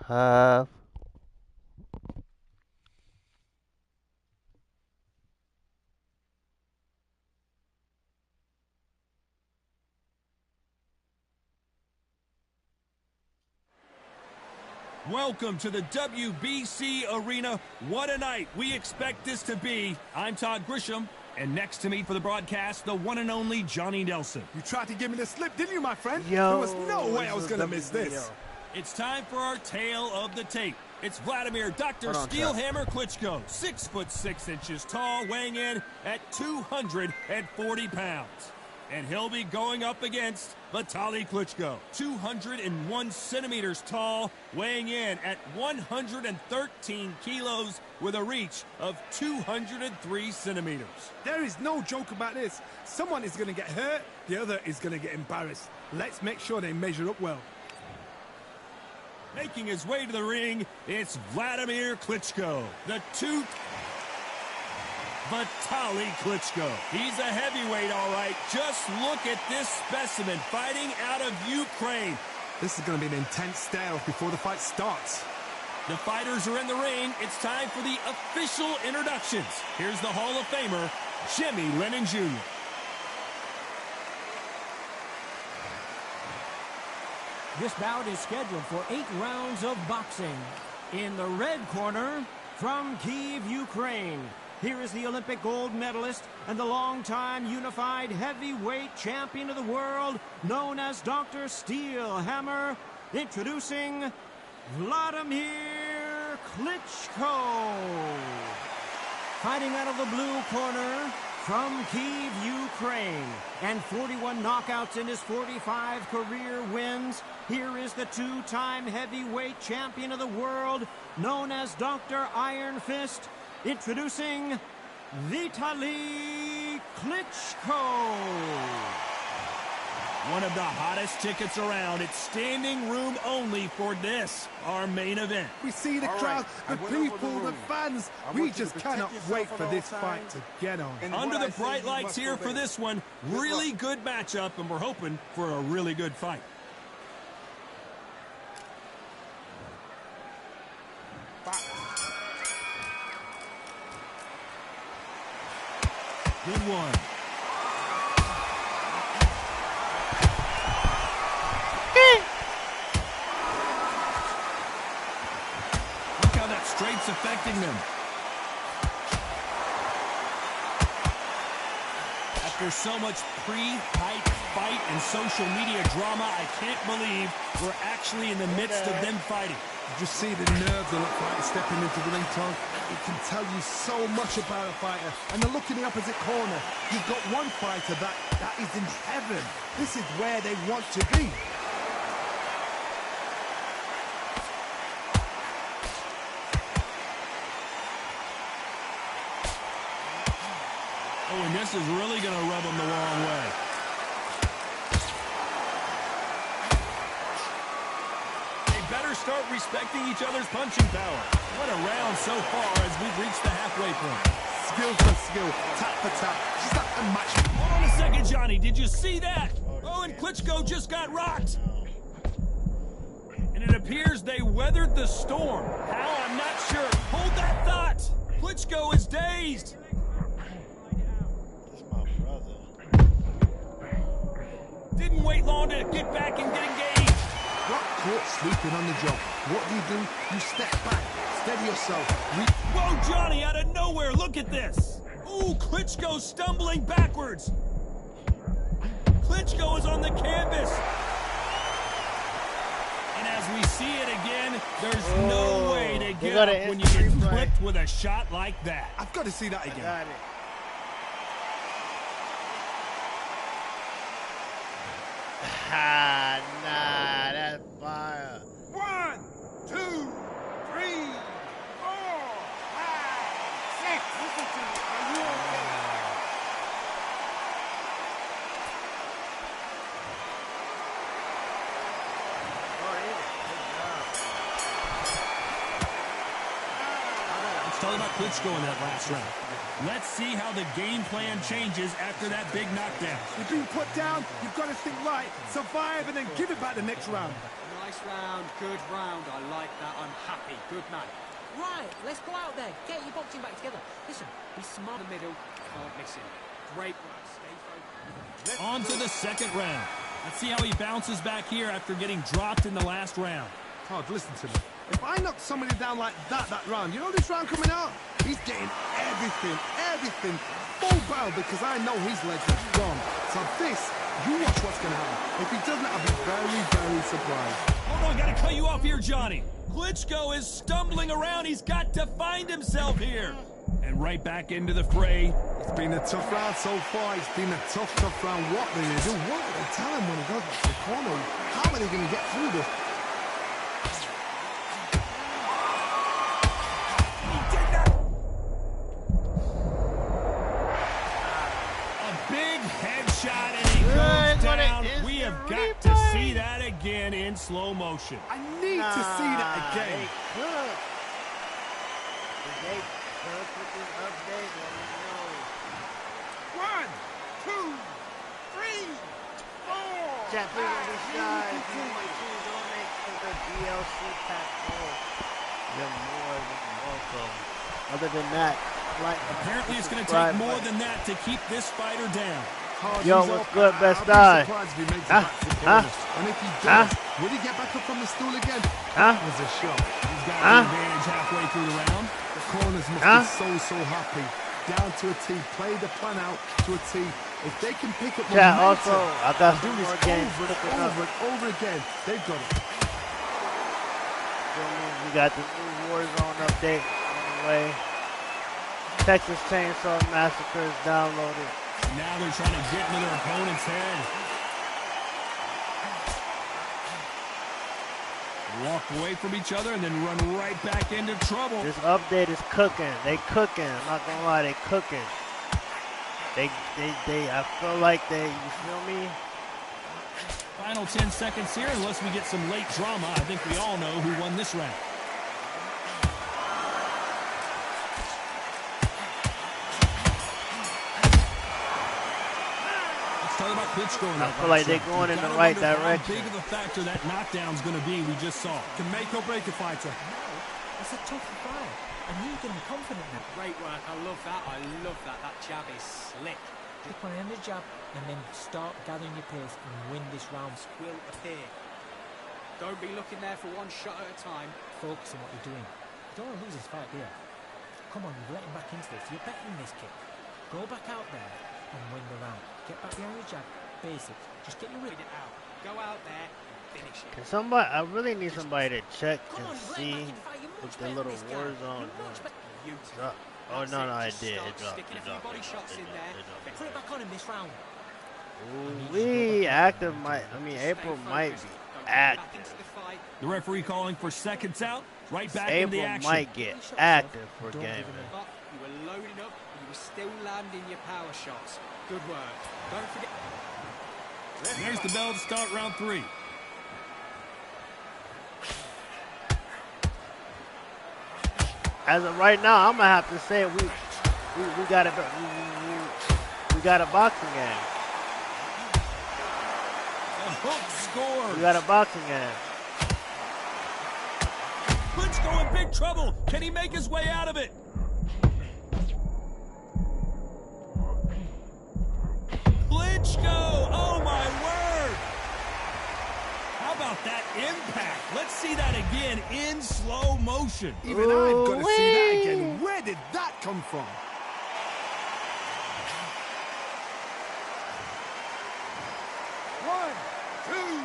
Welcome to the WBC Arena. What a night we expect this to be. I'm Todd Grisham, and next to me for the broadcast, the one and only Johnny Nelson. You tried to give me the slip, didn't you, my friend? Yo, there was no way I was going to miss this. It's time for our tale of the tape. It's Vladimir Dr. Steelhammer Klitschko, 6'6" tall, weighing in at 240 pounds. And he'll be going up against Vitaly Klitschko, 201 centimeters tall, weighing in at 113 kilos with a reach of 203 centimeters. There is no joke about this. Someone is going to get hurt, the other is going to get embarrassed. Let's make sure they measure up well. Making his way to the ring, it's Vladimir Klitschko, Vitaly Klitschko. He's a heavyweight, all right. Just look at this specimen fighting out of Ukraine. This is going to be an intense standoff before the fight starts. The fighters are in the ring. It's time for the official introductions. Here's the Hall of Famer, Jimmy Lennon Jr. This bout is scheduled for 8 rounds of boxing. In the red corner, from Kyiv, Ukraine, here is the Olympic gold medalist and the longtime unified heavyweight champion of the world, known as Dr. Steelhammer, introducing Vladimir Klitschko. Fighting out of the blue corner, from Kyiv, Ukraine, and 41 knockouts in his 45 career wins, here is the two-time heavyweight champion of the world, known as Dr. Iron Fist, introducing Vitaly Klitschko. One of the hottest tickets around. It's standing room only for this, our main event. We see the crowd, the people, the fans. We just cannot wait for this fight to get on. Under the bright lights here for this one, really good matchup, and we're hoping for a really good fight. Good one. Look how that straight's affecting them. After so much pre-hype fight and social media drama, I can't believe we're actually in the midst of them fighting. You just see the nerves of the fighter stepping into the ring, Tom. It can tell you so much about a fighter. And the look in the opposite corner, you've got one fighter that is in heaven. This is where they want to be. Oh, and this is really going to rub them the wrong way. They better start respecting each other's punching power. What a round so far as we've reached the halfway point. Skill for skill, tap for tap. Just like a match. Hold on a second, Johnny. Did you see that? Oh, and Klitschko just got rocked. And it appears they weathered the storm. How? I'm not sure. Hold that thought. Klitschko is dazed. Didn't wait long to get back and get engaged. Got caught sleeping on the job. What do? You step back, steady yourself. Whoa, Johnny, out of nowhere, look at this. Ooh, Klitschko stumbling backwards. Klitschko is on the canvas. And as we see it again, there's no way to get up when you get flipped with a shot like that. I've got to see that again. Got it. Ah, nah, that's fire. 1, 2, 3, 4, 5, 6. Listen to me. Are you okay? I'm talking about Klitschko in that last round. Let's see how the game plan changes after that big knockdown. You've been put down, you've got to think right, survive, and then give it back the next round. Nice round, good round. I like that. I'm happy. Good man. Right, let's go out there. Get your boxing back together. Listen, be smart in the middle. Can't miss him. Great work. Stay focused. On to the second round. Let's see how he bounces back here after getting dropped in the last round. Todd, listen to me. If I knock somebody down like that round, you know this round coming out? He's getting everything full barrel because I know his legs are strong. So this, you watch what's going to happen. If he doesn't, I'll be very surprised. Hold on, gotta cut you off here, Johnny. Klitschko is stumbling around. He's got to find himself here. And right back into the fray. It's been a tough round so far. It's been a tough round. What are they going to do? What are they tell him when he goes back to the corner? How are they going to get through this? Headshot and he goes down. We have got to see that again in slow motion. I need to see that again. They could put this update on the nose. 1, 2, 3, 4. Chat, please on this side. Please donate to the DLC pack. You're more than welcome. Other than that, like, apparently it's going to take more than that to keep this fighter down. Yo, what's good, Best Eye? And if he does, will he get back up from the stool again? That was a shot. He's got the advantage halfway through the round. The corners must be so happy. Down to a T. Play the plan out to a T. If they can pick up momentum, also, I got do some this more games over and over again. They've got it. We got the new Warzone update on the way. Texas Chainsaw Massacre is downloaded. Now they're trying to get into their opponent's head. Walk away from each other and then run right back into trouble. This update is cooking. They cooking. I'm not gonna lie, they cooking. I feel like you feel me? Final 10 seconds here, unless we get some late drama. I think we all know who won this round. About Klitschko in I feel like they're going in the right direction. How big of a factor that knockdown's going to be, we just saw. Can make or break a fighter. It's a tough fight, and you're getting confident now. Great work. I love that. That jab is slick. Keep on the jab, and then start gathering your pace and win this round. Will appear. Don't be looking there for one shot at a time. Focus on what you're doing. You don't want to lose this fight here. Come on, you've let him back into this. You're betting this kick. Go back out there and win the round. Get back behind the jab. Basics. Just get your rig it out. Go out there and finish it. Can somebody? I really need somebody to check and see with the little Warzone. Oh no, I did. It dropped. Put it back on him this round. Ooh, active might. I mean, April might be active. The referee calling for seconds out. Right back April in the action. might get active for gaming. You were loading up. You were still landing your power shots. Good work. Don't forget. There's the bell to start round 3. As of right now, I'm gonna have to say we got a boxing game. A hook score. We got a boxing game. Klitschko in big trouble. Can he make his way out of it? Klitschko! Oh my word! How about that impact? Let's see that again in slow motion. Even I've got to see that again. Where did that come from? One, two,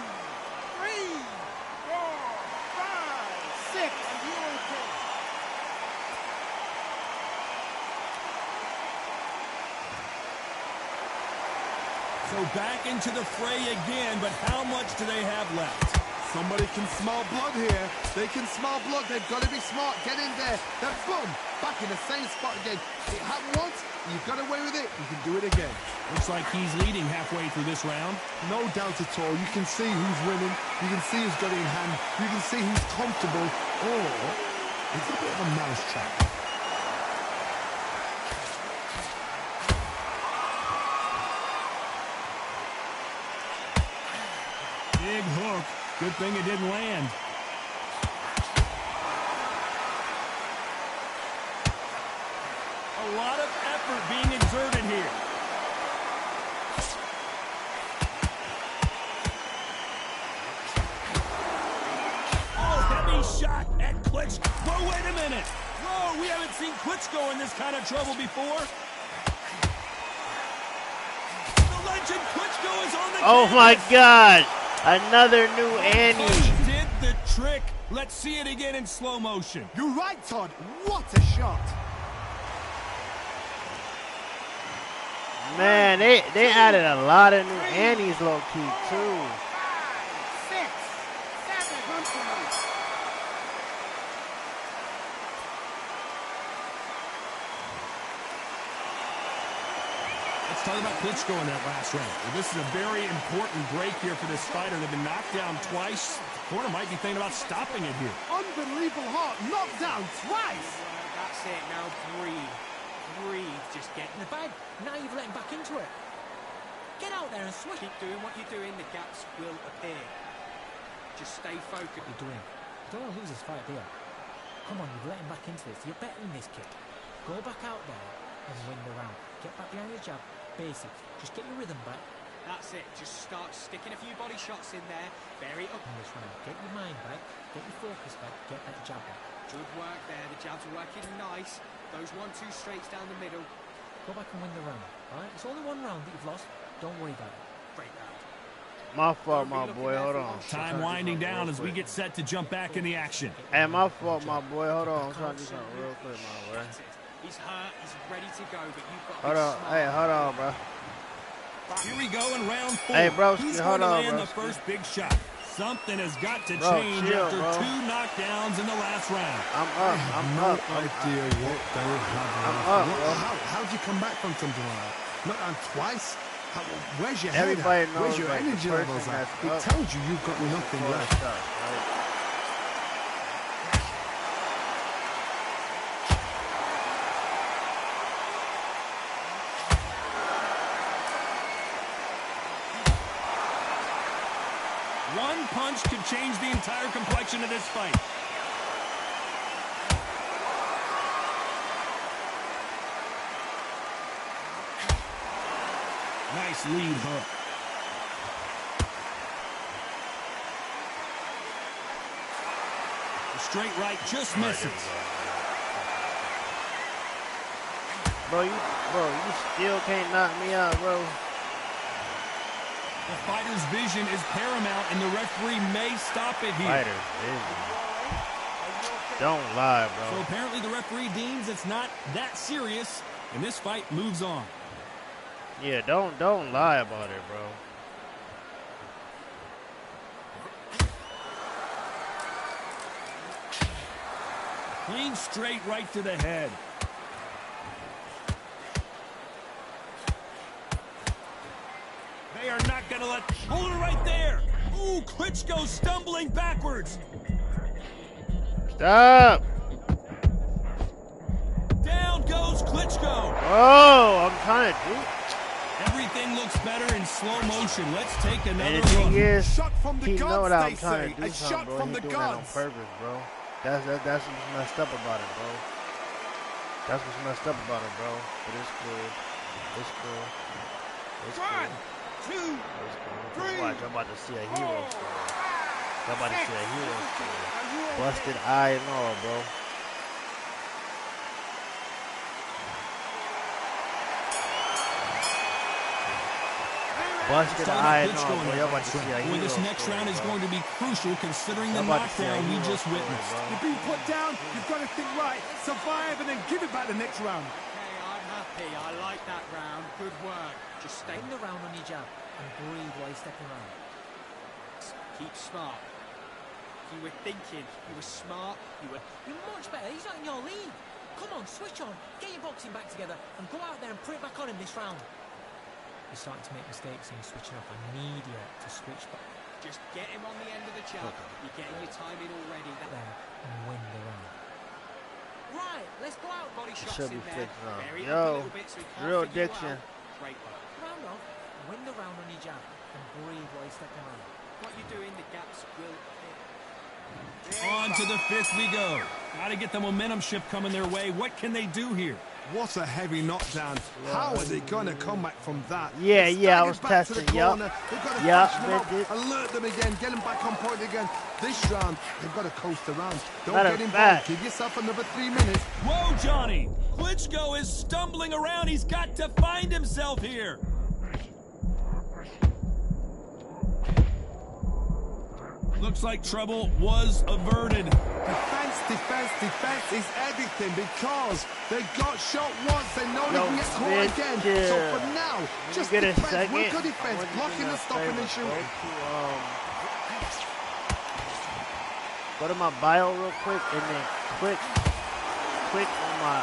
three, 4, 5, 6. So back into the fray again, but how much do they have left? Somebody can smell blood here. They can smell blood. They've got to be smart. Get in there. Then boom, back in the same spot again. It happened once. You've got away with it. You can do it again. Looks like he's leading halfway through this round. No doubt at all. You can see who's winning. You can see who's got it in hand. You can see who's comfortable. Or it's a bit of a mousetrap. Big hook. Good thing it didn't land. A lot of effort being exerted here. Oh, heavy shot at Klitschko. Whoa, wait a minute. Whoa, we haven't seen Klitschko in this kind of trouble before. The legend Klitschko is on the Oh canvas. my God. Another new Annie. Did the trick. Let's see it again in slow motion. You're right, Todd. What a shot. Man, they added a lot of new Annies low key too. 6, 7. Let's talk about Klitschko in that last round. Well, this is a very important break here for this fighter. They've been knocked down twice. The corner might be thinking about stopping it here. Unbelievable heart. Knocked down twice. That's it. Now breathe. Breathe. Just get in the bag. Now you've let him back into it. Get out there and switch. Keep doing what you're doing. The gaps will appear. Just stay focused. What you're doing. You don't want to lose this fight, do you? Come on, you've let him back into this. You're better than this kid. Go back out there and win the round. Get back behind your jab. Basics. Just get your rhythm back. That's it. Just start sticking a few body shots in there. Bury it up. In this round. Get your mind back. Get your focus back. Get that jab back. Good work there. The jabs are working nice. Those 1-2 straights down the middle. Go back and win the round. Alright? It's only one round that you've lost. Don't worry about it. Great round. My fault, my boy. Hold on. Time winding down as we get set to jump back in the action. Hey, my fault, my boy. Hold on. I'm trying to do something real quick, my boy. That's it. He's hurt. He's ready to go, but you've got to Hold be on. smart. Hey, hold on, bro. Here we go in round 4. Hey, bro, Who's hold going to on, land bro. the first big shot? Something has got to Bro, change chill, after bro. 2 knockdowns in the last round. I'm up. I'm up. idea what they have. I'm up, bro. How'd you come back from something like that? Not down twice? Where's your head Everybody at? knows Where's your that the energy person levels at? that's It up tells you you've got nothing left. One punch could change the entire complexion of this fight. Nice lead hook. The straight right just misses. Bro, you still can't knock me out, bro. The fighter's vision is paramount, and the referee may stop it here. Fighters, don't lie, bro. So apparently the referee deems it's not that serious, and this fight moves on. Yeah, don't lie about it, bro. Clean straight right to the head. They are not going to let... Hold it right there. Ooh, Klitschko stumbling backwards. Stop. Down goes Klitschko. Oh, I'm trying to do. Everything looks better in slow motion. Let's take And another the thing look. is, Shot from the he know gods, that I'm they trying say. to do A something, shot bro. from He the doing that on gods. purpose, bro. That's what's messed up about it, bro. That's what's messed up about it, bro. But it's cool. It's cool. It's cool. 1, 2, It's cool. 3, Watch, I'm about to see a hero story. I'm about to see a hero story. Are you okay? Busted eye and all, bro. Busted eye and all, bro. Y'all about to see a Boy, hero this next story, round is bro. going to be crucial considering the I'm about to see a knockdown we hero just story, witnessed. bro. You've been put down. You've got to think right. Survive and then give it back the next round. Okay, I'm happy. I like that round. Good work. Just stay. Win the round on your jab and breathe while you're stepping around. Keep smart. You were thinking. You were smart. You're much better. He's not in your league. Come on, switch on. Get your boxing back together and go out there and put it back on him this round. You're starting to make mistakes and you're switching up. I need you to switch back Just get him on the end of the jab. You're getting your time in already. That there and win the round. Right, let's go out. body shots should in be there. fixed now. Bury it up a Yo, little bit so he can't real figure you addiction. out. Great work. Round off, win the round on your jab and breathe while you're stepping around. What you're considering the gaps will On to the fifth we go. Got to get the momentum shift coming their way. What can they do here? What a heavy knockdown. How are they going to come back from that? Yeah, They I was staggered back to the testing. Yup. corner. They've got to Yup, freshen them up, bit it. alert them again, get them back on point again. This round, they've got to coast around. Don't Matter get of involved. fact. Give yourself another 3 minutes. Whoa, Johnny! Klitschko is stumbling around. He's got to find himself here. Looks like trouble was averted. Defense is everything because they got shot once. They know they can get caught again. So for now, just get a defense, second. work good defense, blocking and stopping and shooting. Go to my bio real quick and then click on my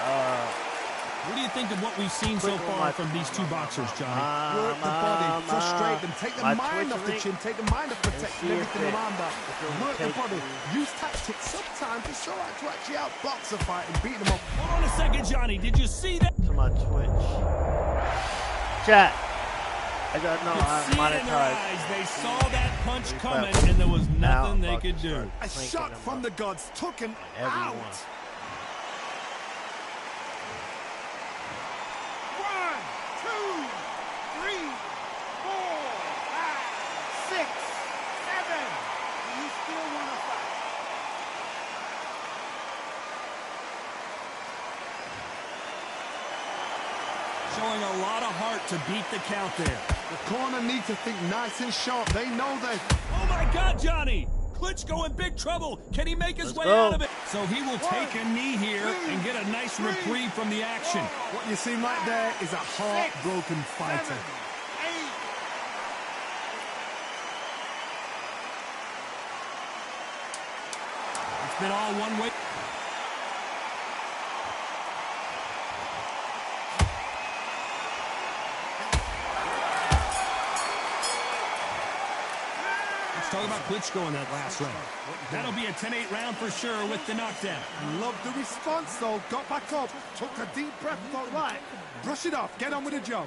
What do you think of what we've seen so far from these two boxers, Johnny? Work the body, frustrate them, take the my mind Twitch off the link, chin, take the mind off protecting see if everything it- around that. it'll Work the take body, you. use tactics. Sometimes it's all right to actually outbox a fight and beat them up. Hold on a second, Johnny. Did you see that? to my Twitch. Chat. I got no. You I could see it in their monetized. eyes. They saw that punch We coming, felt and there was now nothing they about could to do. start A cranking shot them from up. the gods took him Everyone. out. 1, 2, 3, 4, 5, 6, 7. You still want to fight? Showing a lot of heart to beat the count there. The corner needs to think nice and sharp. They know that. Oh my God, Johnny! Klitschko in big trouble. Can he make his Let's way go. out of it? So he will take a knee here and get a nice reprieve from the action. What you see right there is a heartbroken fighter. It's been all one way. Let's talk about Klitschko in that last round. That'll be a 10-8 round for sure with the knockdown. Loved the response though. Got back up, took a deep breath, thought, right, brush it off, get on with the job.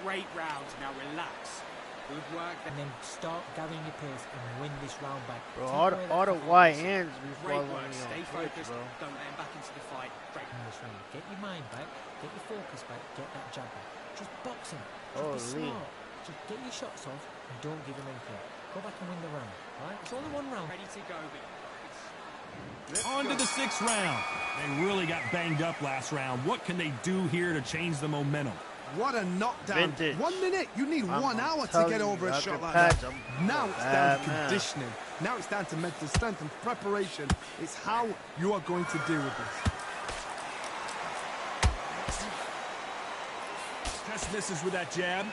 Great round. Now relax. Good work. And then start gathering your pace and win this round back. Bro, Take all away the, all that the confidence. Y ends be Great following work. me Stay on Twitch, focused. bro. Don't let him back into the fight. Great in this round. Get your mind back. Get your focus back. Get that jab back. Just box him. Just Holy. be smart. Just get your shots off and don't give him anything. Go back and win the round. Right? It's only one round. Ready to go. On to the sixth round. They really got banged up last round. What can they do here to change the momentum? What a knockdown. Vintage. 1 minute, you need I'm 1 hour to telling get you, over a after shot like Patch, that. I'm Now it's down bad to man. conditioning. Now it's down to mental strength and preparation. It's how you are going to deal with this. Just misses with that jab.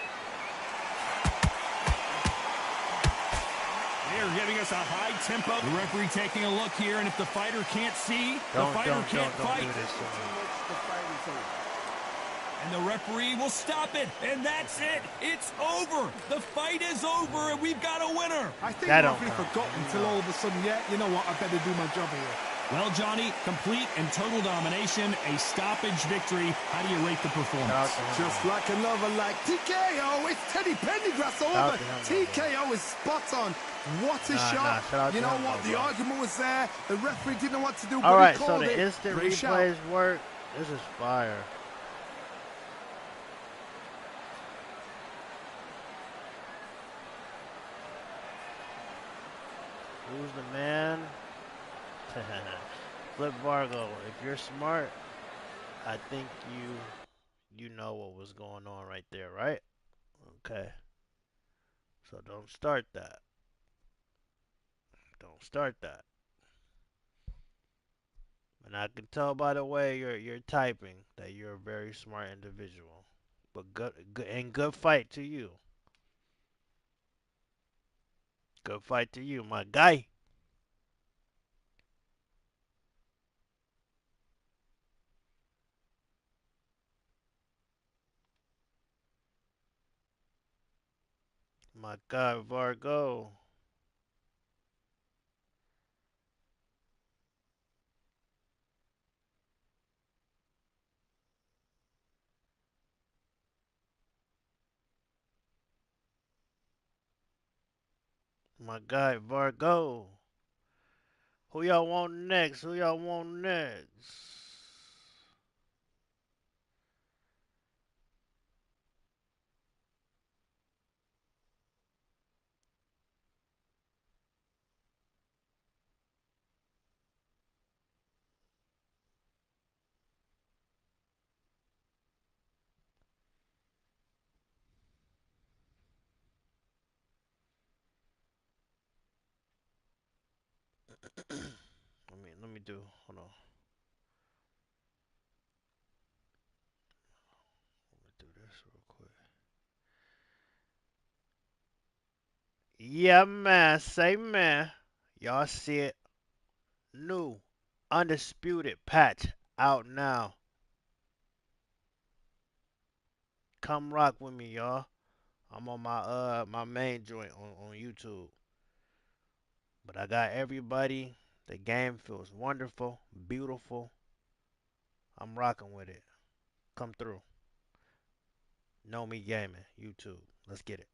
They're giving us a high tempo. The referee taking a look here, and if the fighter can't see, the fighter can't fight. do this to me. And the referee will stop it, and that's it. It's over. The fight is over, and we've got a winner. I think That the don't referee count. forgot until all of a sudden, yeah, you know what, I better do my job here. Well, Johnny, complete and total domination, a stoppage victory. How do you rate the performance? Shout out to him. Just like another, like TKO, it's Teddy Pendergrass over. Shout out to him, TKO is spot on. What a Nah, shot. shout out You to know him, what, bro. the argument was there. The referee didn't know what to do, but All right, he so called the it. instant Great shout. replays work. This is fire. Who's the man? Flip Vargo. If you're smart, I think you know what was going on right there, right? Okay. So don't start that. Don't start that. And I can tell by the way you're typing that you're a very smart individual. But good fight to you. Good fight to you, my guy. My God, Vargo. My guy, Vargo. Who y'all want next? Who y'all want next? Let me do. Hold on. Let me do this real quick. Yeah, man. Say, man. Y'all see it. New Undisputed patch out now. Come rock with me, y'all. I'm on my main joint on YouTube. But I got everybody. The game feels wonderful, beautiful. I'm rocking with it. Come through. Know Me Gaming, YouTube. Let's get it.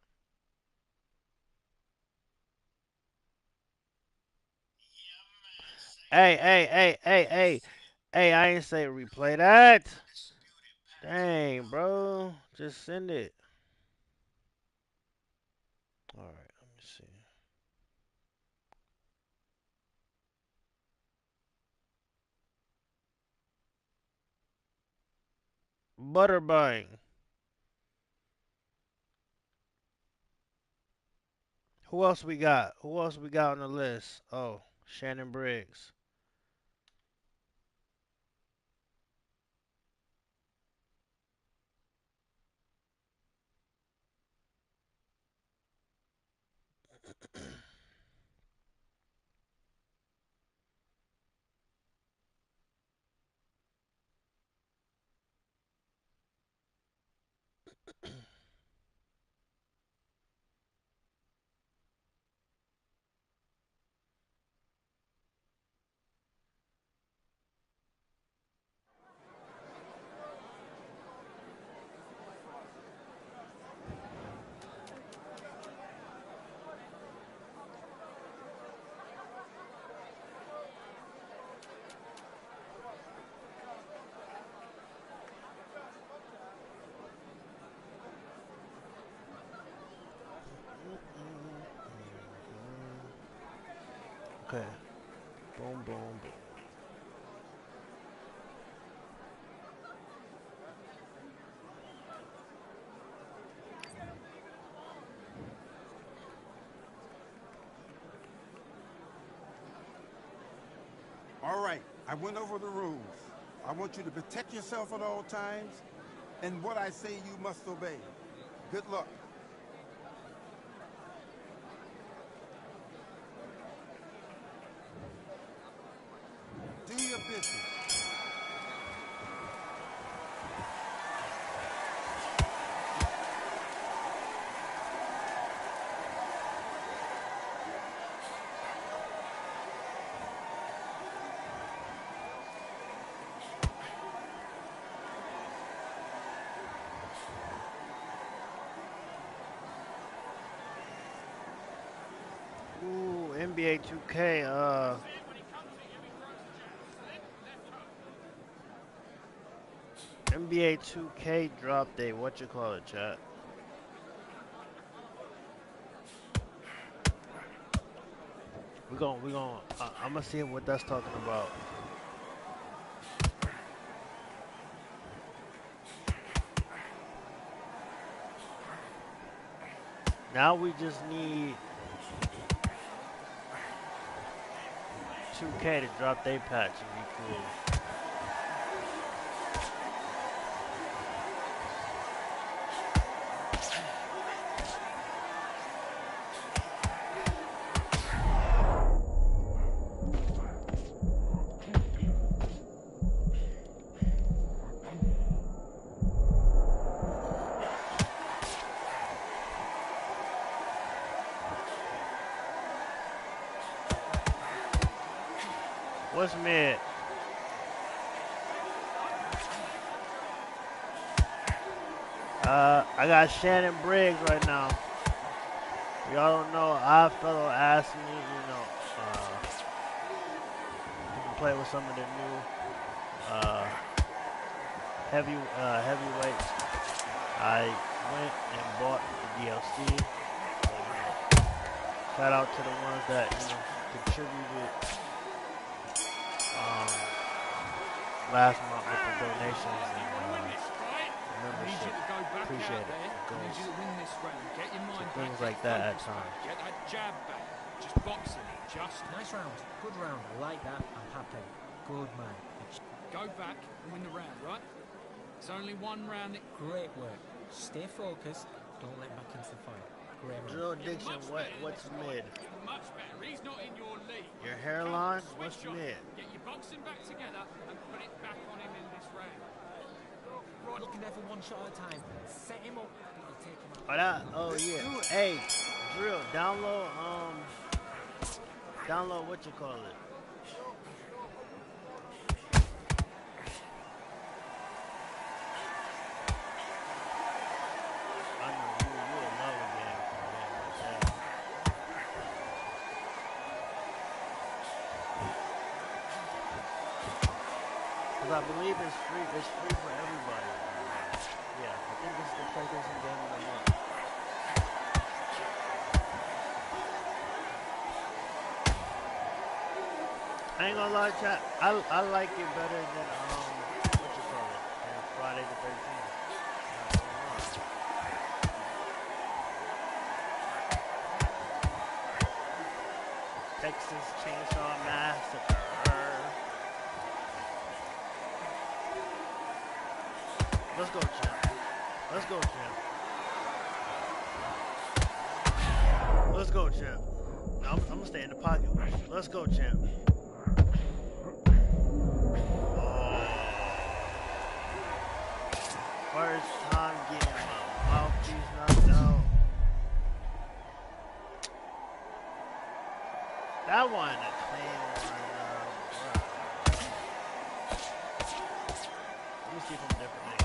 Hey, hey, hey, hey, hey. Hey, I ain't say replay that. Dang, bro. Just send it. All right, let me see. Butterbang. Who else we got? Who else we got on the list? Oh, Shannon Briggs. Okay. Boom, boom, boom. All right, I went over the rules. I want you to protect yourself at all times, and what I say you must obey. Good luck. Do your business. Ooh, NBA 2K. NBA 2K dropped a what you call it, chat. We gon' I'm gonna see what that's talking about. Now we just need 2K to drop their patch and be cool. What's mid? I got Shannon Briggs right now. Y'all don't know, I fellow asked me, to play with some of the new heavyweights. I went and bought the DLC. So, shout out to the ones that contributed last month with the donations and membership. Appreciate it. Things like that at times. Get that jab back. Just boxing. Just Nice round. Good round. I like that. I'm happy. Good man. go back and win the round, right? It's only one round. Great work. Stay focused. Don't let back into the fight. Great round. Drill Dixon, what's mid? Much better. He's not in your league. Your hairline? What's mid? Get your boxing back together and put it back on him in this round. Right, looking there for one shot at a time. Set him up. You'll take him out. Oh yeah. Hey, Drill, download what you call it. I know you would love a game like that. Cause I believe it's free for everybody. Yeah, I think this is the PlayStation game of the month. I ain't gonna lie, chat. I like it better than what you call it, than Friday the 13th. Texas Chainsaw Massacre. Let's go, champ. Let's go, champ. Let's go, champ. No, I'm gonna stay in the pocket. Let's go, champ. First time getting my mouthpiece knocked out. That one, a clean one. Let me see from different angles.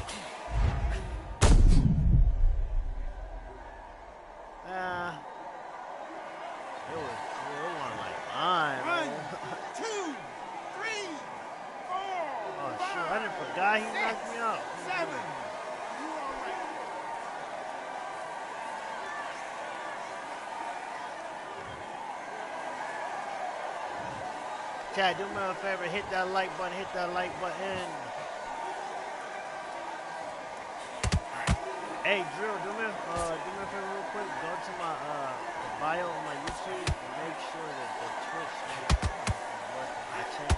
It was cool. It wasn't like mine. 1, 2, 3, 4. Oh, shoot. I didn't forgot he knocked me out. 7. You all right? Chat, do me a favor. Hit that like button. Hit that like button. Hey, Drill, do me a favor real quick. Go to my bio on my YouTube and make sure that the Twitch is working. I changed it.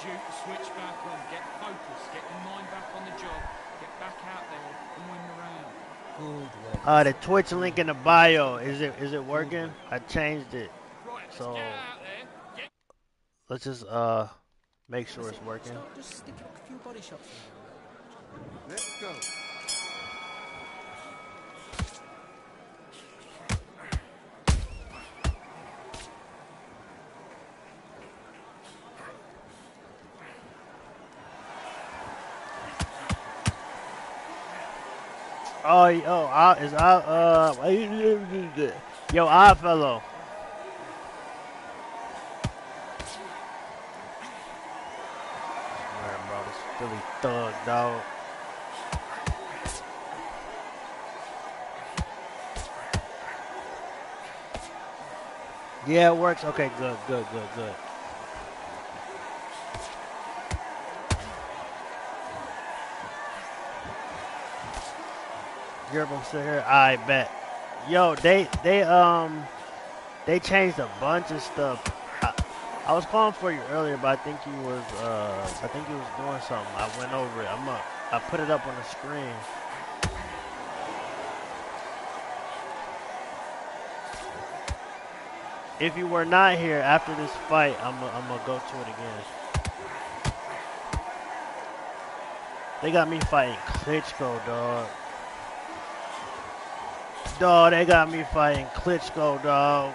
You to switch back on, get focused, get your mind back on the job, get back out there and win the round. Good work. The Twitch link in the bio, is it working? I changed it. Right, let's So get out there. let's just make sure it's working. Start just sticking a few body shots. Let's go. Oh, yo, I fellow. Man, bro, this Philly thug, dog. Yeah, it works. Okay, good. Europe, I'm still here. I bet. Yo, they changed a bunch of stuff. I was calling for you earlier, but I think you was doing something. I went over it. I put it up on the screen. If you were not here after this fight, I'm gonna go to it again. They got me fighting Klitschko, dog. Dog, they got me fighting Klitschko, dog.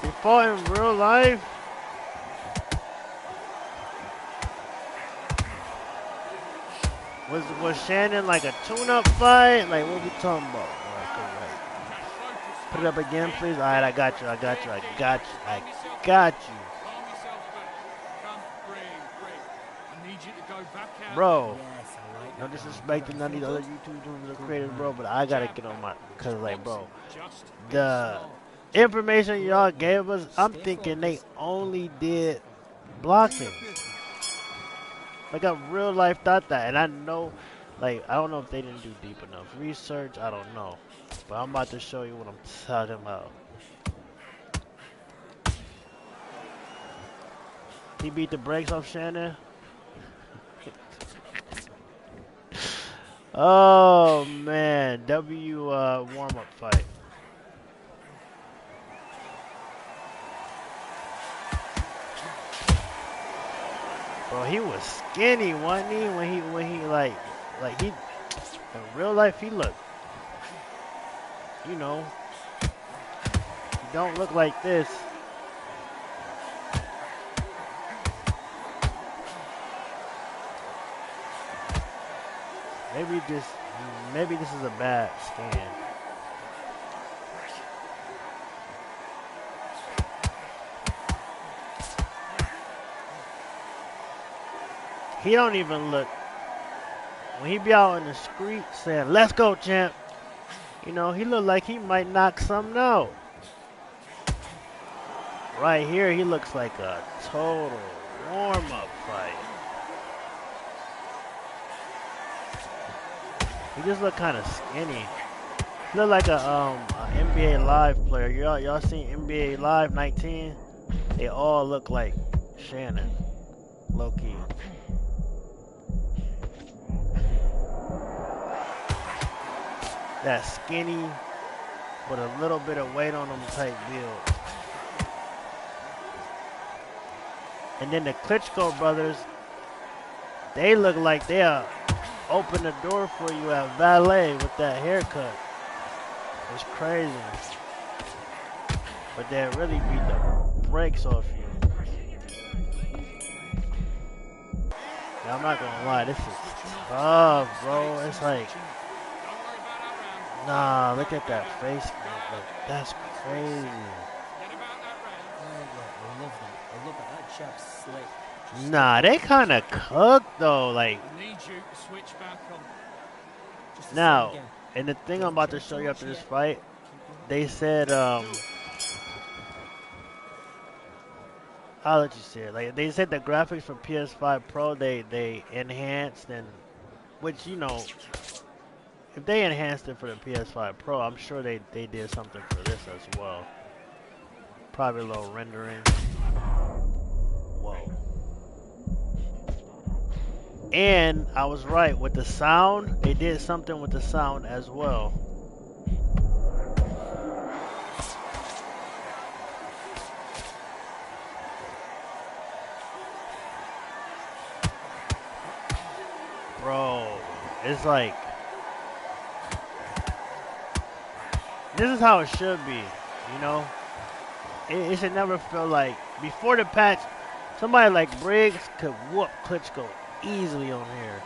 They fought in real life. Was Shannon like a tune-up fight? Like, what we talking about? Put it up again, please. All right, I got you. I got you. I got you. I got you. Calm yourself back. Come, breathe. I need you to go back out. Bro, Yes, I like no that. disrespect to none of these other YouTubers or creators, bro, but I gotta get on my, cause like, bro, the information y'all gave us, I'm thinking they only did blocking. Like I real life thought that, and I know, like, I don't know if they didn't do deep enough research. I don't know, but I'm about to show you what I'm talking about. He beat the brakes off Shannon. Oh man, warm-up fight. Bro, he was skinny, wasn't he? When he like he in real life he looked, you know, he don't look like this. Maybe this is a bad scan. He don't even look, when he be out in the street saying, "Let's go, champ," you know, he look like he might knock something out. Right here, he looks like a total warm-up fight. He just look kind of skinny. He look like a NBA Live player. Y'all seen NBA Live 19? They all look like Shannon, low key. That skinny with a little bit of weight on them type build. And then the Klitschko brothers, they look like they'll open the door for you at valet with that haircut. It's crazy. But they really beat the brakes off you. Now, I'm not gonna lie, this is tough, bro. It's like, nah, look at that face. Look, that's crazy. I love that. I love that. That chap's slick. Nah, they kind of cooked though. Like, now, and the thing I'm about to show you after this fight, they said, I'll let you see it. Like, they said the graphics for PS5 Pro, they enhanced, and which, you know, if they enhanced it for the PS5 Pro, I'm sure they did something for this as well. Probably a little rendering. Whoa. And I was right with the sound. They did something with the sound as well. Bro, it's like, this is how it should be, you know? It should never feel like, before the patch, somebody like Briggs could whoop Klitschko easily on here.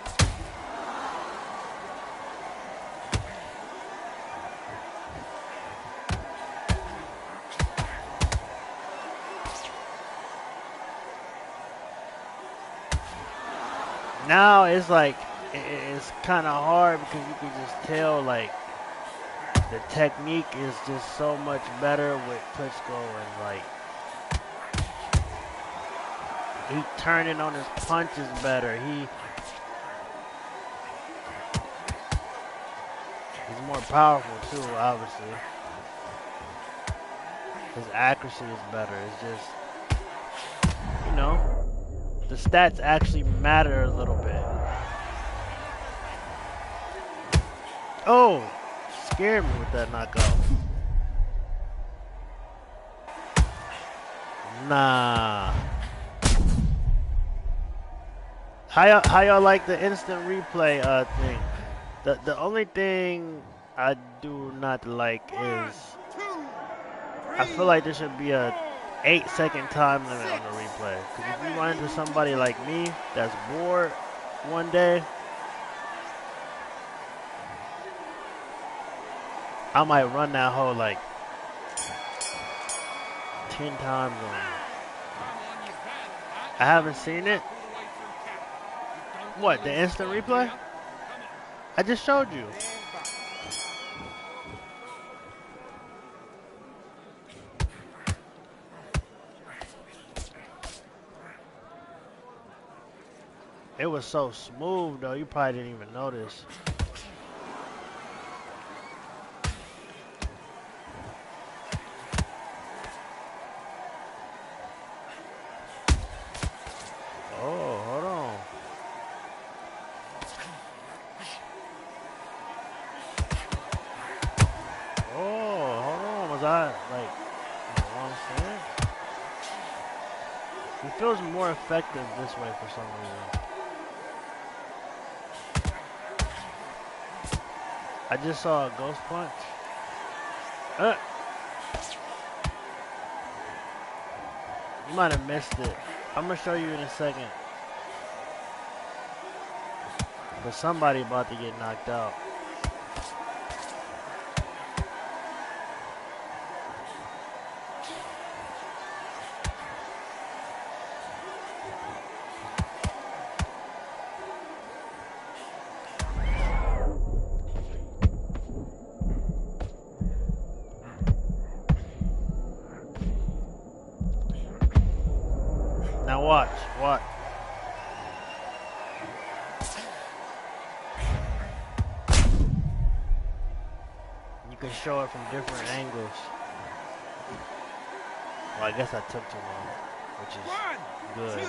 Now it's like, it's kind of hard because you can just tell like the technique is just so much better with Klitschko, and like he turning on his punches better. more powerful too, obviously. His accuracy is better. It's just, you know, the stats actually matter a little bit. Oh, scared me with that knockout. Nah. How y'all like the instant replay thing? The only thing I do not like is I feel like there should be a 8-second time limit on the replay. Cause if you run into somebody like me that's bored one day, I might run that whole like 10 times on you. I haven't seen it. What, the instant replay? I just showed you. It was so smooth though, you probably didn't even notice. Oh, hold on. Oh, hold on. Was I like in the wrong stance? He feels more effective this way for some reason. I just saw a ghost punch. You might have missed it. I'm gonna show you in a second. But somebody about to get knocked out. Now watch. You can show it from different angles. Well, I guess I took too long, which is good.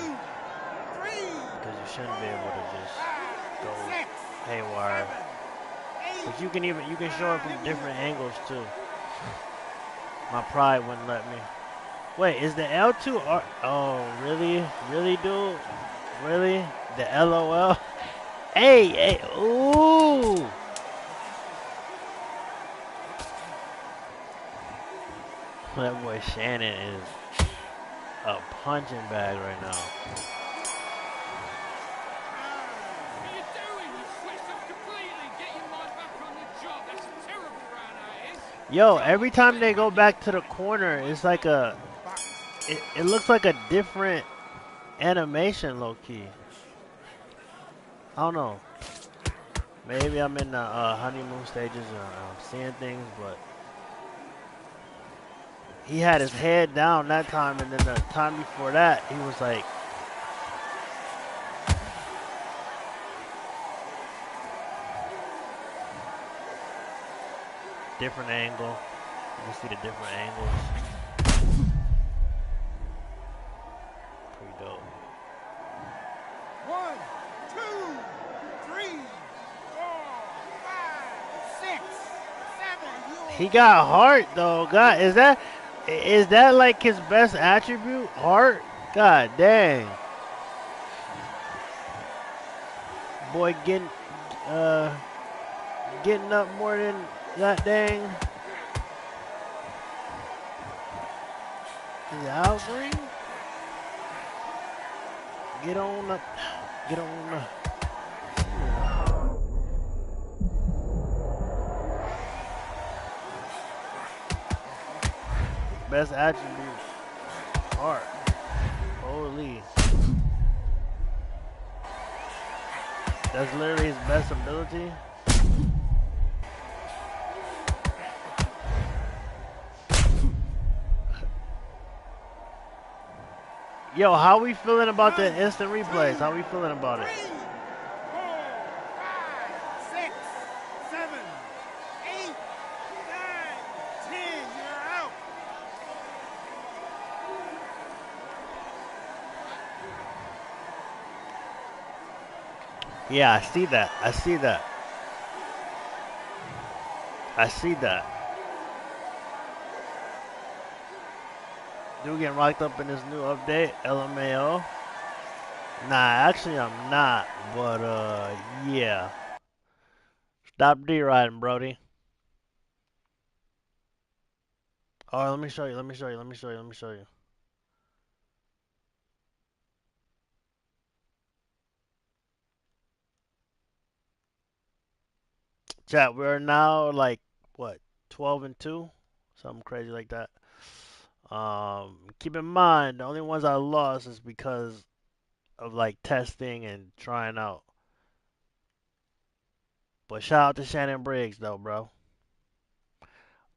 Because you shouldn't be able to just go haywire. But you can show it from different angles too. My pride wouldn't let me. Wait, is the L2 R? Oh, really? Really, dude? Really? The LOL? Hey, ooh! That boy Shannon is a punching bag right now. What are you doing? You switched up completely. Get your mind back on the job. That's a terrible round, that is. Yo, every time they go back to the corner, it's like a... It looks like a different animation, low-key. I don't know. Maybe I'm in the honeymoon stages and I'm seeing things, but... He had his head down that time, and then the time before that, he was like... Different angle. You can see the different angles. Pretty dope. 1, 2, 3, 4, 5, 6, 7. He got heart though. God, is that like his best attribute? Heart? God dang. Boy getting up more than that dang. Is it out green? Get on up. Get on up. Best attribute, heart. Holy. That's literally his best ability. Yo, how we feeling about the instant replays? How we feeling about it? 3, 4, 5, 6, 7, 8, Yeah, I see that. I see that. I see that. Dude getting locked up in this new update, LMAO. Nah, actually I'm not, but yeah. Stop D-riding, Brody. Oh, let me show you, let me show you, let me show you, let me show you. Chat, we're now like, what, 12 and 2? Something crazy like that. Keep in mind, the only ones I lost is because of like testing and trying out. But shout out to Shannon Briggs though, bro.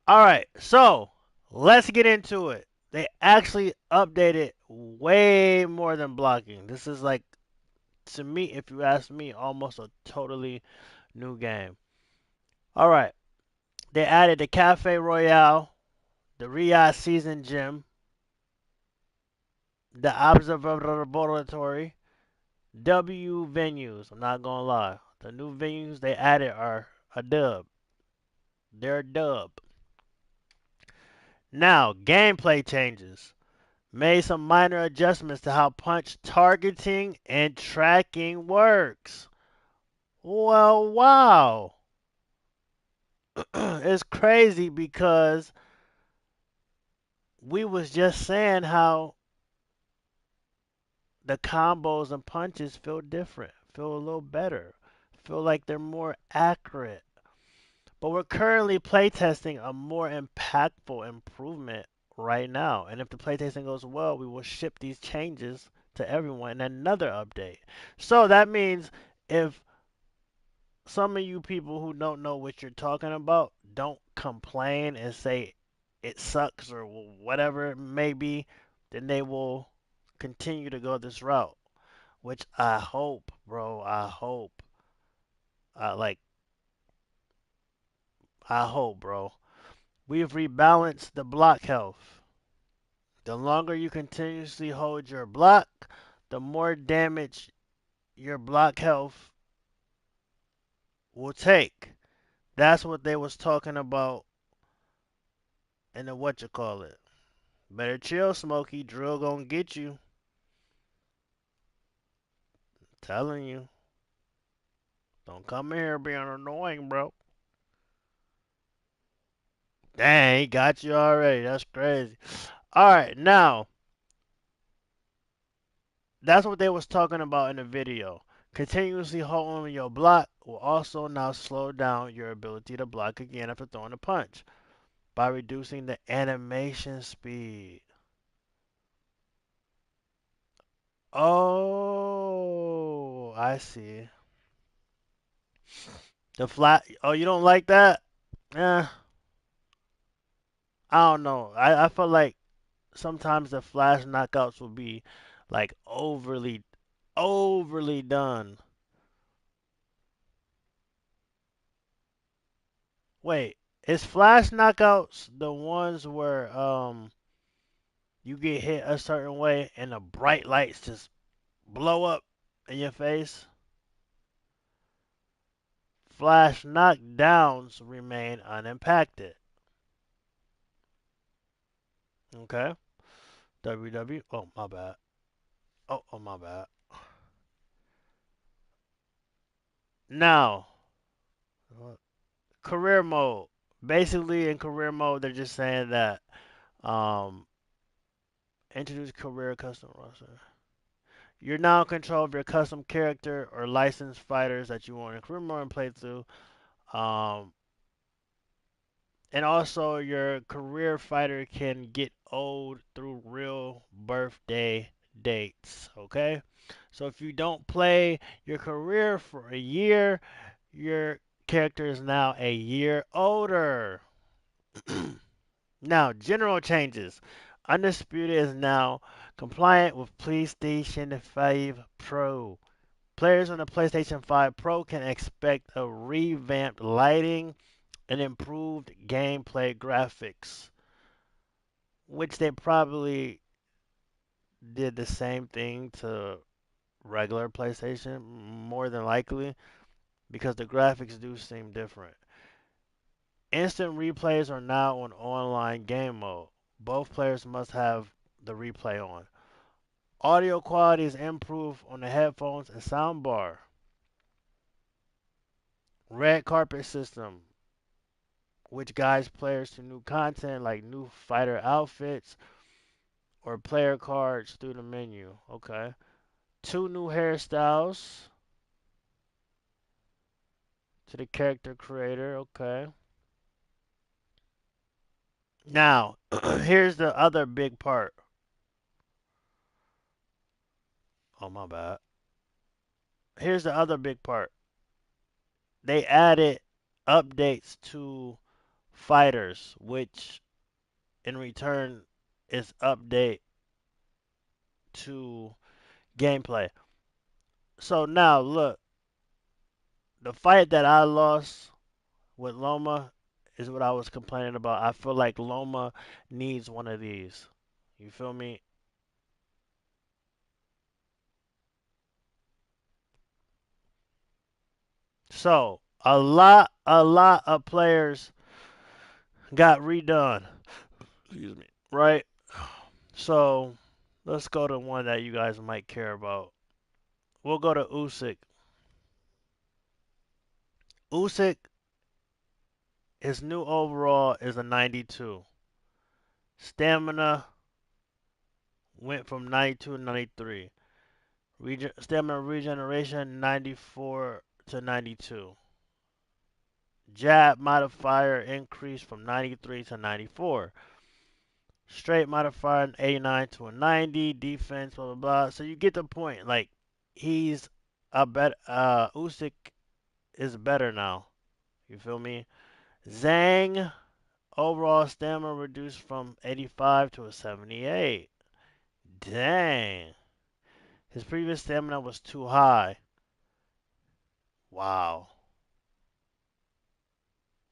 All right, so let's get into it. They actually updated way more than blocking. This is like, to me, if you ask me, almost a totally new game. All right, they added the Cafe Royale, the Riyadh Season Gym, the Observatory, W venues. I'm not gonna lie, the new venues they added are a dub. They're a dub. Now, gameplay changes. Made some minor adjustments to how punch targeting and tracking works. Well, wow. It's crazy because we was just saying how the combos and punches feel different, feel a little better, feel like they're more accurate. But we're currently playtesting a more impactful improvement right now. And if the playtesting goes well, we will ship these changes to everyone in another update. So that means if some of you people who don't know what you're talking about don't complain and say it sucks or whatever it may be, then they will continue to go this route. Which I hope, bro. I hope. I like. I hope, bro. We've rebalanced the block health. The longer you continuously hold your block, the more damage your block health will take. That's what they was talking about in the what you call it. Better chill, Smokey. Drill gonna get you. Telling you. Don't come in here being annoying, bro. Dang, he got you already. That's crazy. Alright, now, that's what they was talking about in the video. Continuously holding your block will also now slow down your ability to block again after throwing a punch by reducing the animation speed. Oh, I see. The flat. Oh, you don't like that? Yeah, I don't know. I feel like sometimes the flash knockouts will be like overly done. Wait, is flash knockouts the ones where you get hit a certain way and the bright lights just blow up in your face? Flash knockdowns remain unimpacted. Okay. WW. Oh, my bad. Oh, my bad. Now, career mode. Basically, in career mode, they're just saying that um, introduce career custom roster. You're now in control of your custom character or licensed fighters that you want in career mode and play through. Um, and also, your career fighter can get old through real birthday dates. Okay? So if you don't play your career for a year, your character is now a year older. Now, general changes. Undisputed is now compliant with PlayStation 5 Pro. Players on the PlayStation 5 Pro can expect a revamped lighting and improved gameplay graphics, which they probably did the same thing to regular PlayStation, more than likely, because the graphics do seem different. Instant replays are now on online game mode. Both players must have the replay on. Audio quality is improved on the headphones and soundbar. Red carpet system, which guides players to new content like new fighter outfits or player cards through the menu. Okay. Two new hairstyles to the character creator. Okay. Now, here's the other big part. Oh, my bad. Here's the other big part. They added updates to fighters, which in return is update to gameplay. So now look, the fight that I lost with Loma is what I was complaining about. I feel like Loma needs one of these. You feel me? So a lot of players got redone. Excuse me. Right? So let's go to one that you guys might care about. We'll go to Usyk. Usyk, his new overall is a 92. Stamina went from 92 to 93. Stamina regeneration 94 to 92. Jab modifier increased from 93 to 94. Straight modifier 89 to a 90. Defense, blah blah blah. So you get the point. Like he's a better. Usyk is better now. You feel me? Zhang overall stamina reduced from 85 to a 78. Dang. His previous stamina was too high. Wow.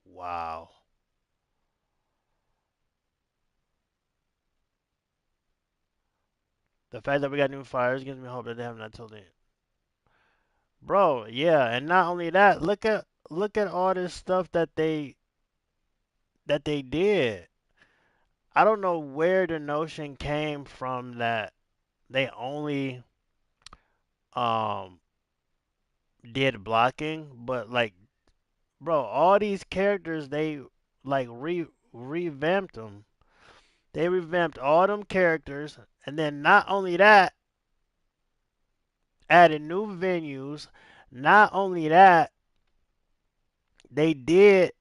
Wow. The fact that we got new fires gives me hope that they have not told it. Bro, yeah, and not only that, look at all this stuff that they did. I don't know where the notion came from that they only um did blocking, but like bro, all these characters they like revamped them. They revamped all them characters, and then not only that, added new venues. Not only that, they did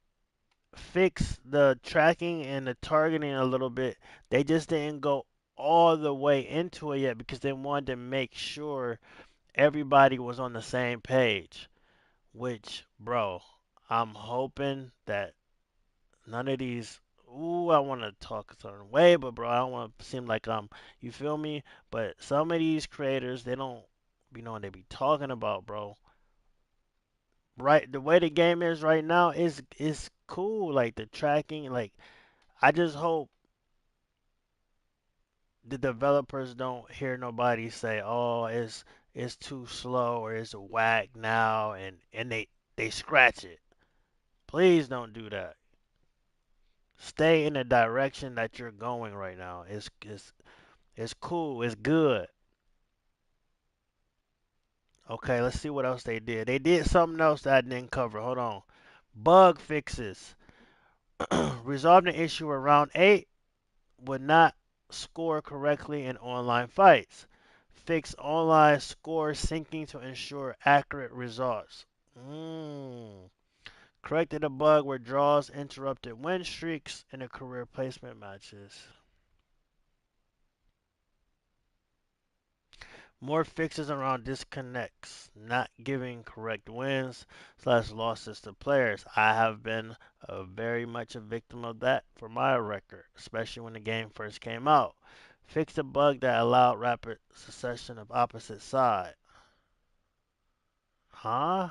fix the tracking and the targeting a little bit. They just didn't go all the way into it yet because they wanted to make sure everybody was on the same page. Which, bro, I'm hoping that none of these. Ooh, I want to talk a certain way, but bro, I don't want to seem like you feel me? But some of these creators, they don't be knowing they be talking about, bro. Right, the way the game is right now is cool. Like the tracking, like I just hope the developers don't hear nobody say, "Oh, it's too slow or it's whack now," and they scratch it. Please don't do that. Stay in the direction that you're going right now. It's cool. It's good. Okay, let's see what else they did. They did something else that I didn't cover. Hold on. Bug fixes. Resolved an issue around 8 would not score correctly in online fights. Fix online score syncing to ensure accurate results. Mm. Corrected a bug where draws interrupted win streaks in the career placement matches. More fixes around disconnects, not giving correct wins slash losses to players. I have been very much a victim of that for my record, especially when the game first came out. Fixed a bug that allowed rapid succession of opposite side. Huh?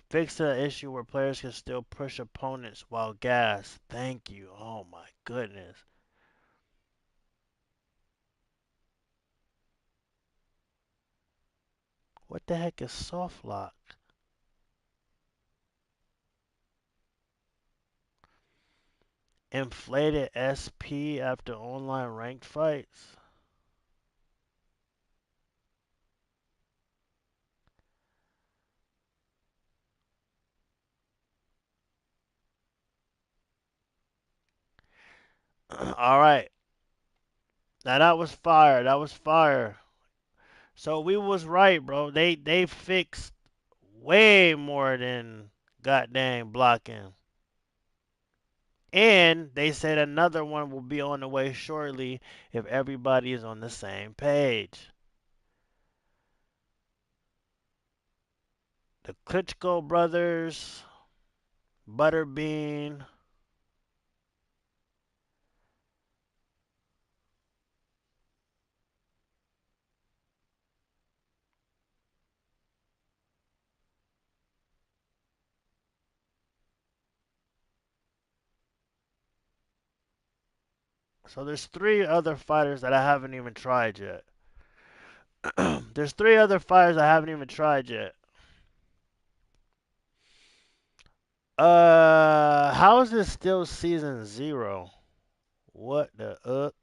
Fixed the issue where players can still push opponents while gassed. Thank you. Oh my goodness. What the heck is soft lock? Inflated SP after online ranked fights? All right. Now that was fire. That was fire. So we was right, bro. They fixed way more than goddamn blocking. And they said another one will be on the way shortly if everybody is on the same page. The Klitschko brothers, Butterbean. So there's three other fighters that I haven't even tried yet. There's three other fighters I haven't even tried yet. How is this still season 0? What the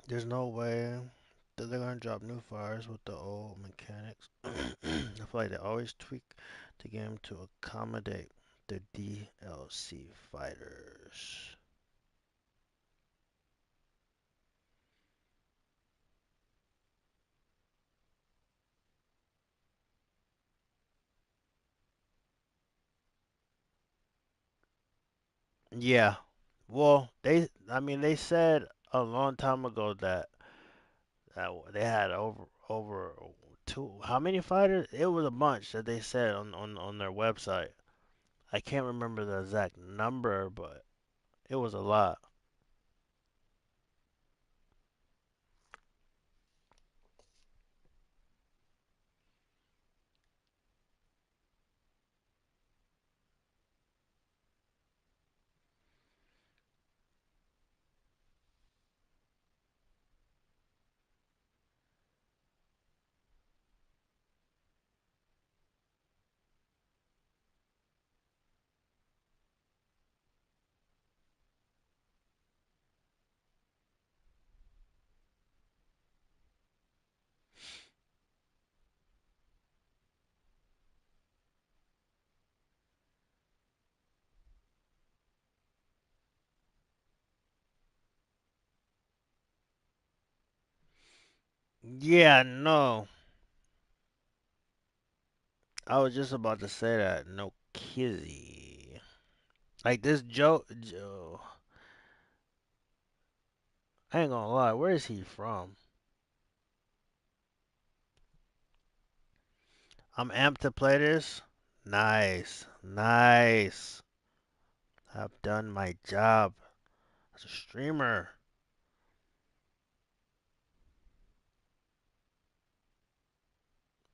There's no way that they're gonna drop new fires with the old mechanics. I feel like they always tweak the game to accommodate the DLC fighters. Yeah. Well, I mean, they said a long time ago that they had over two. How many fighters? It was a bunch that they said on their website. I can't remember the exact number, but it was a lot. Yeah, no. I was just about to say that. No Kizzy. Like this Joe. I ain't gonna lie. Where is he from? I'm amped to play this. Nice. Nice. I've done my job as a streamer.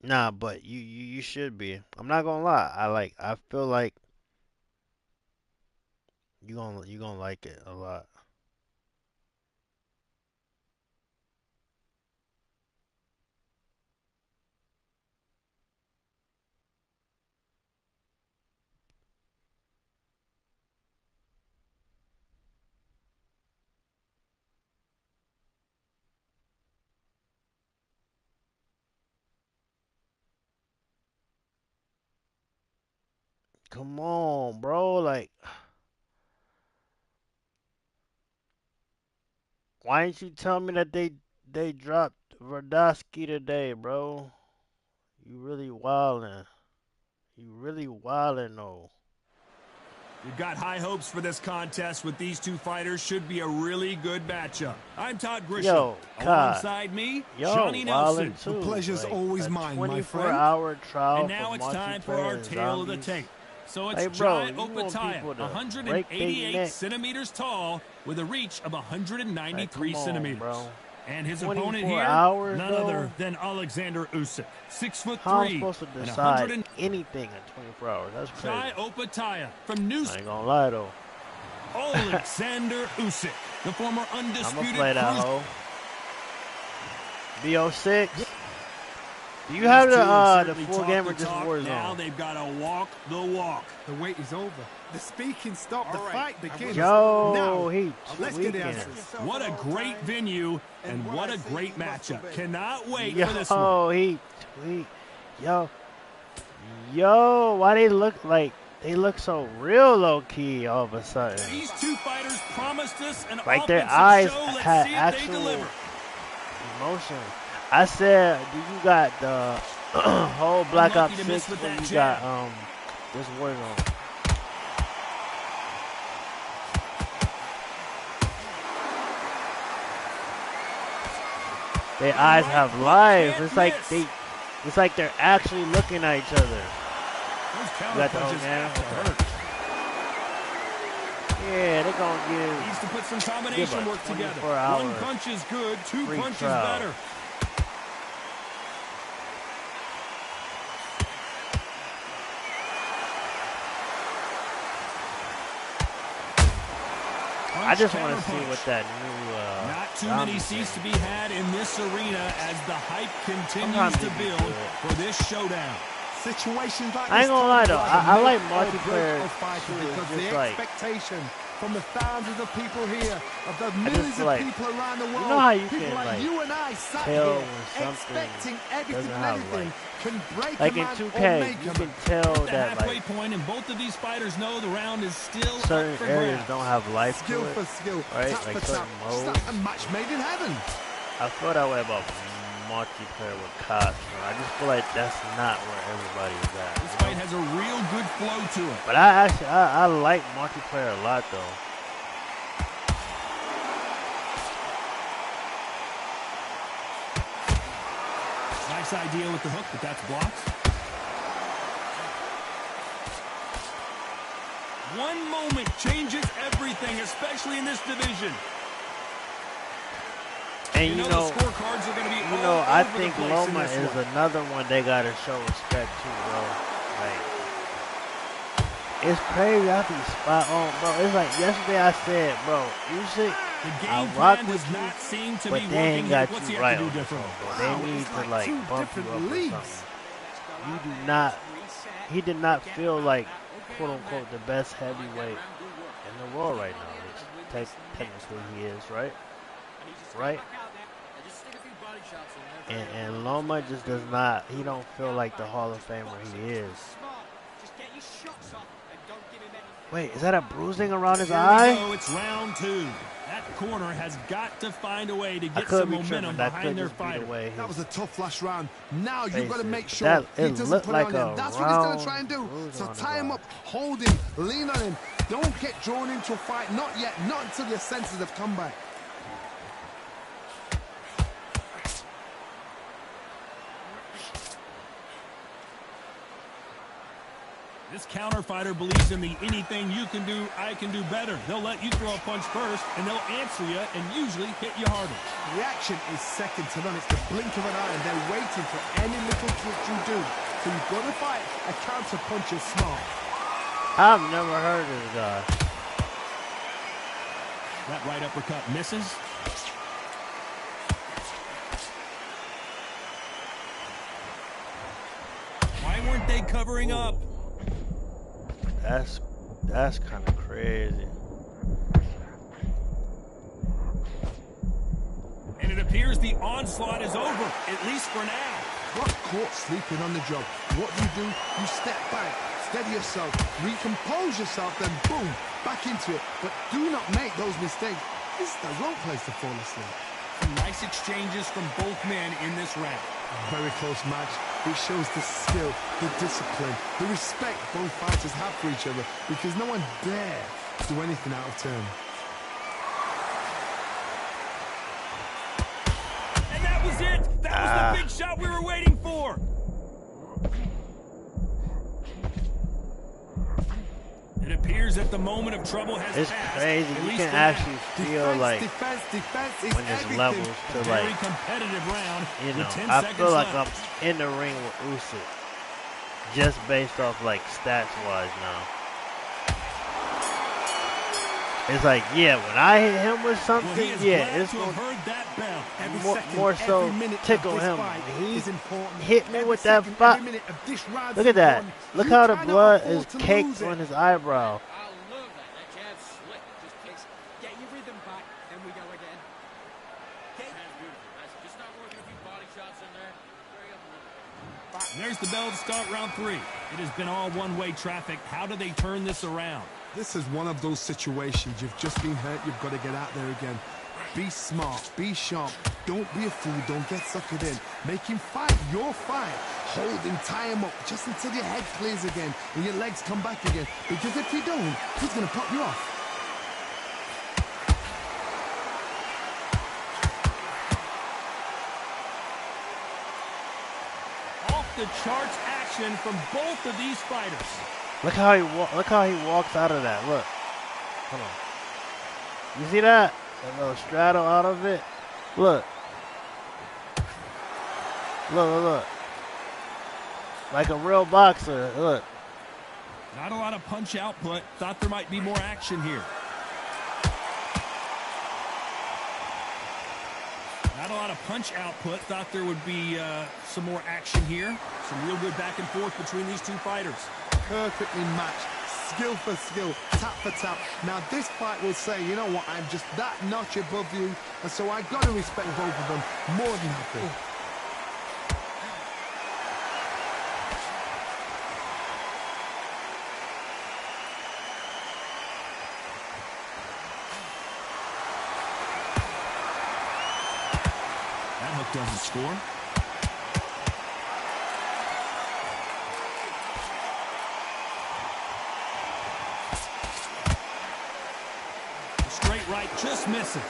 Nah, but you should be. I'm not gonna lie. I feel like you gonna like it a lot. come on, bro. Like, why didn't you tell me that they dropped Verdosky today, bro? You really wildin'. You really wildin' though. We've got high hopes for this contest with these two fighters. Should be a really good matchup. I'm Todd Grisham. Yo, Alongside me, yo, Johnny Nelson. Too. The pleasure's like, always mine, my friend. 24-hour trial. And now it's time for our tale of the tape. So it's Jai Opetaia, 188 centimeters tall, with a reach of 193 centimeters. Bro. And his opponent here, none other than Alexander Usyk, 6'3". How am I supposed to decide anything in 24 hours? That's crazy. Jai Opetaia from New. I ain't gonna lie though. Alexander Usyk, the former undisputed. I'm gonna play that hoe. BO6. Do you have the full game or just Warzone? Now they've got to walk the walk. The wait is over. The speaking stopped. The fight begins. Yo, now, let's get the answers. What a great venue and what a great matchup. Cannot wait for this one. Yo, why they look like they look so real low key all of a sudden? These two fighters promised us an like offensive their eyes show. Let's had see actual if they deliver. Emotion. I said, do you got the whole Black Ops 6 when you got this Warzone? Their eyes have life. It's like they're actually looking at each other. You got the whole man. Yeah, they're gonna give. Needs to put some combination work together. Hours. One punch is good, two Free punches trial. better. I just want to see what that new. Not too many seats to be had in this arena as the hype continues to build for this showdown. Situations like I ain't gonna lie though, I like multiplayer because the expectation from the thousands of people here, of the millions of people around the world, you know how you people can, like you and I sat tell here when expecting everything and anything can break like a in man 2K, or make you a can man. tell The that halfway like point, and both of these fighters know the round is still certain up for areas grabs. don't have life Skill to it, for skill, right? tap Like for certain tap. modes. It's a match made in heaven. I feel that way about multiplayer with cops. I just feel like that's not where everybody is at. This fight has a real good flow to it. But I like multiplayer a lot though. Nice idea with the hook, but that's blocked. One moment changes everything, especially in this division. And you know, the scorecards are going to be I think Loma is another one they gotta show respect to, bro. Like, it's crazy. I be spot on, bro. It's like yesterday I said, bro, you should. I rock with you, but they ain't got you right on the phone, bro. They need to like bump you up or something. You do not. He did not feel like quote unquote the best heavyweight in the world right now. Which technically he is, right? Right? And Loma just does not. He don't feel like the Hall of Famer he is. Wait, is that a bruising around his eye? It's round two. That corner has got to find a way to get some momentum behind their fighter. That was a tough last round. Now you've got to make sure that, he doesn't put like it on him. That's what he's going to try and do. So tie him up, hold him, lean on him. Don't get drawn into a fight. Not yet. Not until your senses have come back. This counter fighter believes in the anything you can do, I can do better. They'll let you throw a punch first, and they'll answer you and usually hit you harder. Reaction is second to none. It's the blink of an eye, and they're waiting for any little twitch you do. So you've got to fight. A counter punch is smart. I've never heard of this guy. That right uppercut misses. Why weren't they covering up? That's kind of crazy. And it appears the onslaught is over, at least for now. Got caught sleeping on the job. What do? You step back, steady yourself, recompose yourself, then boom, back into it. But do not make those mistakes. This is the wrong place to fall asleep. Some nice exchanges from both men in this round. Very close match. It shows the skill, the discipline, the respect both fighters have for each other, because no one dare do anything out of turn. And that was it! That was the big shot we were waiting for! It appears that the moment of trouble has It's passed. crazy. You can actually feel like defense is when there's everything. levels to Very like, competitive round. you know, with 10 I seconds feel like left. I'm in the ring with Usyk, just based off like stats wise now. It's like, yeah, when I hit him with Well, he something, is yeah, glad it's to have gonna heard that bell. Every more, second, more so every minute of tickle this him. fight He is important. hit me Every with that second, fight. every minute of this round Look is at that. important. Look You how the cannot blood afford is to caked lose it. on his eyebrow. I love that. That jab's slick. Just kicks. Get your rhythm back, then we go again. Okay. That's beautiful. Just start working a few body shots in there. Very up. There's the bell to start round 3. It has been all one-way traffic. How do they turn this around? This is one of those situations. You've just been hurt. You've got to get out there again. Be smart. Be sharp. Don't be a fool. Don't get suckered in. Make him fight your fight. Hold him, tie him up just until your head clears again and your legs come back again. Because if you don't, he's going to pop you off. Off the charts action from both of these fighters. Look how he walks out of that. Look, hold on. You see that? That little straddle out of it. Look. Look. Like a real boxer. Look. Not a lot of punch output. Thought there might be more action here. Not a lot of punch output. Thought there would be some more action here. Some real good back and forth between these two fighters. Perfectly matched. Skill for skill. Tap for tap. Now this fight will say, you know what, I'm just that notch above you. And so I've got to respect both of them. More than happy. That hook doesn't score. The straight right just misses.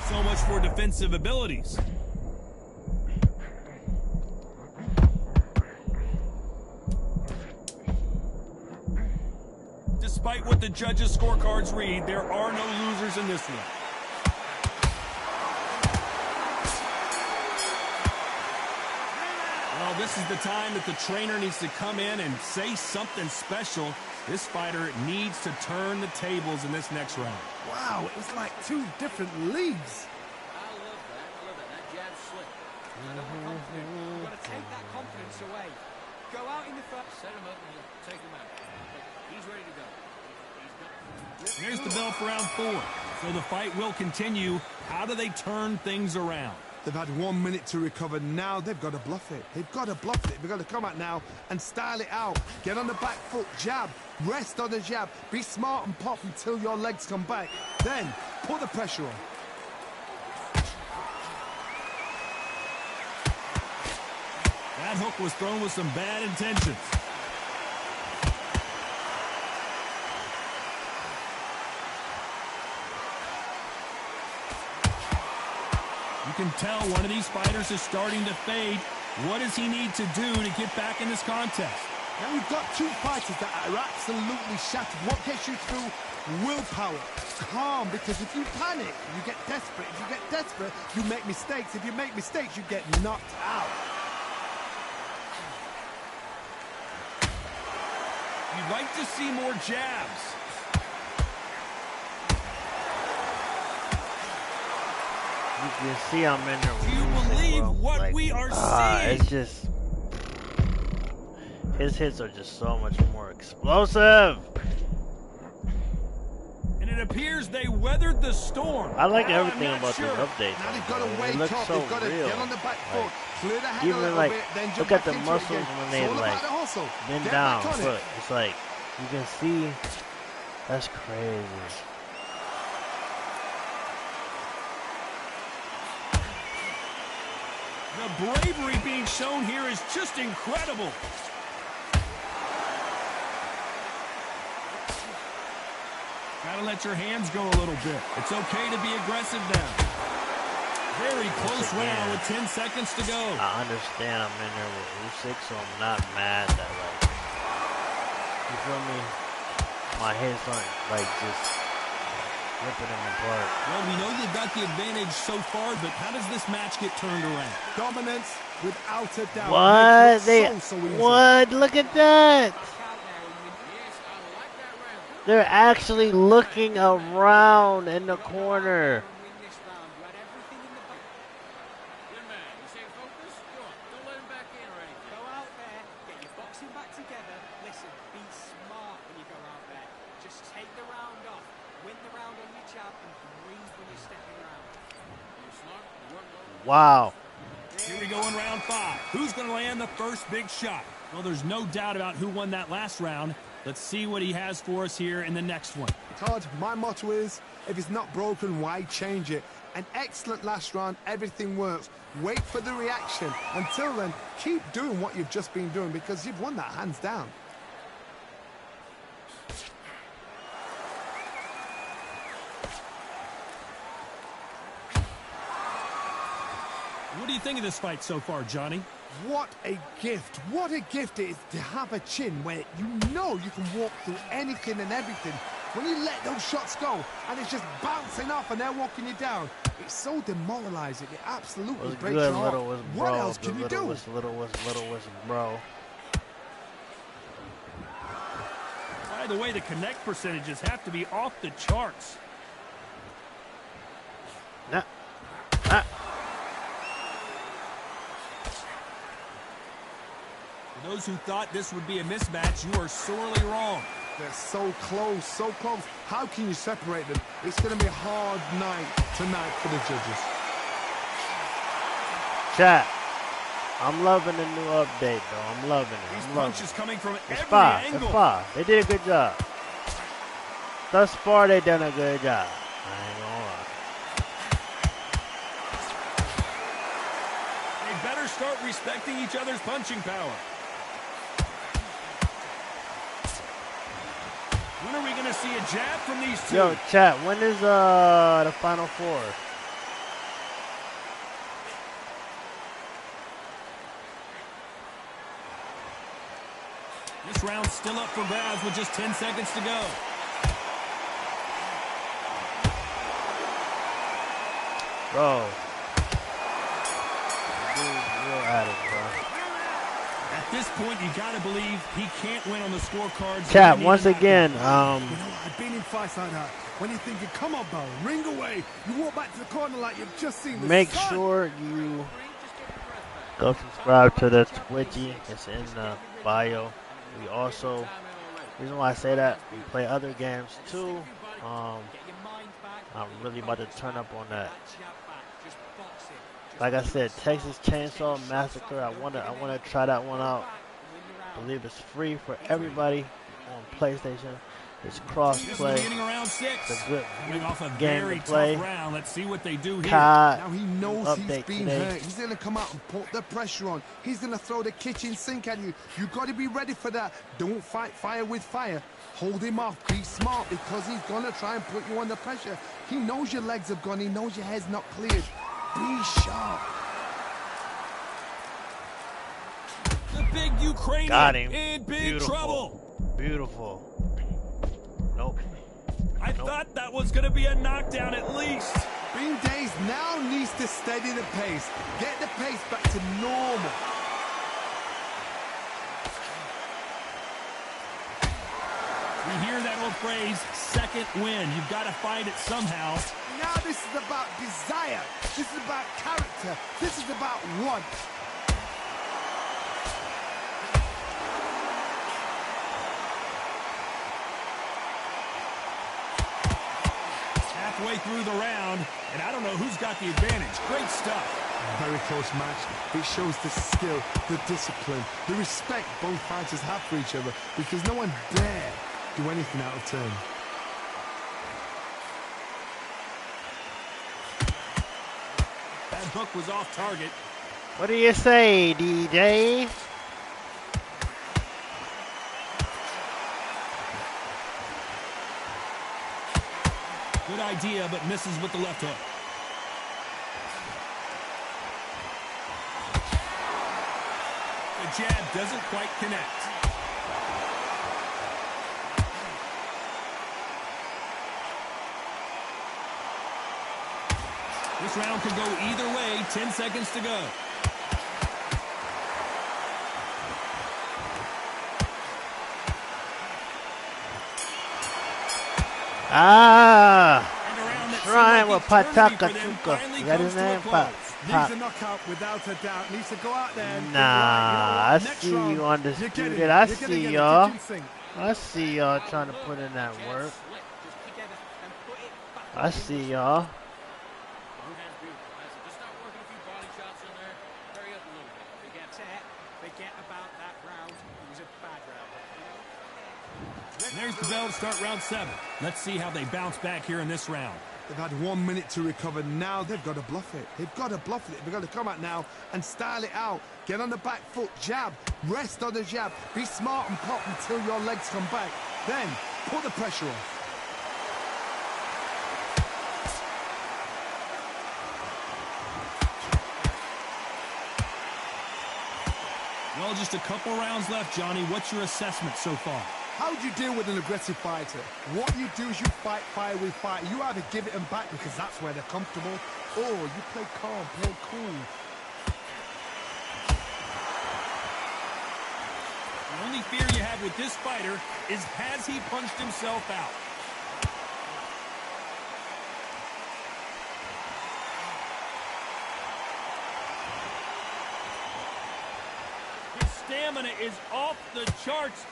So much for defensive abilities. Despite what the judges' scorecards read, there are no losers in this one. Well, this is the time that the trainer needs to come in and say something special. This fighter needs to turn the tables in this next round. Wow, it was like two different leagues. I love that. I love that. That jab's slick. I know we're confident. You've got to take that confidence away. Go out in the front. Set him up and you'll take him out. He's ready to go. There's the bell for round 4. So the fight will continue. How do they turn things around? They've had 1 minute to recover. Now they've got to bluff it. They've got to bluff it. They've got to come out now and style it out. Get on the back foot, jab, rest on the jab. Be smart and pop until your legs come back. Then put the pressure on. That hook was thrown with some bad intentions. You can tell one of these fighters is starting to fade. What does he need to do to get back in this contest? Now we've got two fighters that are absolutely shattered. What gets you through? Willpower. Calm, because if you panic, you get desperate. If you get desperate, you make mistakes. If you make mistakes, you get knocked out. You'd like to see more jabs. You can see I'm in there with Do you Usyk, believe bro. what Like, we are seeing? It's just... His hits are just so much more explosive. And it appears they weathered the storm. I like Now, I'm everything not about sure. this update. Now they've though, got to bro. It wake looks up. so They've got to real. get on the back foot. Clear the head a Even little like, bit, then look jump at back the into it muscles again. when It's they all like about the hustle. bend Get down. back on Look, it. it's like you can see. That's crazy. The bravery being shown here is just incredible. Gotta let your hands go a little bit. It's okay to be aggressive now. Very close round with 10 seconds to go. I understand I'm in there with Usyk, so I'm not mad that, like, you feel me? My head's aren't, like, just ripping them apart. Well, we know you've got the advantage so far, but how does this match get turned around? Dominance, without a doubt. What? So easy. What? Look at that! They're actually looking around in the corner. Wow. Here we go in round 5. Who's going to land the first big shot? Well, there's no doubt about who won that last round. Let's see what he has for us here in the next one. Todd, my motto is, if it's not broken, why change it? An excellent last round, everything works. Wait for the reaction. Until then, keep doing what you've just been doing because you've won that hands down. What do you think of this fight so far, Johnny? What a gift. What a gift it is to have a chin where you know you can walk through anything and everything. When you let those shots go and it's just bouncing off and they're walking you down, it's so demoralizing. It absolutely breaks your heart. What else can you do? Little was, bro. By the way, the connect percentages have to be off the charts. Nah. For those who thought this would be a mismatch, you are sorely wrong. They're so close, so close. How can you separate them? It's going to be a hard night tonight for the judges. Chat, I'm loving the new update, though. I'm loving it. These I'm loving punches it. coming from It's every fine. angle. It's fine. They did a good job. Thus far, they done a good job. I ain't gonna lie. They better start respecting each other's punching power. When are we going to see a jab from these two? Yo, chat, when is the Final Four? This round's still up for grabs with just 10 seconds to go. Bro. Dude's real at it, bro. At this point, you got to believe he can't win on the scorecards. Chat, once again, You know, I've been in fights like that. When you're thinking, come on, Bell, ring away. You walk back to the corner like you've just seen the make sun. sure you go subscribe to the Twitchy. It's in the bio. We also, reason why I say that, we play other games too. I'm really about to turn up on that. Like I said, Texas Chainsaw Massacre. I wanna try that one out. I believe it's free for everybody on PlayStation. It's cross-play. Beginning of round 6. It's a good Off a game very to play. tough round. Let's see what they do here. Now he knows he's Update been today. hurt. He's going to come out and put the pressure on. He's going to throw the kitchen sink at you. You got to be ready for that. Don't fight fire with fire. Hold him off. Be smart because he's going to try and put you under pressure. He knows your legs have gone. He knows your head's not cleared. Be sharp. The big Ukrainian Got him. in big Beautiful. trouble. Beautiful. Nope. I thought that was going to be a knockdown at least. Bean Days now needs to steady the pace. Get the pace back to normal. We hear that old phrase, second win. You've got to find it somehow. Now this is about desire. This is about character. This is about want. Halfway through the round, and I don't know who's got the advantage. Great stuff. Very close match. It shows the skill, the discipline, the respect both fighters have for each other because no one dare do anything out of turn. That hook was off target. What do you say, DJ? Good idea, but misses with the left hook. The jab doesn't quite connect. This round could go either way. 10 seconds to go. Trying with Pataka Chuka. Is that his name? Needs a knockout without a doubt. Needs to go out there and I see you Undisputed. I see y'all. I see y'all trying to put in that work. I see y'all. There's the bell to start round 7. Let's see how they bounce back here in this round. They've had 1 minute to recover. Now they've got to bluff it. They've got to bluff it. They've got to come out now and style it out. Get on the back foot, jab, rest on the jab. Be smart and pop until your legs come back. Then put the pressure on. Well, just a couple rounds left, Johnny. What's your assessment so far? How do you deal with an aggressive fighter? What you do is you fight fire with fire. You either give it them back because that's where they're comfortable, or you play calm, play cool. The only fear you have with this fighter is has he punched himself out? His stamina is off the charts.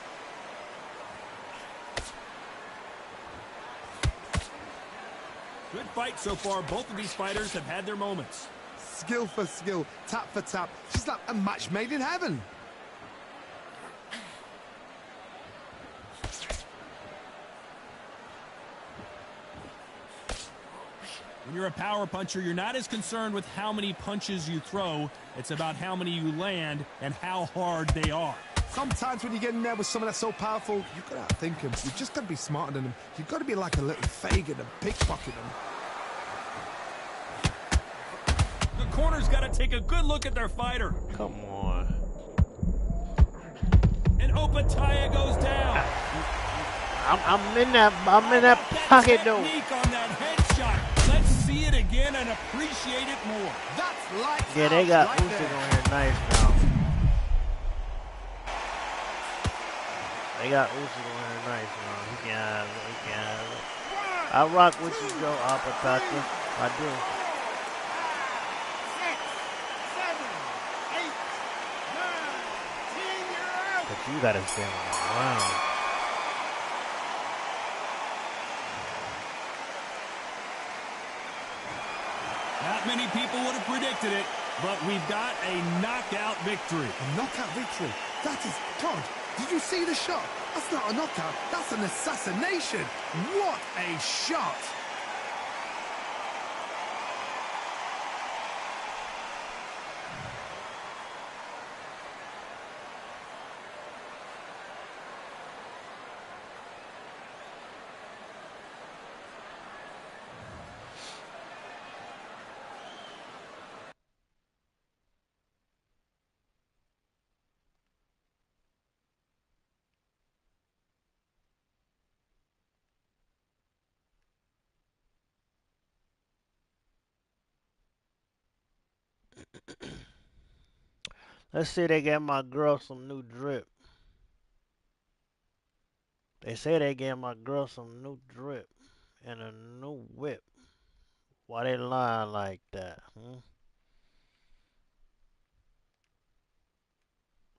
Good fight so far. Both of these fighters have had their moments. Skill for skill, tap for tap. She's like a match made in heaven. When you're a power puncher, you're not as concerned with how many punches you throw. It's about how many you land and how hard they are. Sometimes when you get in there with someone that's so powerful, you've got to outthink him. You've just got to be smarter than him. You've got to be like a little Fagin and pickpocket him. The corner's got to take a good look at their fighter. Come on. And Opataya goes down. I'm in that pocket though. Technique on that headshot. Let's see it again and appreciate it more. That's lights Yeah, they got right Usyk there. on here nice now. They got Usyk on here nice now. He can have it. He can have it. I rock with you, Joe Apataka. I do. 6, 7, 8, 9, 10, you're out. But you gotta stay on the ground. Not many people would have predicted it, but we've got a knockout victory. A knockout victory. That is, Todd, did you see the shot? That's not a knockout. That's an assassination. What a shot. Let's see they get my girl some new drip. They say they gave my girl some new drip and a new whip. Why they lying like that?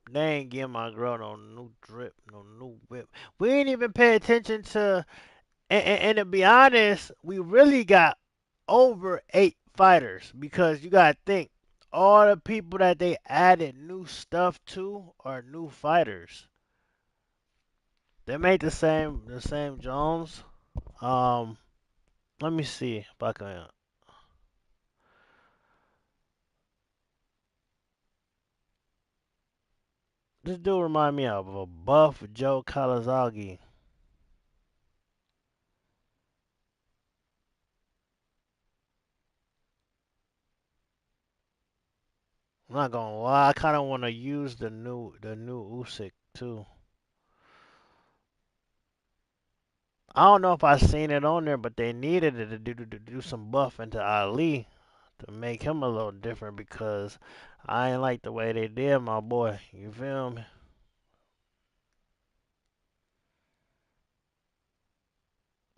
They ain't give my girl no new drip, no new whip. We ain't even pay attention to, and to be honest, we really got over 8 fighters because you gotta think all the people that they added new stuff to are new fighters. They made the same Jones. Um, let me see if I can. This dude remind me of a buff Joe Kalazagi. I'm not gonna lie, I kind of want to use the new Usyk too. I don't know if I seen it on there, but they needed it to do some buff into Ali to make him a little different because I ain't like the way they did my boy. You feel me?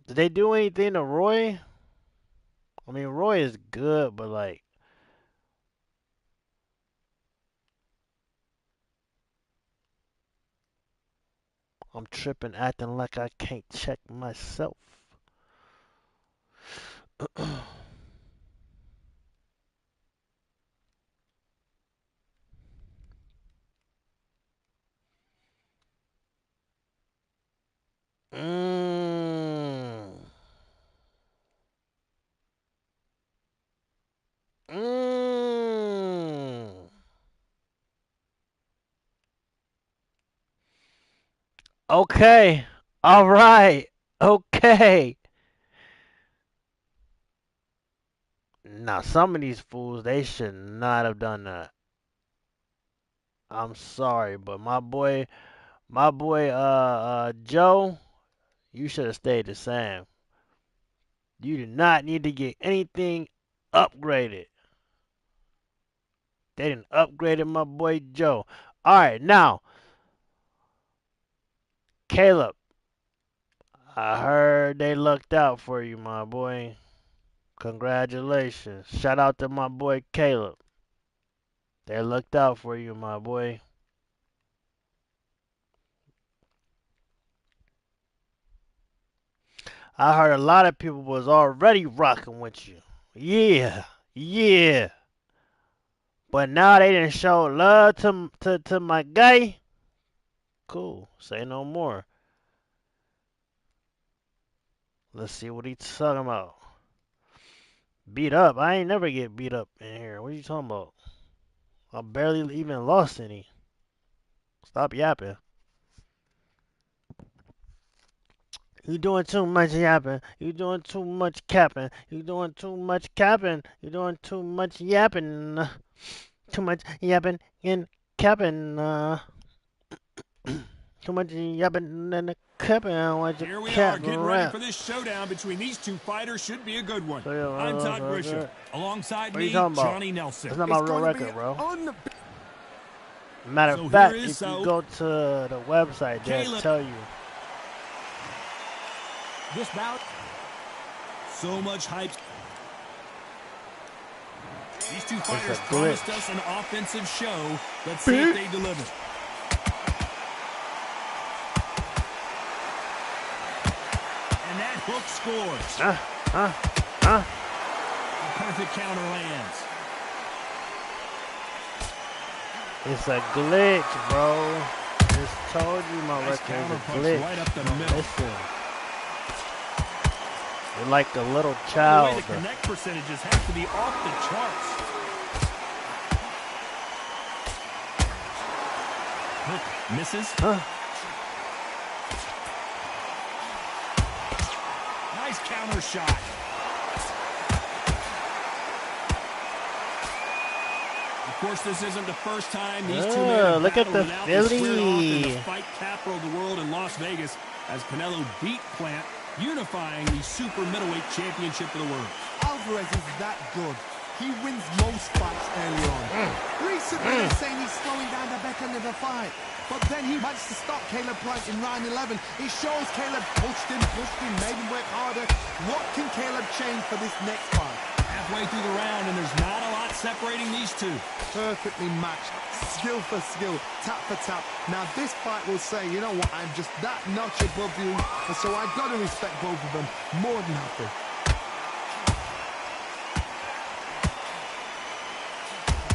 Did they do anything to Roy? I mean, Roy is good, but like, I'm tripping, acting like I can't check myself. Mm. Mm. Okay. All right. Okay. Now, some of these fools, they should not have done that. I'm sorry, but my boy, Joe, you should have stayed the same. You do not need to get anything upgraded. They didn't upgrade my boy Joe. All right, now, Caleb, I heard they looked out for you, my boy. Congratulations. Shout out to my boy Caleb. They looked out for you, my boy. I heard a lot of people was already rocking with you. Yeah, yeah. But now they didn't show love to my guy. Cool. Say no more. Let's see what he's talking about. Beat up? I ain't never get beat up in here. What are you talking about? I barely even lost any. Stop yapping. You doing too much yapping. You doing too much capping. You doing too much capping. You doing too much yapping. Too much yapping and capping. Too much yapping and capping. I want you Here we are, cap getting ready rap. for this showdown between these two fighters. Should be a good one. So, yeah, I'm Todd Grisham. what Alongside are you me, talking about? Johnny Nelson. That's not my It's real going to be record, bro. on the... Matter of So here fact, is if you Saul. go to the website, they'll Caleb. tell you. This bout. So much hype. These two It's fighters a promised glitch. us an offensive show. Let's see if they deliver. And that hook scores. A perfect counter lands. It's a glitch, bro. Just told you my Nice record counter is a punch glitch. right up the middle. Listen. You're like a little By the way, child. the connect percentages have to be off the charts. Hook misses. Nice counter shot. Of course, this isn't the first time these two men have look at battled the it out. They squared off in the Philly. fight capital of the world in Las Vegas as Canelo beat Plant, unifying the super middleweight championship of the world. Alvarez is that good. He wins most fights early on. Recently, they're saying he's slowing down the back end of the fight. But then he managed to stop Caleb Plant in round 11. It shows Caleb pushed him, made him work harder. What can Caleb change for this next fight? Halfway through the round, and there's not a lot separating these two. Perfectly matched, skill for skill, tap for tap. Now this fight will say, you know what, I'm just that notch above you, and so I've got to respect both of them more than happy.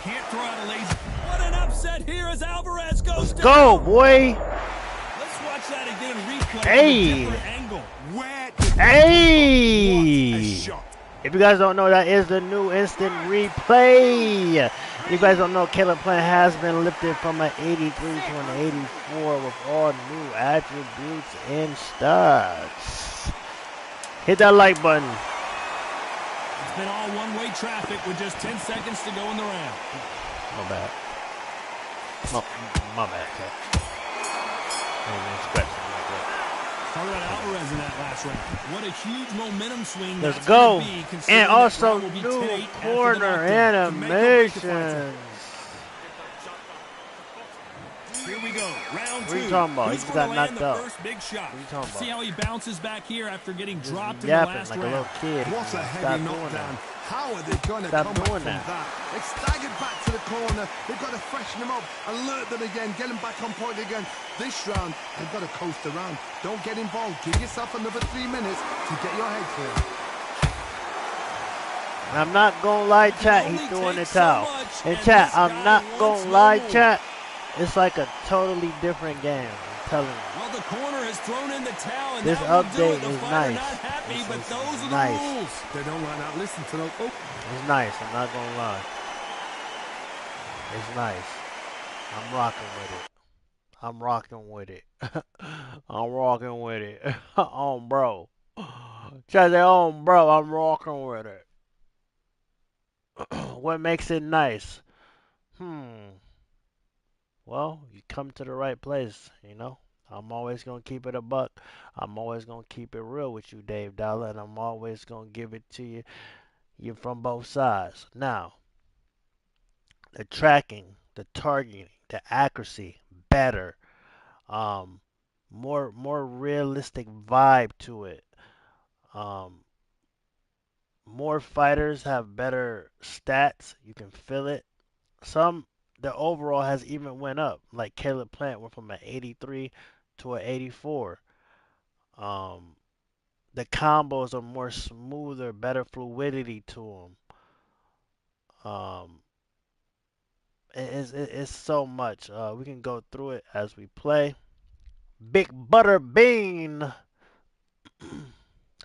Can't throw out a lazy. What an upset here as Alvarez goes down. Go, boy. Let's watch that again in replay Hey. from a different angle. Where did Hey. what a shot. If you guys don't know, that is the new instant replay. If you guys don't know, Caleb Plant has been lifted from an 83 to an 84 with all new attributes and stats. Hit that like button. It's been all one-way traffic with just 10 seconds to go in the round. My bad. My bad, Cat. I ain't even scratching like that. Talk about Alvarez in that last round. What a huge momentum swing. Let's that's go. Be, And also will be new corner animations. Here we go, round two. What are you talking about? Who's He just gonna got land knocked the out. first big shot? What are you talking See about? how he bounces back here after getting Just dropped in the yapping last like a round. little kid. What a Stop heavy doing knockdown. that. How are they going to Stop come back doing from that. that? They've staggered back to the corner. They've got to freshen them up, alert them again, get them back on point again. This round, they've got to coast around. Don't get involved. Give yourself another 3 minutes to get your head clear. I'm not gonna lie, chat, he's throwing the towel. And chat, I'm not gonna lie, chat, it's like a totally different game. I'm telling you. Well, the corner has thrown in the towel, and This that will do update it. The is fighter nice. not happy, This but is those are the nice. rules. They don't like that. Listen to them. Oh. It's nice, I'm not gonna lie. It's nice. I'm rocking with it. I'm rocking with it. I'm rocking with it. On bro. Chat say on bro, I'm rocking with it. What makes it nice? Well, you come to the right place, you know? I'm always going to keep it a buck. I'm always going to keep it real with you, Dave Dollar, and I'm always going to give it to you from both sides. Now, the tracking, the targeting, the accuracy, better. More realistic vibe to it. Um, more fighters have better stats. You can feel it. Some the overall has even went up. Like Caleb Plant went from an 83 to an 84. Um, the combos are more smoother, better fluidity to them. It's so much. We can go through it as we play. Big Butter Bean.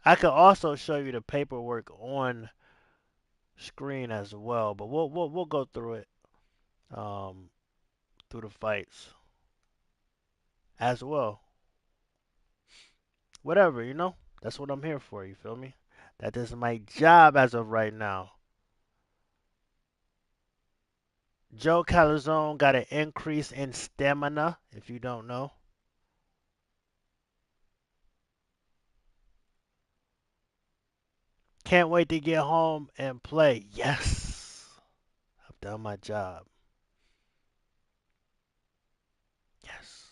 I could also show you the paperwork on screen as well, but we'll go through it through the fights as well. Whatever, you know? That's what I'm here for, you feel me? That is my job as of right now. Joe Calzone got an increase in stamina, if you don't know. Can't wait to get home and play. Yes. I've done my job. Yes.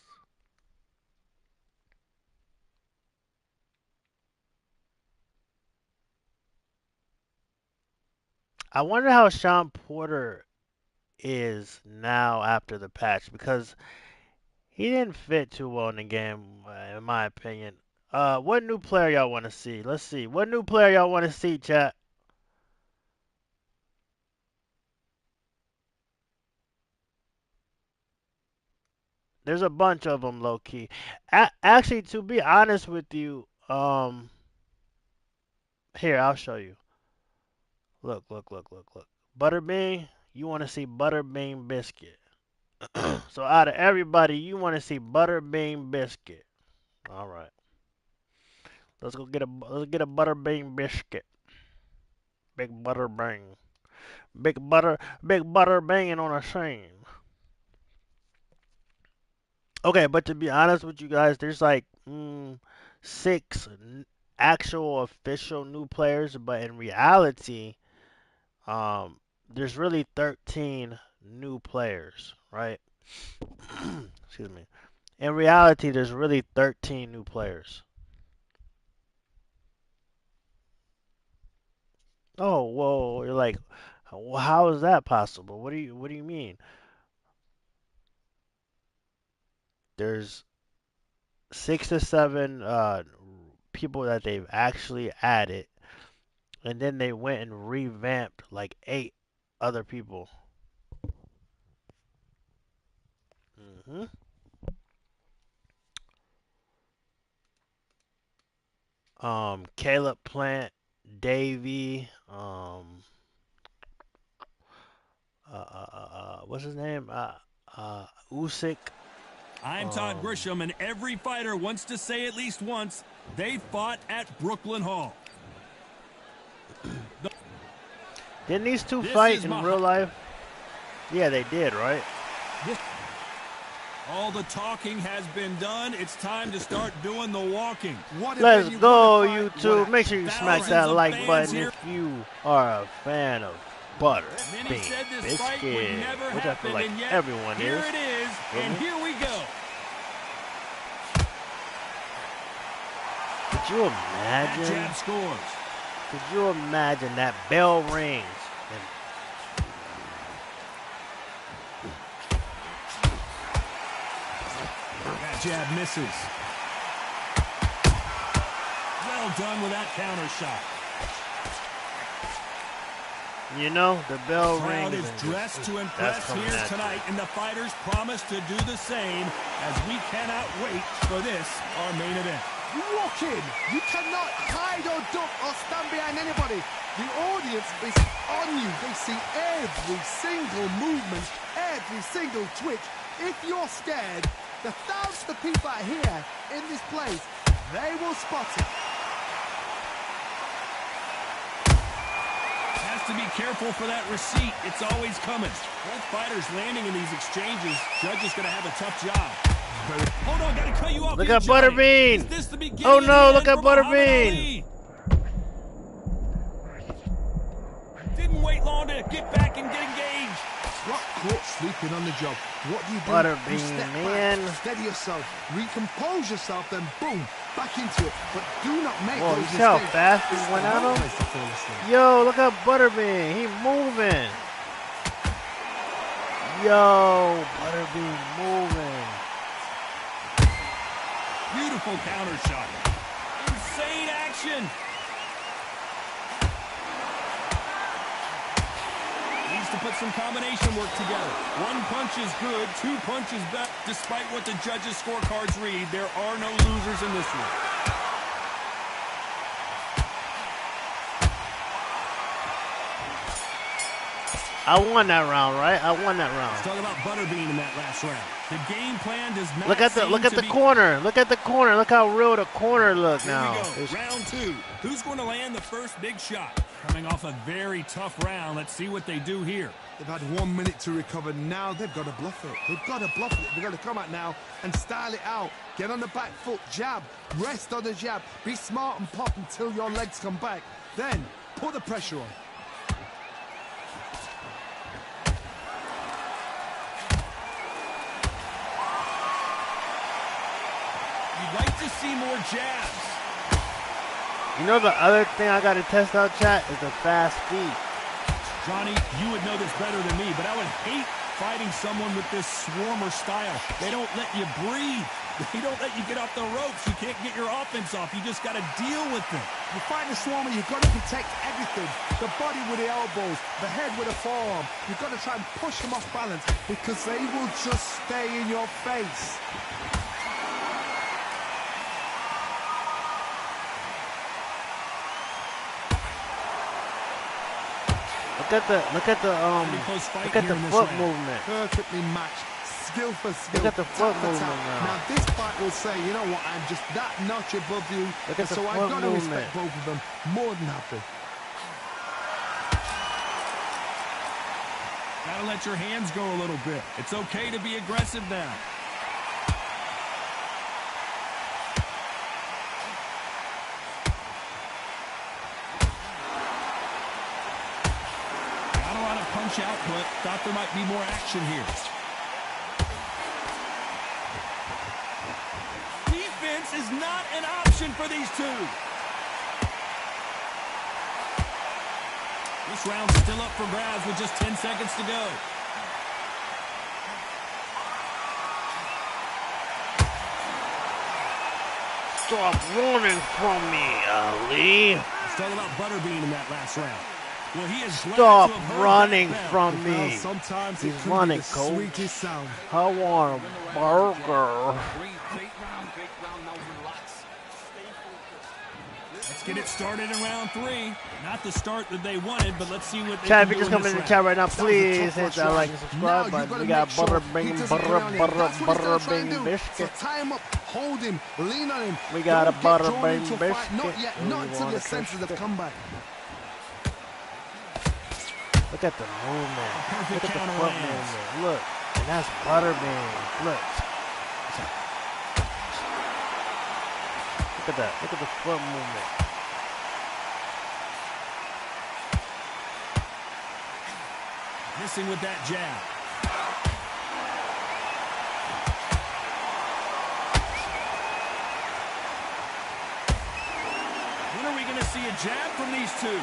I wonder how Sean Porter is now after the patch because he didn't fit too well in the game, in my opinion. What new player y'all want to see? Let's see. What new player y'all want to see, chat? There's a bunch of them, low key. Actually, to be honest with you, here I'll show you. Look, look, look, look, look. Butterbean, you want to see Butterbean Biscuit. So out of everybody, you want to see Butterbean Biscuit. All right. Let's get a Butterbean Biscuit. Big Butterbean. Big butter banging on a scene. Okay, but to be honest with you guys, there's like six actual official new players, but in reality, there's really 13 new players, right? Excuse me. In reality, there's really 13 new players. Oh, whoa! You're like, how is that possible? What do you mean? There's 6 to 7 people that they've actually added, and then they went and revamped like 8 other people. Caleb Plant, Davy, what's his name? Usyk. I'm Todd Grisham, and every fighter wants to say at least once they fought at Brooklyn Hall. Didn't these two fight in real life? Yeah, they did, right? All the talking has been done. It's time to start doing the walking. Let's go, YouTube. Make sure you smack that like button if you are a fan of butter bean biscuit, which I feel like everyone here is. Here it is, and here we go. Could you imagine? That jab scores. Could you imagine that bell rings? That jab misses. Well done with that counter shot. You know, the bell rings. The crowd is dressed to impress here tonight, and the fighters promise to do the same as we cannot wait for this, our main event. You walk in, you cannot hide or duck or stand behind anybody. The audience is on you. They see every single movement, every single twitch. If you're scared, the thousands of people that are here in this place, they will spot it. Has to be careful for that receipt. It's always coming. Both fighters landing in these exchanges. Judge is going to have a tough job. Hold on, gotta cut you off. Look at Butterbean. Oh no, look at Butterbean. Didn't wait long to get back and get engaged. Got caught sleeping on the job. What do? Butterbean, you step man. Back, steady yourself, recompose yourself, then boom, back into it. But do not make Whoa, those you see how mistakes. fast he went at him? Yo, look at Butterbean. He moving. Yo, Butterbean moving. Beautiful counter shot. Insane action. Needs to put some combination work together. One punch is good, two punches bad. Despite what the judges' scorecards read, there are no losers in this one. I won that round, right? I won that round. Let's talk about Butterbean in that last round. The game plan does not look at the corner. Look at the corner. Look how real the corner look now. Here we go. Round two. Who's going to land the first big shot? Coming off a very tough round. Let's see what they do here. They've had 1 minute to recover. Now they've got to bluff it. They've got to bluff it. They've got to come out now and style it out. Get on the back foot, jab, rest on the jab. Be smart and pop until your legs come back. Then put the pressure on. You'd like to see more jabs. You know the other thing I got to test out, chat, is the fast feet. Johnny, you would know this better than me, but I would hate fighting someone with this swarmer style. They don't let you breathe. They don't let you get off the ropes. You can't get your offense off. You just got to deal with them. You fight the swarmer, you've got to protect everything. The body with the elbows, the head with the forearm. You've got to try and push them off balance because they will just stay in your face. Look at the foot movement. Perfectly matched, skill for skill. Look at the foot movement now. Now this fight will say, you know what, I'm just that notch above you. Look at the so foot I've got to movement. respect both of them. More than happy. Gotta let your hands go a little bit. It's okay to be aggressive now. Output. Thought there might be more action here. Defense is not an option for these two. This round's still up for grabs with just 10 seconds to go. Stop running from me, Ali. Let's talk about Butterbean in that last round. Well, he is glad Stop to have heard running that bell. from Well, me. sometimes He's it can running, be the coach. sweetest sound. I want a burger. Great round, now relax. Stay focused. Let's get it started in round 3. Not the start that they wanted, but let's see what they Chat, can if you do just in come this in the round. chat right now, That was a please tough hit rush that round. like and Now subscribe you button. gotta We got make sure butter, he banging doesn't butter, get on him. butter, That's what he's butter, gonna try and banging do. biscuit. So tie him up, hold him, lean on him. We got Don't a get butter drawn bang into a fight. biscuit. Not yet, We not until wanna your senses have taste it. come back. Look at the movement. Perfect Look at the counter foot lands. movement. Look, and that's butter bean. Look. Look at that. Look at the foot movement. Missing with that jab. When are we going to see a jab from these two?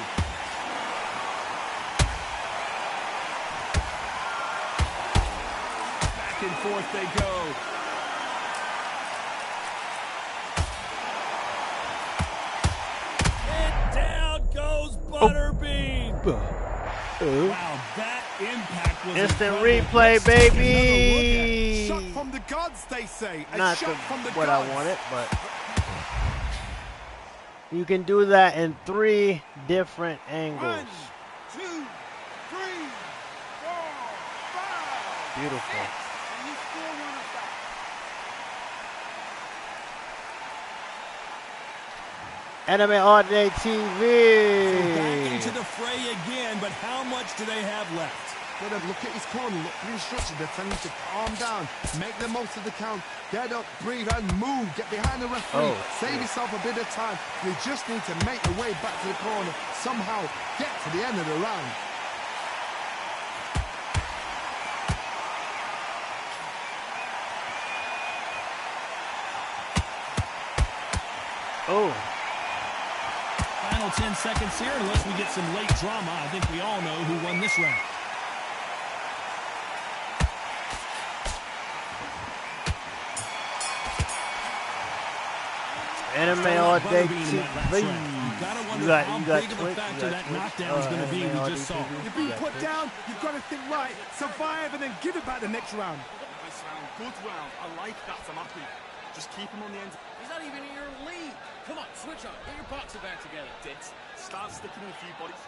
Back and forth they go. And down goes Butterbean. Wow, that impact was Instant incredible. replay, Let's take another baby. Shot from the gods, they say. A Not shot from the what gods. I wanted, but you can do that in 3 different angles. 1, 2, 3, 4, 5. Beautiful. And you still want to stop. Anime All Day So back into TV. the fray again, but how much do they have left? Gotta look at his corner, look for instructions. They're telling him to calm down, make the most of the count, get up, breathe, and move. Get behind the referee, Oh, save yourself a bit of time. You just need to make your way back to the corner, somehow get to the end of the round. Oh, Final 10 seconds here, unless we get some late drama. I think we all know who won this round. Anime All Day Butterbean in that last TV. round. You gotta wonder got- how you got big of a Twitch, factor you got that Twitch, knockdown is going to be. Anime We All just Day saw. TV. You've been You got put Twitch. down, you've got to think right, survive, and then give it back the next round. Nice round, good round. I like that. I'm happy. Just keep him on the end. He's not even in your league. Come on, switch up. Get your boxing back together. Dits. Start sticking in a few body shots.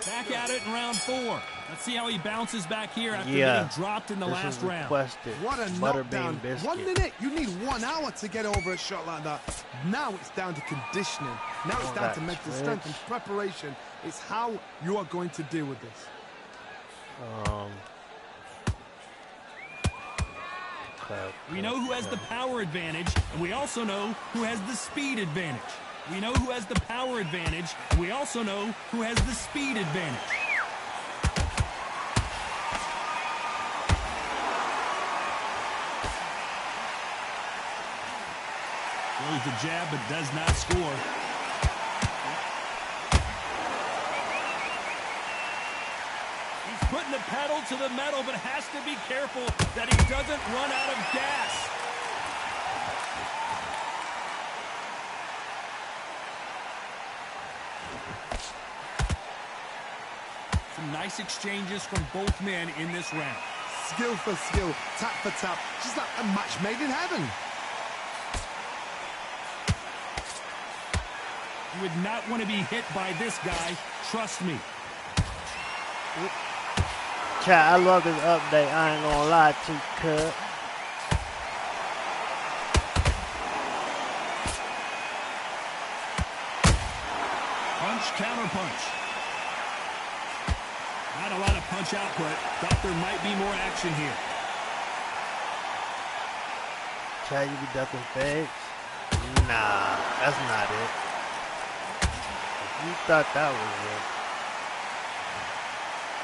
Back at it in round 4. Let's see how he bounces back here after Yeah. getting dropped in the This last is round. requested. What a knockdown. Butterbean biscuit. 1 minute, you need 1 hour to get over a shot like that. Now it's down to conditioning. Now it's Oh, down that to mental Twitch. strength and preparation. It's how you are going to deal with this. Okay. We know who has the power advantage, and we also know who has the speed advantage. We know who has the power advantage, and we also know who has the speed advantage. Throws the jab, but does not score. He's putting the pedal to the metal, but has to be careful that he doesn't run out of gas. Some nice exchanges from both men in this round. Skill for skill, tap for tap, just like a match made in heaven. You would not want to be hit by this guy. Trust me. Chat, I love this update. I ain't gonna lie to you, cuz. Punch, counter punch. Not a lot of punch output. Thought there might be more action here. Chat, you be ducking fakes? Nah, that's not it. If you thought that was it.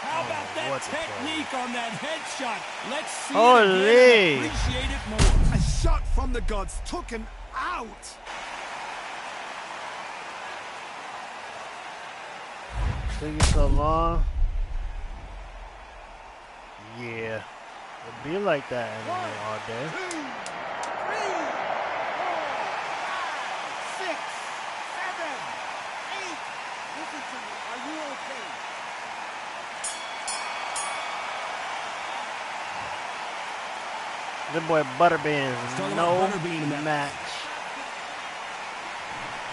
How about that what the fuck? technique on that headshot? Let's see it Holy. again and appreciate it more. A shot from the gods took him out. Took you so long? Yeah. It be like that anime all day. 2, 3, 4, 5, 6, 7, 8. Listen to me. Are you The boy Butterbean Let's is talk about no Butterbean in that. match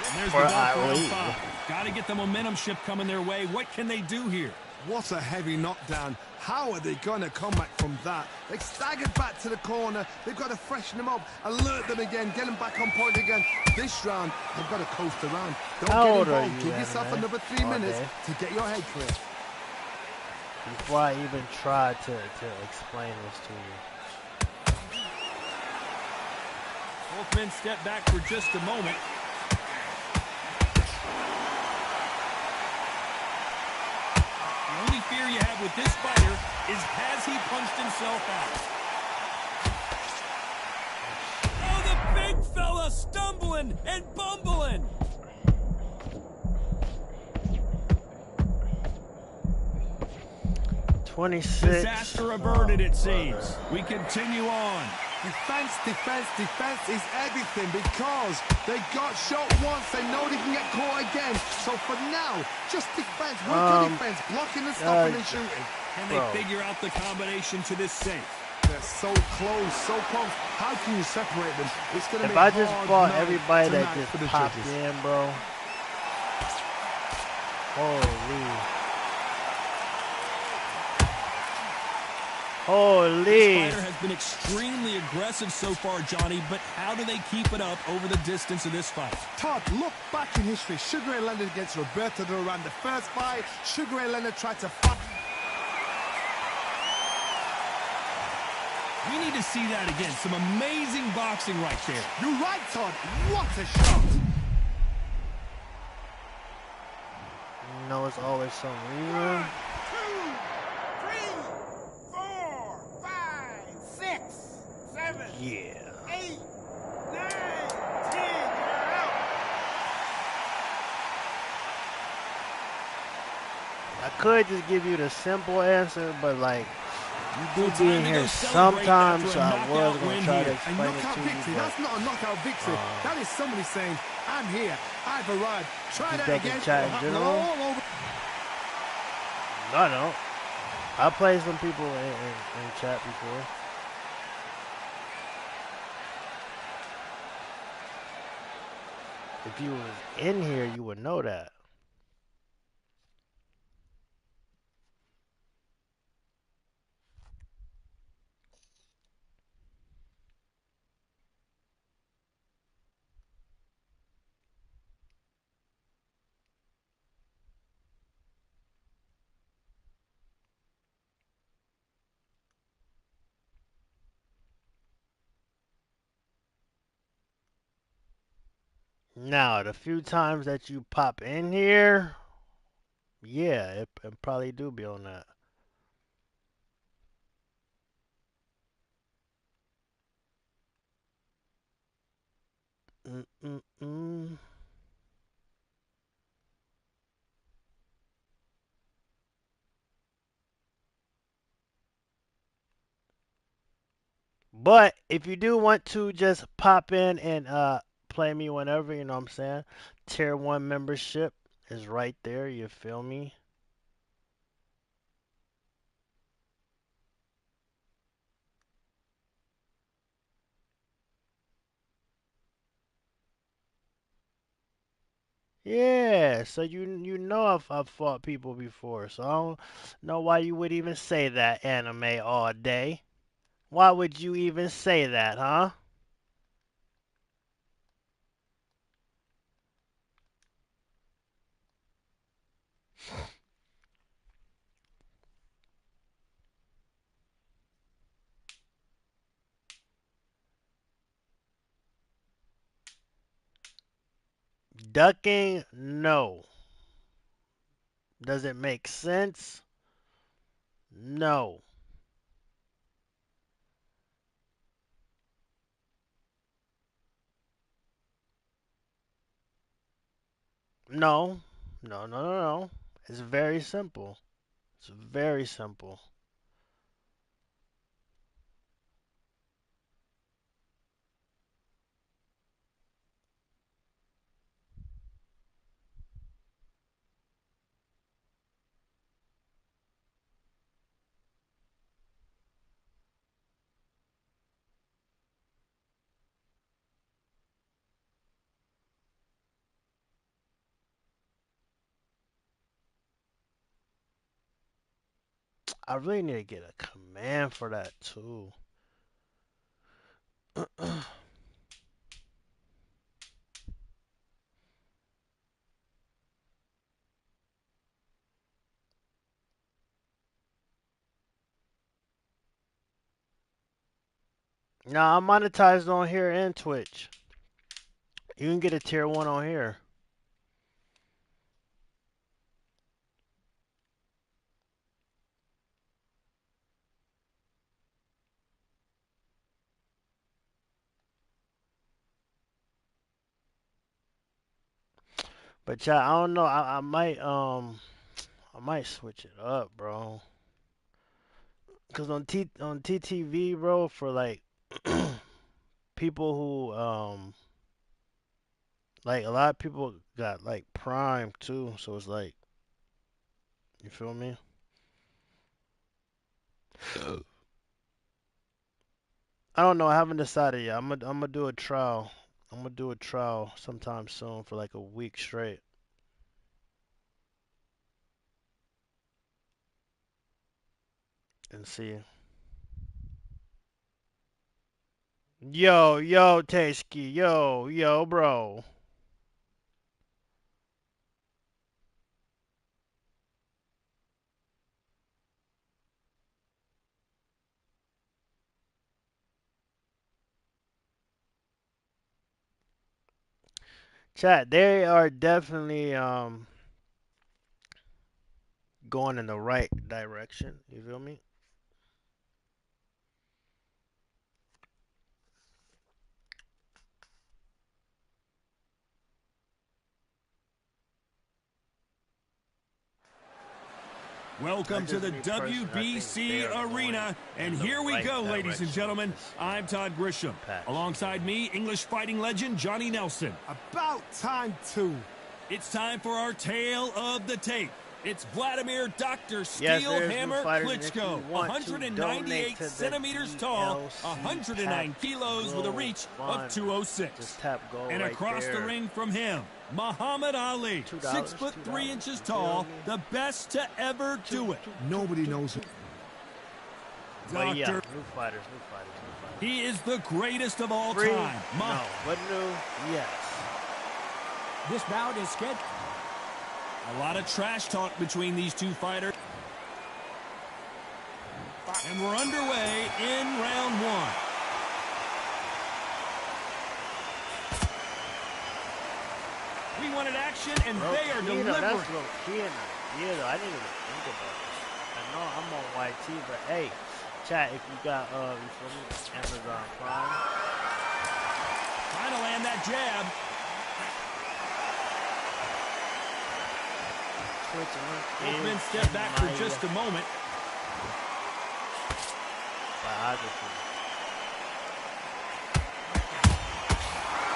And there's for the bell for round Ali. 5. Got to get the momentum shift coming their way. What can they do here? What a heavy knockdown. How are they going to come back from that? They staggered back to the corner. They've got to freshen them up, alert them again, get them back on point again. This round, they've got to coast around. Don't How get old are involved. you, Give yourself Anime? another 3 All minutes day. to get your head clear. Before I even try to explain this to you. Both men step back for just a moment. The only fear you have with this fighter is, has he punched himself out? Oh, the big fella stumbling and bumbling. 26. Disaster averted, it seems. We continue on. Defense, defense, defense is everything because they got shot once. They know they can get caught again. So for now, just defense. Work on defense, blocking and stopping and shooting. Can they figure out the combination to this safe? They're so close, so close. How can you separate them? It's going to be If I just hard fought night everybody that tonight just for the popped judges. in, bro. Holy. Holy. This fighter has been extremely aggressive so far, Johnny, but how do they keep it up over the distance of this fight? Todd, look back in history. Sugar Ray Leonard against Roberto Duran. The first fight, Sugar Ray Leonard tried to fight. We need to see that again. Some amazing boxing right there. You're right, Todd. What a shot. You know it's always some reason. 1, 2, 3, 4, 5, 6, 7, Yeah. 8, 9, 10. You're out. I could just give you the simple answer, but like, you do Time be in to here go celebrate sometimes, after so a I knockout was going win to try to here. A explain it knockout to victory. you, That's not a knockout victory. That is somebody saying, I'm here. I've arrived. Try You that think in again. chat in It'll happen general? all over. but I don't. I played some people in chat before. If you was in here, you would know that. Now, the few times that you pop in here, yeah, it probably do be on that. Mm-mm-mm. But if you do want to just pop in and play me whenever, you know what I'm saying? Tier 1 membership is right there, you feel me? Yeah, so you know I've fought people before, so I don't know why you would even say that, anime all day. Why would you even say that, huh? Ducking? No. Does it make sense? No. No. No, no, no, no. It's very simple. It's very simple. I really need to get a command for that too. Nah, I'm monetized on here and Twitch. You can get a tier 1 on here. But yeah, I don't know. I might switch it up, bro. Cause on TTV, bro, for like people who like a lot of people got like Prime too, so it's like, you feel me? I don't know. I haven't decided yet. I'm gonna do a trial. I'm gonna do a trial sometime soon for like a week straight and see. Yo, Tasky, yo, bro. Chat, they are definitely going in the right direction. You feel me? Welcome Not to just the me personally. I think they WBC are going Arena. And in the here we right go, ladies and direction gentlemen. with this I'm Todd Grisham. patch. Alongside me, English fighting legend Johnny Nelson. About time too. It's time for our tale of the tape. It's Vladimir Dr. Yes, Steel there's new Hammer fighters, and if you Klitschko, want to donate 198 to the centimeters tall, DLC 109 pack, kilos with a reach of fund. 206. Just tap gold And right across the there. ring from him, Muhammad Ali, $2, 6'3" $2. You tall, feel me? the best to ever do it. Nobody knows. But yeah, Doctor, new fighters. he is the greatest of all Free? time. No, but new? Yes. This bout is scheduled. A lot of trash talk between these two fighters. And we're underway in round one. We wanted action, and they are delivering. That's low key in the though. I didn't even think about this. I know I'm on YT, but hey, chat, if you got, you feel me, Amazon Prime. Trying to land that jab. Both men step back for just a moment. Biography.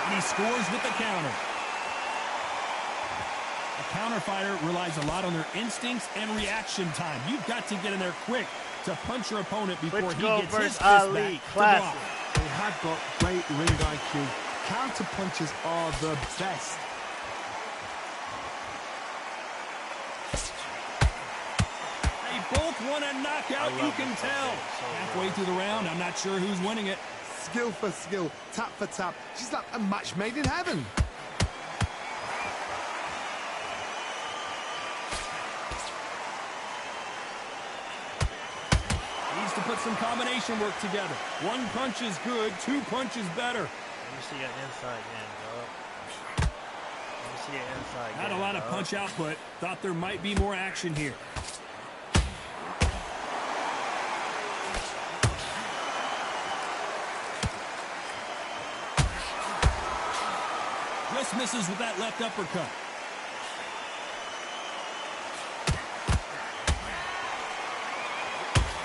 And he scores with the counter. A counter fighter relies a lot on their instincts and reaction time. You've got to get in there quick to punch your opponent before he gets his fist Ali, back classic. to block. They have got great ring IQ. Counter punches are the best. They both want a knockout, you can tell. Halfway through the round, I'm not sure who's winning it. Skill for skill, tap for tap. She's like a match made in heaven. Needs to put some combination work together. One punch is good, two punches better. Let me see your inside game, dog. Let me see your inside game. Not a lot of punch output. Thought there might be more action here. Just misses with that left uppercut.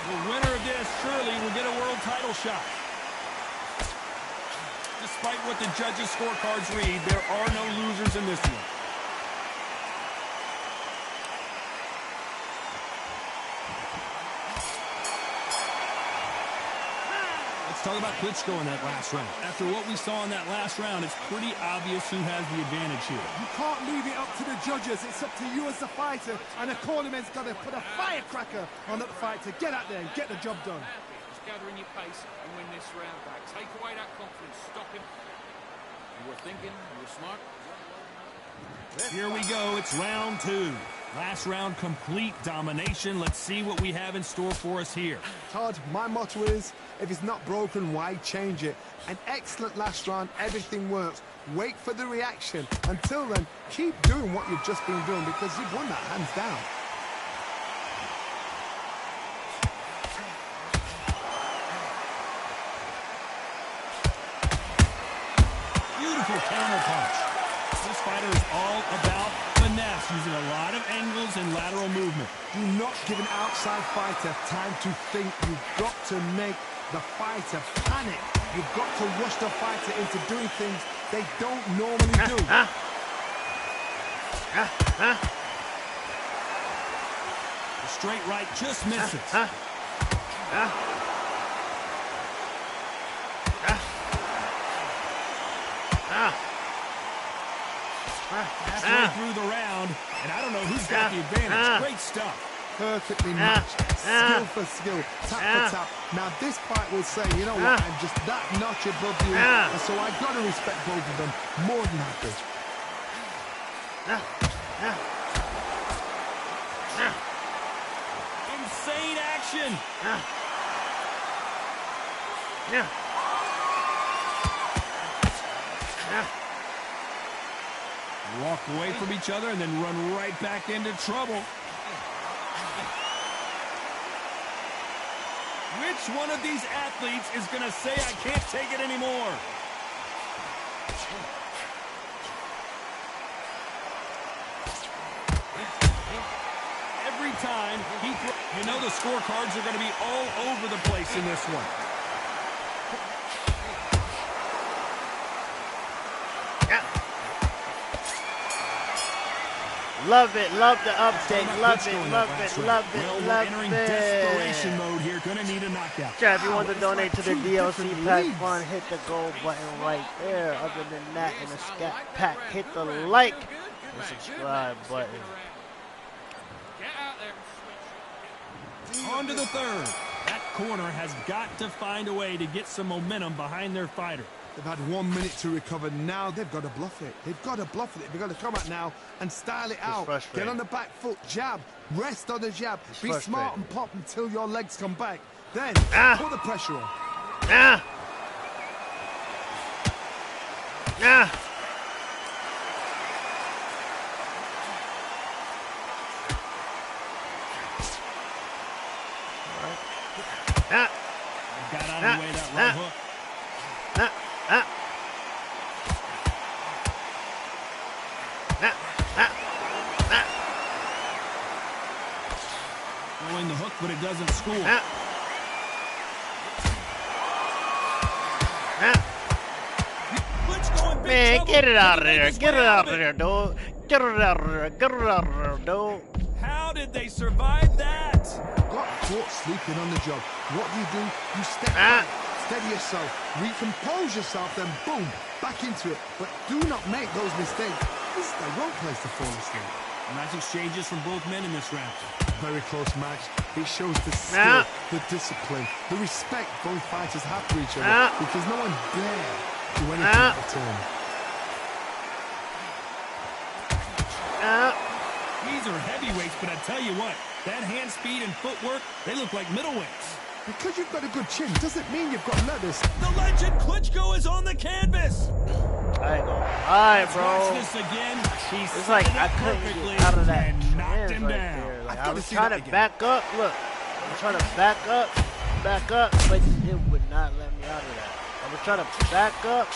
The winner of this surely will get a world title shot. Despite what the judges' scorecards read, there are no losers in this one. Let's talk about Klitschko in that last round. After what we saw in that last round, it's pretty obvious who has the advantage here. You can't leave it up to the judges. It's up to you as the fighter, and the cornerman's got to put a firecracker on that fight to get out there and get the job done. Just gathering your pace and win this round back. Take away that confidence. Stop him. You were thinking. You were smart. Here we go. It's round 2. Last round, complete domination. Let's see what we have in store for us here. Todd, my motto is, if it's not broken, why change it? An excellent last round, everything works. Wait for the reaction. Until then, keep doing what you've just been doing because you've won that hands down. Beautiful counter punch. This fighter is all about finesse, using a lot of angles and lateral movement. Do not give an outside fighter time to think. You've got to make the fighter panic. You've got to rush the fighter into doing things they don't normally do. The straight right just misses. Halfway through the round, and I don't know who's got the advantage. Great stuff. Perfectly matched, skill for skill, tap for tap. Now this fight will say, you know what, I'm just that notch above you, and so I got to respect both of them. More than happy. Insane action. Walk away from each other and then run right back into trouble. Which one of these athletes is going to say, I can't take it anymore? Every time he you know the scorecards are going to be all over the place in this one. Love it, love the update, love it, love it, love it, Well, we're love entering it. desperation mode here. Gonna need a knockout. Chat, if you want to donate to the DLC pack fund, hit the gold button right there. Other than that, in the scat pack, hit the like and subscribe button. Get out there and switch. On to the third. That corner has got to find a way to get some momentum behind their fighter. They've had 1 minute to recover. Now they've got to bluff it. They've got to bluff it. They've got to come out now and style it out. Get on the back foot, jab, rest on the jab. Be smart and pop until your legs come back. Then put the pressure on. Got out of the way that right hook. Throwing the hook, but it doesn't score. Man, get it out of there. Get it out of there, dude. Get it out of there. Get it out of there, dude. How did they survive that? Got caught sleeping on the job. What do? You step back, steady yourself, recompose yourself, then boom, back into it. But do not make those mistakes. This is the wrong place to fall asleep. Nice exchanges from both men in this round. Very close match. It shows the skill, the discipline, the respect both fighters have for each other because no one dare do anything out of turn. These are heavyweights, but I tell you what, that hand speed and footwork, they look like middleweights. Because you've got a good chin doesn't mean you've got leathers. The legend Klitschko is on the canvas. I know. Alright, bro. Watch this again. It's like I couldn't get out of that knocked him right down. there. Like, I was trying to back up. Look, I was trying to back up, but it would not let me out of that. I was trying to back up. 1,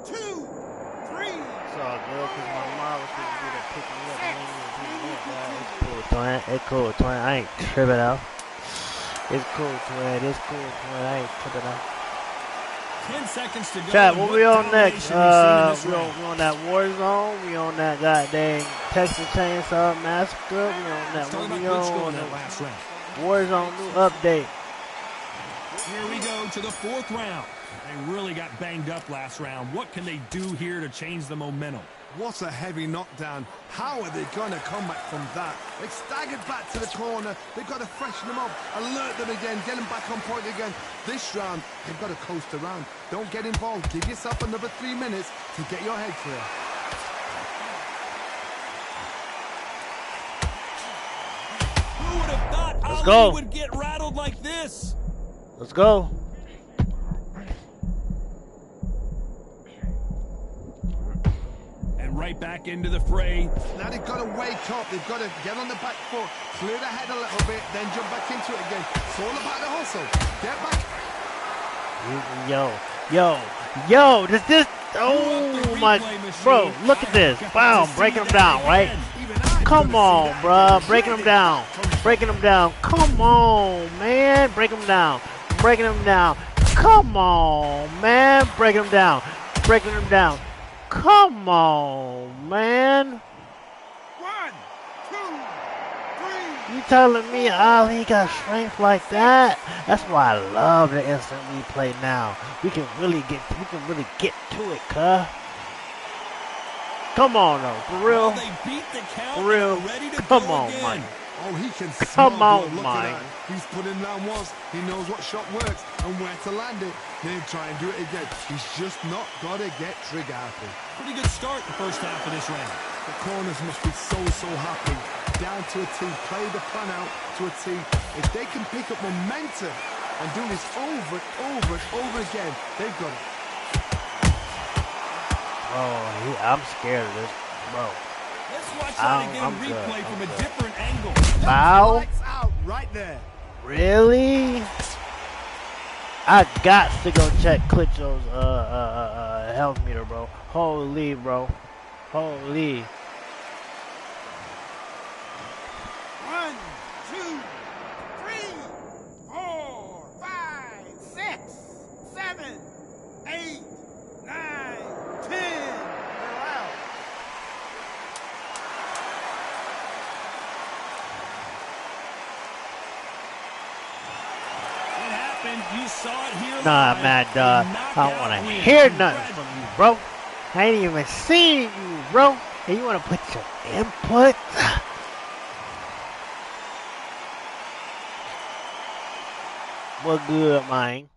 2, 3. It's all good because my mom was going to do the pick me up. And pick me up, man. It's cool, twin. It's cool, twin. I ain't tripping out. It's cool, twin. It's cool, twin. I ain't tripping out. 10 seconds to go. Chat, And what what we on next? domination we've seen in this We round. on that Warzone. We on that goddamn Texas Chainsaw Massacre. We on that. Talk What about we good score on? in that last round. Warzone new update. Here we go to the 4th round. They really got banged up last round. What can they do here to change the momentum? What a heavy knockdown. How are they going to come back from that? They've staggered back to the corner. They've got to freshen them up, alert them again, get them back on point again. This round, they've got to coast around. Don't get involved. Give yourself another 3 minutes to get your head clear. Who would have thought Let's Ali go. would get rattled like this? Let's go. And right back into the fray. Now they've got to wake up. They've got to get on the back foot, clear the head a little bit, then jump back into it again. It's all about the hustle. Get back. Yo, this, oh my, bro, look at this. Wow, breaking them down, right? Come on, bruh, breaking them down. Come on, man, break them down. Come on, man, breaking them down. Come on, man. 1, 2, 3. You telling me Ali got strength like that? That's why I love the instant replay now. We can really get to it, cuh. Come on though, for real. Well, they beat the count. For real. Ready to Come go on, again. Mike. Oh, he can Come smell on, blood. Look Mike. at that. He's put in down once. He knows what shot works and where to land it. Then try and do it again. He's just not got to get trigger happy. Pretty good start the first half of this round. The corners must be so happy. Down to a T. Play the plan out to a T. If they can pick up momentum and do this over and over again, they've got it. Oh, I'm scared of this, bro. Let's watch that again. I'm Replay good. from a different angle. Foul? Lights out right there. Really? I got to go check Klitschko's health meter, bro. Holy, bro. Holy. 1, 2, 3, 4, 5, 6, 7, 8, 9, 10. They're out. It happened. You saw it here. Nah, live. Mad Dog. I don't want to hear nothing from you, bro. I ain't even seen you, bro. And you want to put your input? What good, man?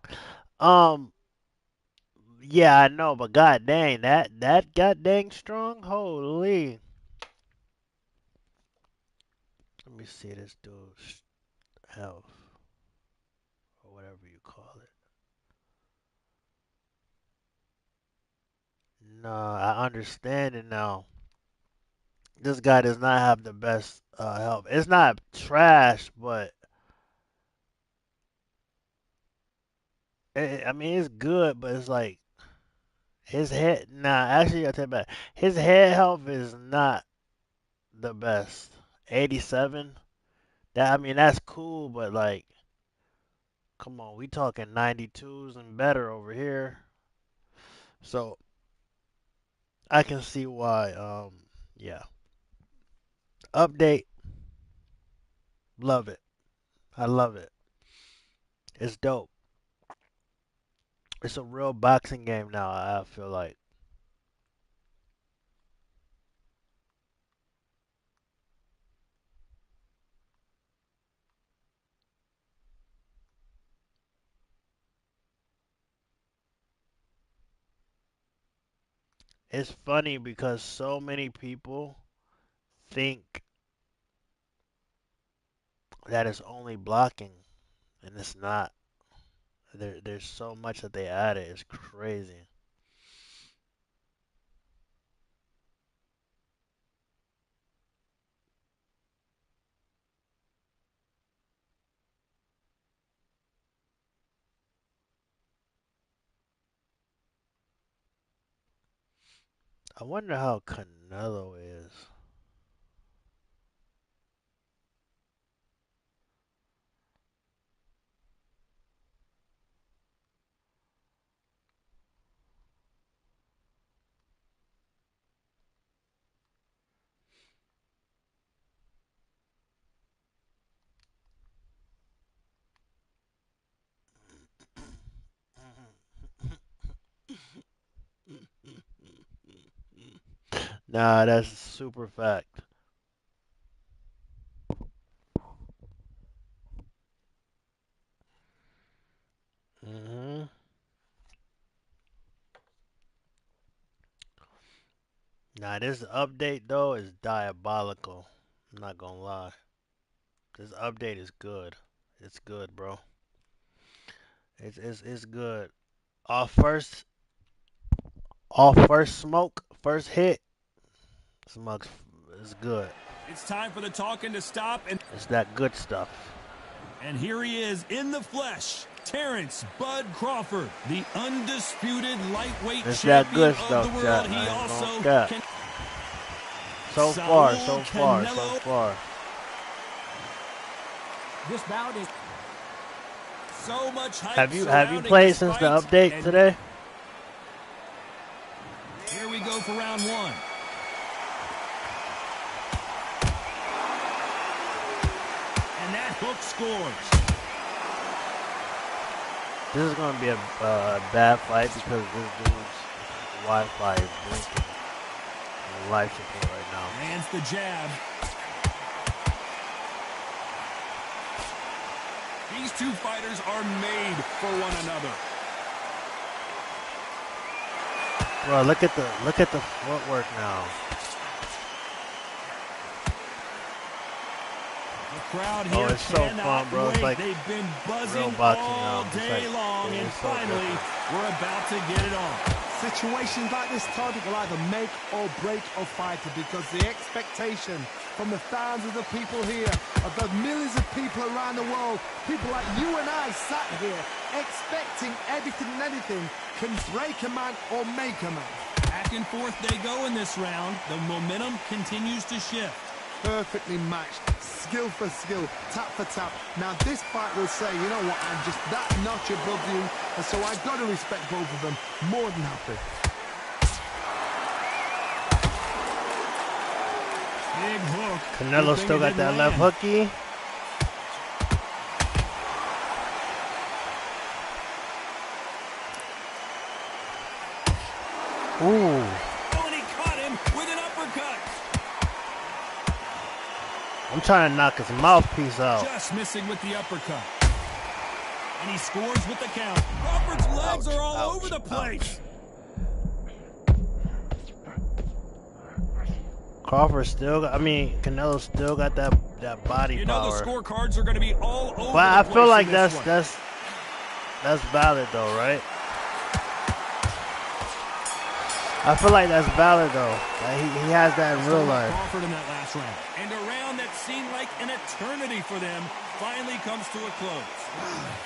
Yeah, I know, but god dang, that god dang strong. Holy. Let me see this dude's health, or whatever you call it. No, I understand it now. This guy does not have the best health. It's not trash, but I mean it's good, but it's like his head. Nah, actually, I take it back. His head health is not the best. 87. That I mean that's cool, but like, come on, we talking 92s and better over here. So I can see why. Yeah. Update. Love it. I love it. It's dope. It's a real boxing game now. I feel like. It's funny because so many people think that it's only blocking, and it's not. There's so much that they added. It's crazy. I wonder how Canelo is. Nah, that's super fact. hmm Nah, this update though is diabolical. I'm not gonna lie. This update is good. It's good, bro. It's good. Off first, off first smoke, first hit. Smoke's is good. It's time for the talking to stop, It's that good stuff. and here he is in the flesh. Terrence Bud Crawford, the undisputed lightweight It's that champion good of stuff, the world. chat. He I ain't also gonna cap. can. So far, so far, so far. This bout is So much hype Have you surrounding played this since the fight, update and today? here we go for round one. And that hook scores. This is gonna be a bad fight because this dude's Wi-Fi is blinking. Life support right now. Lands the jab. These two fighters are made for one another. Bro, look at the footwork now. The crowd here It's so cannot fun, bro. It's wait. like They've been buzzing real boxing all now. It's day like- long, yeah, and it's so finally, different. we're about to get it on. Situations like this, Todd, will either make or break a fighter because the expectation from the thousands of people here, of the millions of people around the world, people like you and I sat here expecting everything and anything, can break a man or make a man. Back and forth they go in this round. The momentum continues to shift. Perfectly matched, skill for skill, tap for tap. Now this fight will say, you know what, I'm just that notch above you, and so I've got to respect both of them. More than happy. Big hook. Canelo Good thing still it got didn't that left land. hooky. Ooh. Oh, and he caught him with an uppercut. I'm trying to knock his mouthpiece out. Just missing with the uppercut. And he scores with the count. Crawford's legs are all over the place. Crawford still got, Canelo still got that body You know power. the scorecards are going to be all over But the I place feel like in this one. that's valid though, right? I feel like that's valid though. Like he has that in real life. Crawford in that last round. And a round that seemed like an eternity for them finally comes to a close.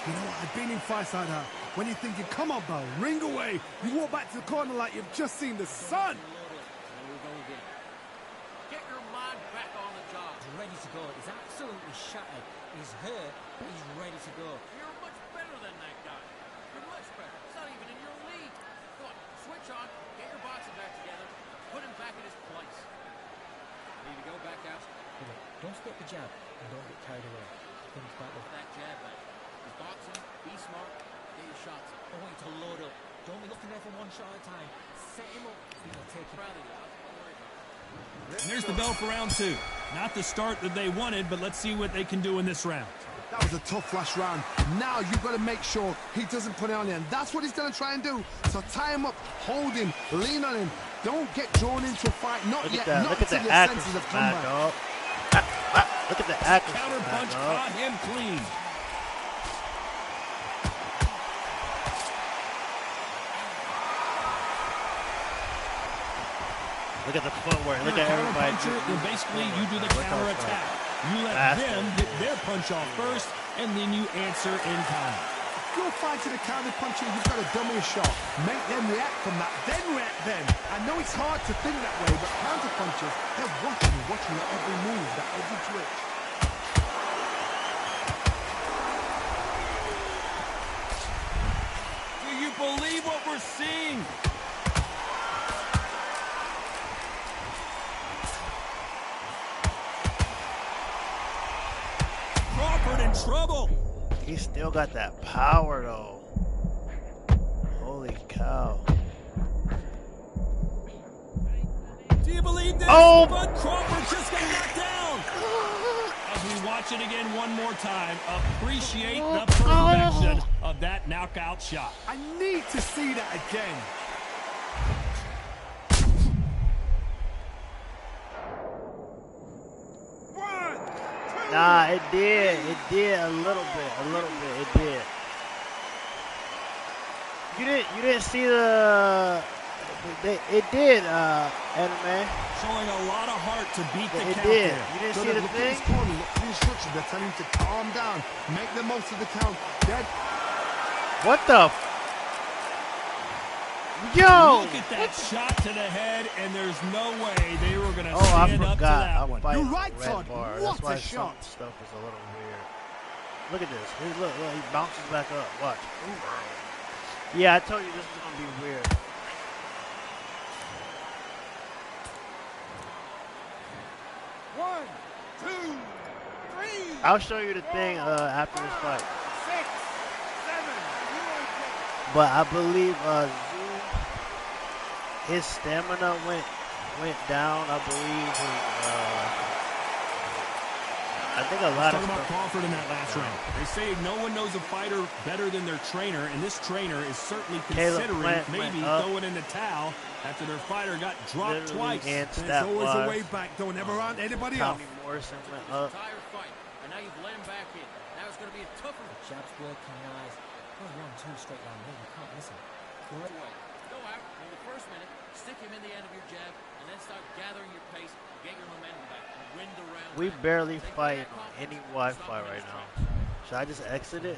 You know what, I've been in fights like that. When you're thinking, come on, Bo, ring away. You walk back to the corner like you've just seen the sun. Get your mind back on the job. He's ready to go. He's absolutely shattered. He's hurt, but he's ready to go. You're much better than that guy. You're much better. It's not even in your league. Come on, switch on, get your boxing back together, put him back in his place. Need to go back out. Don't skip the jab and don't get carried away. Think back with That jab back. He's boxing, be smart, get your shots in. I want you to load up. Don't be looking there for one shot at a time. Set him up. He'll take it. Proud of you. Don't worry about it. And there's the bell for round two. Not the start that they wanted, but let's see what they can do in this round. That was a tough last round. Now you've got to make sure he doesn't put it on you. And that's what he's going to try and do. So tie him up, hold him, lean on him. Don't get drawn into a fight. Not Look yet. at that. Not Look at until the your accuracy, senses have come man, back. dog. Look at the accuracy, Counter man, punch dog. caught him clean. Look at the footwork. Look You're at a everybody. counter-puncher, then basically you do the counter attack. You let Faster. them get their punch off first, and then you answer in kind. You're fighting a counter puncher, you've got to dummy a shot. Make them react from that, then react then. I know it's hard to think that way, but counter punchers, they're watching your every move, that every twitch. Do you believe what we're seeing? Crawford in trouble. He still got that power though. Holy cow. Do you believe this? Oh! Bud Crawford just got knocked down. As we watch it again one more time, appreciate the perfection of that knockout shot. I need to see that again. Nah, it did. It did a little bit. A little bit. It did. You didn't see the. It did, anime. Showing a lot of heart to beat the It count did. there. You didn't see Look the at thing? his corner. Look at the instructions. They're telling him to calm down. Make the most of the count. Dead. What the? Yo! Look at that shot to the head, and there's no way they were going to Oh, I stand up to forgot. that I'm one. fighting You're right, the red Todd. bar. What That's why a shot. some stuff is a little weird. Look at this. Look, he bounces back up. Watch. Ooh. Yeah, I told you this was going to be weird. One, two, three. I'll show you the thing after this fight. 6, 7. But I believe Zoo, his stamina went down. I believe I think a lot of Talking about stuff. Crawford in that last round. They say no one knows a fighter better than their trainer, and this trainer is certainly Caleb considering Plant maybe went up. throwing in the towel after their fighter got dropped Literally twice. and There's stat always a wise. way back. Don't ever round anybody off. Tommy Morrison went This up. entire fight, and now you've let him back in. Now it's going to be a tougher. The jabs working nice. Well, 1-2 straight down there. You can't miss it. Good. Go out in the first minute, stick him in the end of your jab, and then start gathering your pace, get your momentum back, and win the round. We barely fighting on any Wi-Fi right now. Should I just exit it?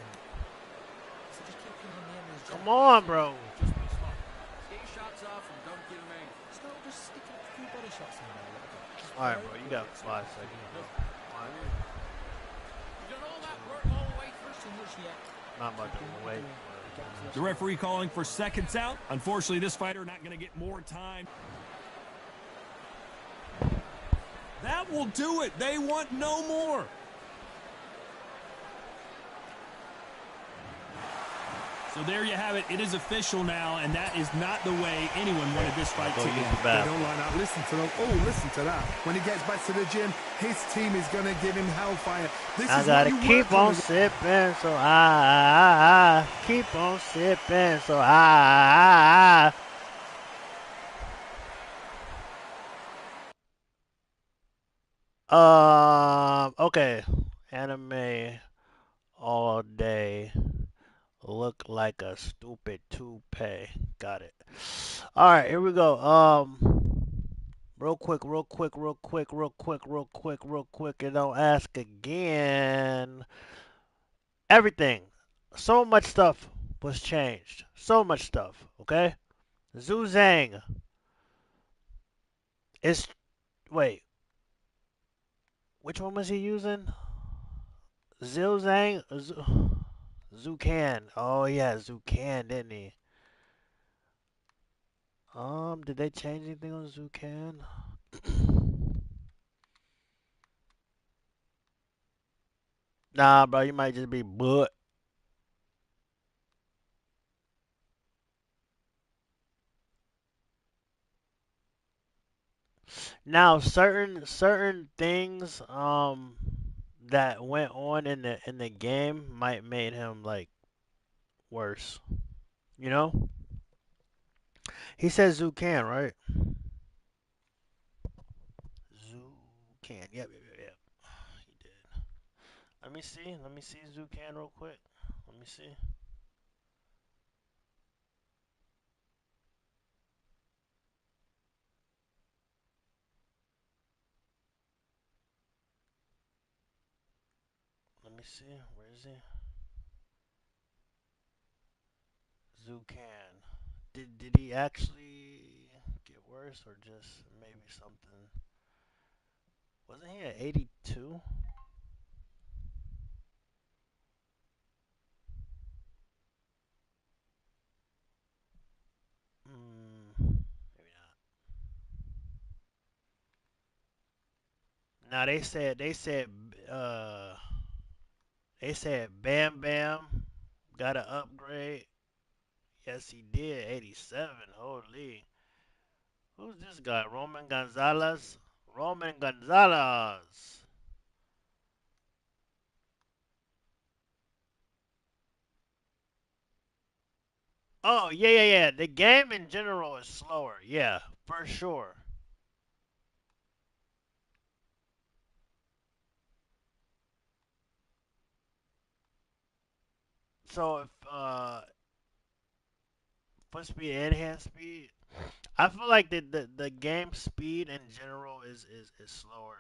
So just keep him on the end of his jab. Come on, bro. Just be smart. Get your shots off and don't give him any. Start just sticking a few body shots in there a little bit. Just All right, very bro. You good. got 5 seconds, bro. You've done all that work all the way through so much yet. Not about to wait. The referee calling for seconds out. Unfortunately, this fighter not going to get more time. That will do it. They want no more. So there you have it. It is official now, and that is not the way anyone wanted this fight to end. They don't like that. Listen to them. Oh, listen to that. When he gets back to the gym, his team is going to give him hellfire. This I is gotta what you keep work on sipping, so I keep on sipping, so I. Okay. Anime all day. Look like a stupid toupee. Got it. All right, here we go. Real quick, and don't ask again. Everything. So much stuff was changed. So much stuff. Okay. Zhu Zhang is. Wait. Which one was he using? Zhu Zhang? Zucan. Oh yeah, Zucan, didn't he? Did they change anything on Zucan? Nah, bro, you might just be butt. Now, certain things that went on in the game might made him like worse. You know? He said Zucan, right? Zucan. Yep. He did. Let me see. Let me see Zucan real quick. Let me see. Let me see. Where is he? Zucan. Did he actually get worse or just maybe something? Wasn't he at 82? Maybe not. Now uh they said Bam Bam got an upgrade. Yes, he did. 87. Holy. Who's this guy? Roman Gonzalez? Roman Gonzalez. Oh, yeah, yeah, yeah. The game in general is slower. Yeah, for sure. So if foot speed and hand speed, I feel like the game speed in general is slower.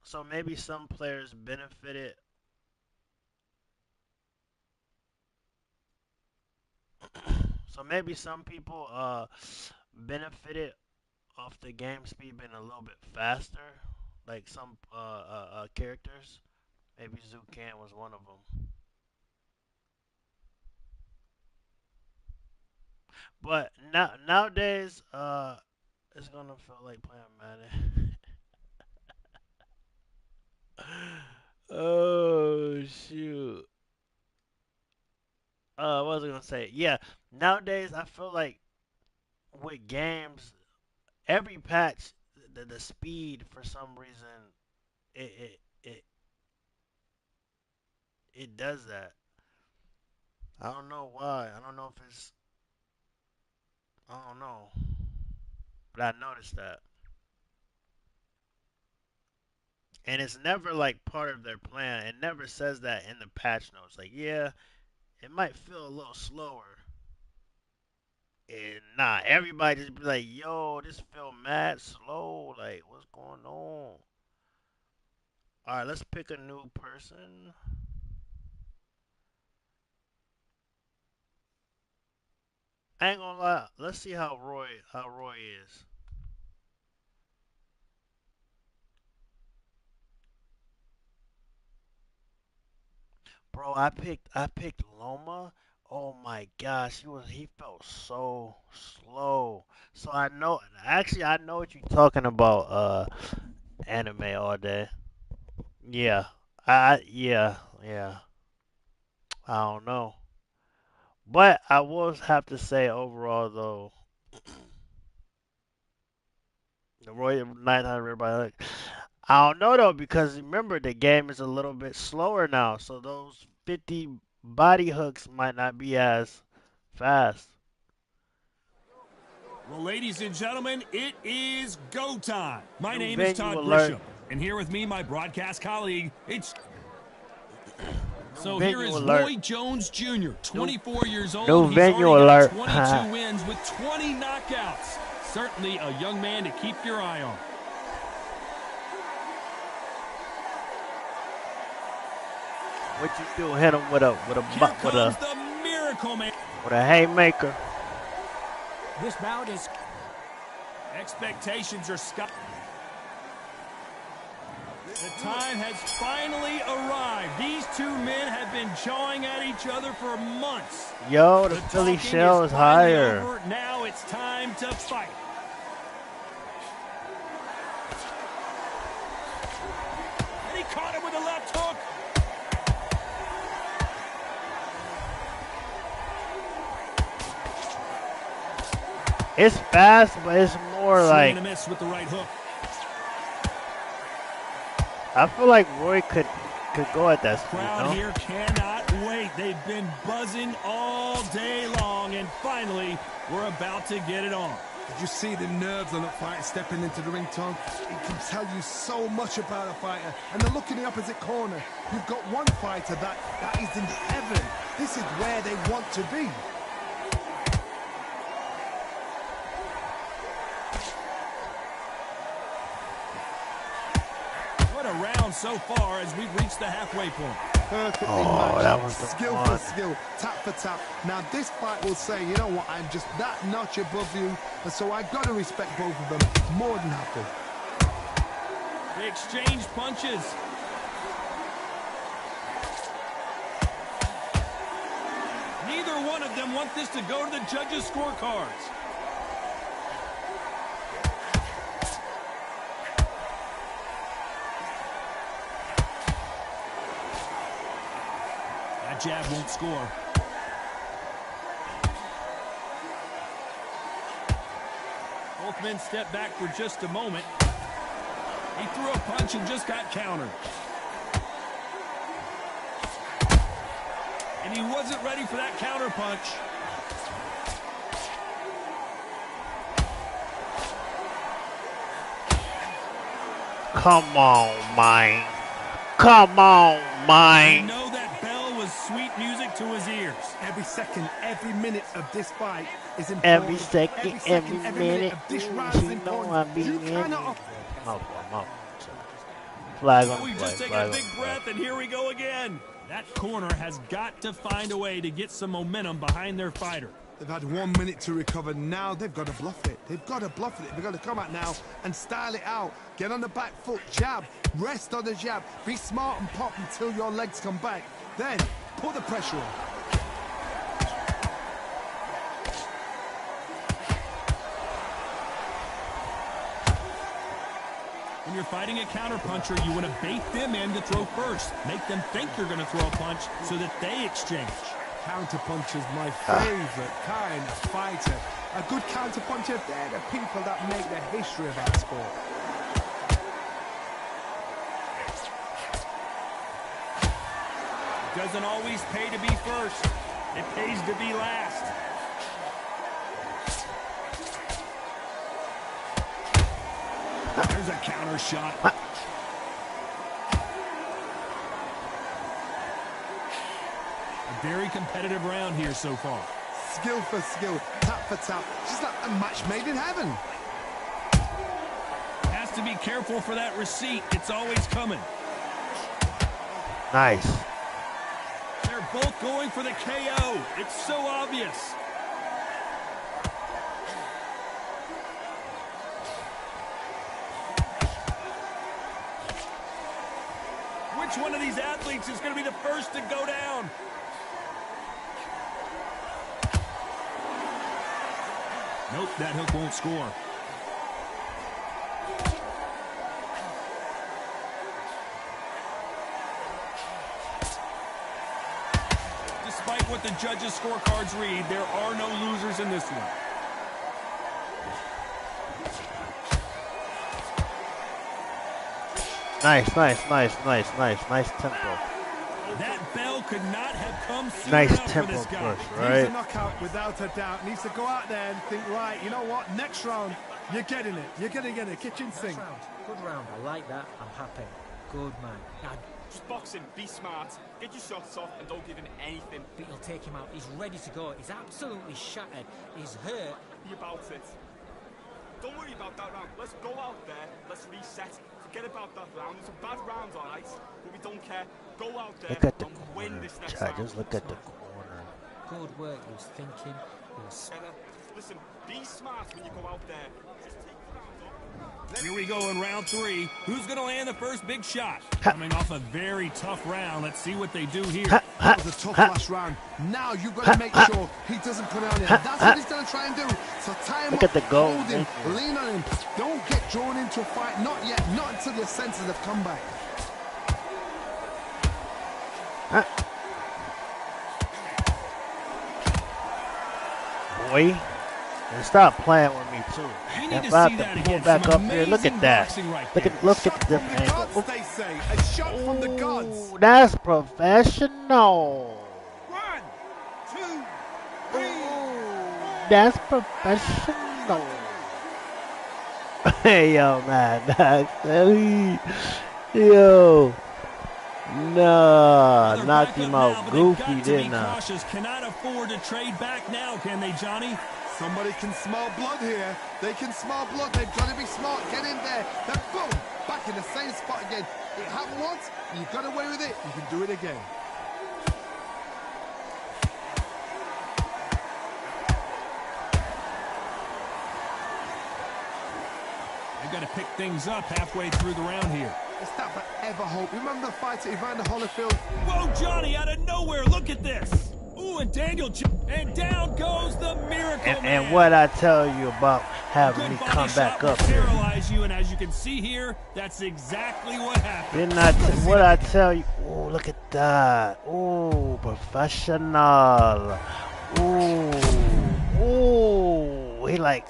So maybe some players benefited. So maybe some people benefited off the game speed being a little bit faster, like some characters. Maybe Zucan was one of them. But nowadays, it's gonna feel like playing Madden. Oh shoot. What was I gonna say? Yeah, nowadays I feel like with games, every patch, the speed for some reason it it it it does that. I don't know why. I don't know if it's I don't know, but I noticed that, and it's never like part of their plan. It never says that in the patch notes. Like, yeah, it might feel a little slower. And nah, everybody just be like, yo, this feel mad slow. Like, what's going on? Alright, let's pick a new person. I ain't gonna lie. Let's see how Roy is. Bro, I picked Loma. Oh my gosh, he felt so slow. So I know what you're talking about, anime all day. Yeah. Yeah. I don't know. But I will have to say overall though, the Roy 900 everybody like, I don't know though because remember the game is a little bit slower now, so those 50 body hooks might not be as fast. Well, ladies and gentlemen, it is go time. My New name is venue Todd alert. Grisham, and here with me, my broadcast colleague, it's... New So here venue is alert. Roy Jones Jr., New 24 years old. new He's venue already got alert. 22 wins with 20 knockouts. Certainly a young man to keep your eye on. What you do? Hit him with a Here comes the Miracle Man. with a haymaker. This bout is Expectations are sky. The time has finally arrived. These two men have been jawing at each other for months. Yo, the The Philly talking shell is finally higher. over. Now it's time to fight. And he caught him with a left hook. It's fast, but it's more Swing like and a miss with the right hook. I feel like Roy could go at that speed, Crowd no? here cannot wait. They've been buzzing all day long, and finally, we're about to get it on. Did you see the nerves on that fighter stepping into the ring, Tom? It can tell you so much about a fighter. And then look in the opposite corner. You've got one fighter that is in heaven. This is where they want to be. What a round so far as we've reached the halfway point. Perfectly Oh, matched. that was the Skill one. for skill, tap for tap. Now this fight will say, you know what, I'm just that notch above you, and so I got to respect both of them. More than happy. They exchange punches. Neither one of them want this to go to the judges' scorecards. That jab won't score. Both men stepped back for just a moment. He threw a punch and just got countered. And he wasn't ready for that counter punch. Come on, man. Come on, man. You know that bell was sweet music to his ears. Every second, every minute of this fight is important. Every second, every minute. of this round is You know important. I'm being You cannot flag on We've flag, just taken flag a on big flag. breath, and here we go again. That corner has got to find a way to get some momentum behind their fighter. They've had 1 minute to recover. Now they've got to bluff it. They've got to bluff it. They've got to come out now and style it out. Get on the back foot, jab, rest on the jab. Be smart and pop until your legs come back. Then put the pressure on. When you're fighting a counterpuncher, you want to bait them in to throw first. Make them think you're going to throw a punch so that they exchange. Counterpuncher's my favourite kind of fighter. A good counterpuncher, they're the people that make the history of our sport. It doesn't always pay to be first. It pays to be last. There's a counter shot. A very competitive round here so far. Skill for skill, tap for tap, just like a match made in heaven. Has to be careful for that receipt. It's always coming. Nice. They're both going for the KO. It's so obvious. Which one of these athletes is going to be the first to go down? Nope, that hook won't score. Despite what the judges' scorecards read, there are no losers in this one. Nice tempo. That bell could not have come soon Nice enough for tempo this guy. push, He's right? a knockout without a doubt. Needs to go out there and think, right, you know what, next round, you're getting it. You're going to get a kitchen sink. Good round. I like that. I'm happy. Good man. Now, Just boxing, be smart, get your shots off, and don't give him anything. but he'll take him out. He's ready to go. He's absolutely shattered. He's hurt. Be about it. Don't worry about that round. Let's go out there, let's reset. Forget about that round. It's a bad round, alright? But we don't care. Go out there Look at the and win corner. this next Chad, round. just look at the corner. Good work. He was thinking. He was... Listen, be smart when you go out there. Just take the round up. Here we go in round 3. Who's going to land the first big shot? Coming off a very tough round. Let's see what they do here. That was a tough last round. Now you've got to make sure he doesn't put it on you. That's what he's going to try and do. So tie him Look up, at the goal. hold him, lean on him. Don't get drawn into a fight. Not yet. Not until your senses have come back. Boy. And stop playing with me too. We need If to I see have that to pull again. back Some up here, look amazing at that. boxing right Look there. at the From the different angle. gods, they say. A shot from the gods. Ooh, that's professional. 1, 2, 3. That's professional. Hey, yo, man. Yo. Nah, They're knocked back him up out now, but they've goofy, got to be didn't I? cautious. Cannot afford to trade back now, can they, Johnny? Somebody can smell blood here. They can smell blood. They've got to be smart. Get in there. Then boom, back in the same spot again. It happened once. You got away with it. You can do it again. They've got to pick things up halfway through the round here. It's that forever hope. Remember the fight at Evander Holyfield? Whoa, Johnny, out of nowhere. Look at this. Ooh, and Daniel, and down goes the Miracle Man. And what I tell you about having Good me body come shot back will up here. paralyze you, and as you can see here, that's exactly what happened. Didn't I what I tell you? Oh, look at that. Oh, professional. Ooh. Ooh. He like,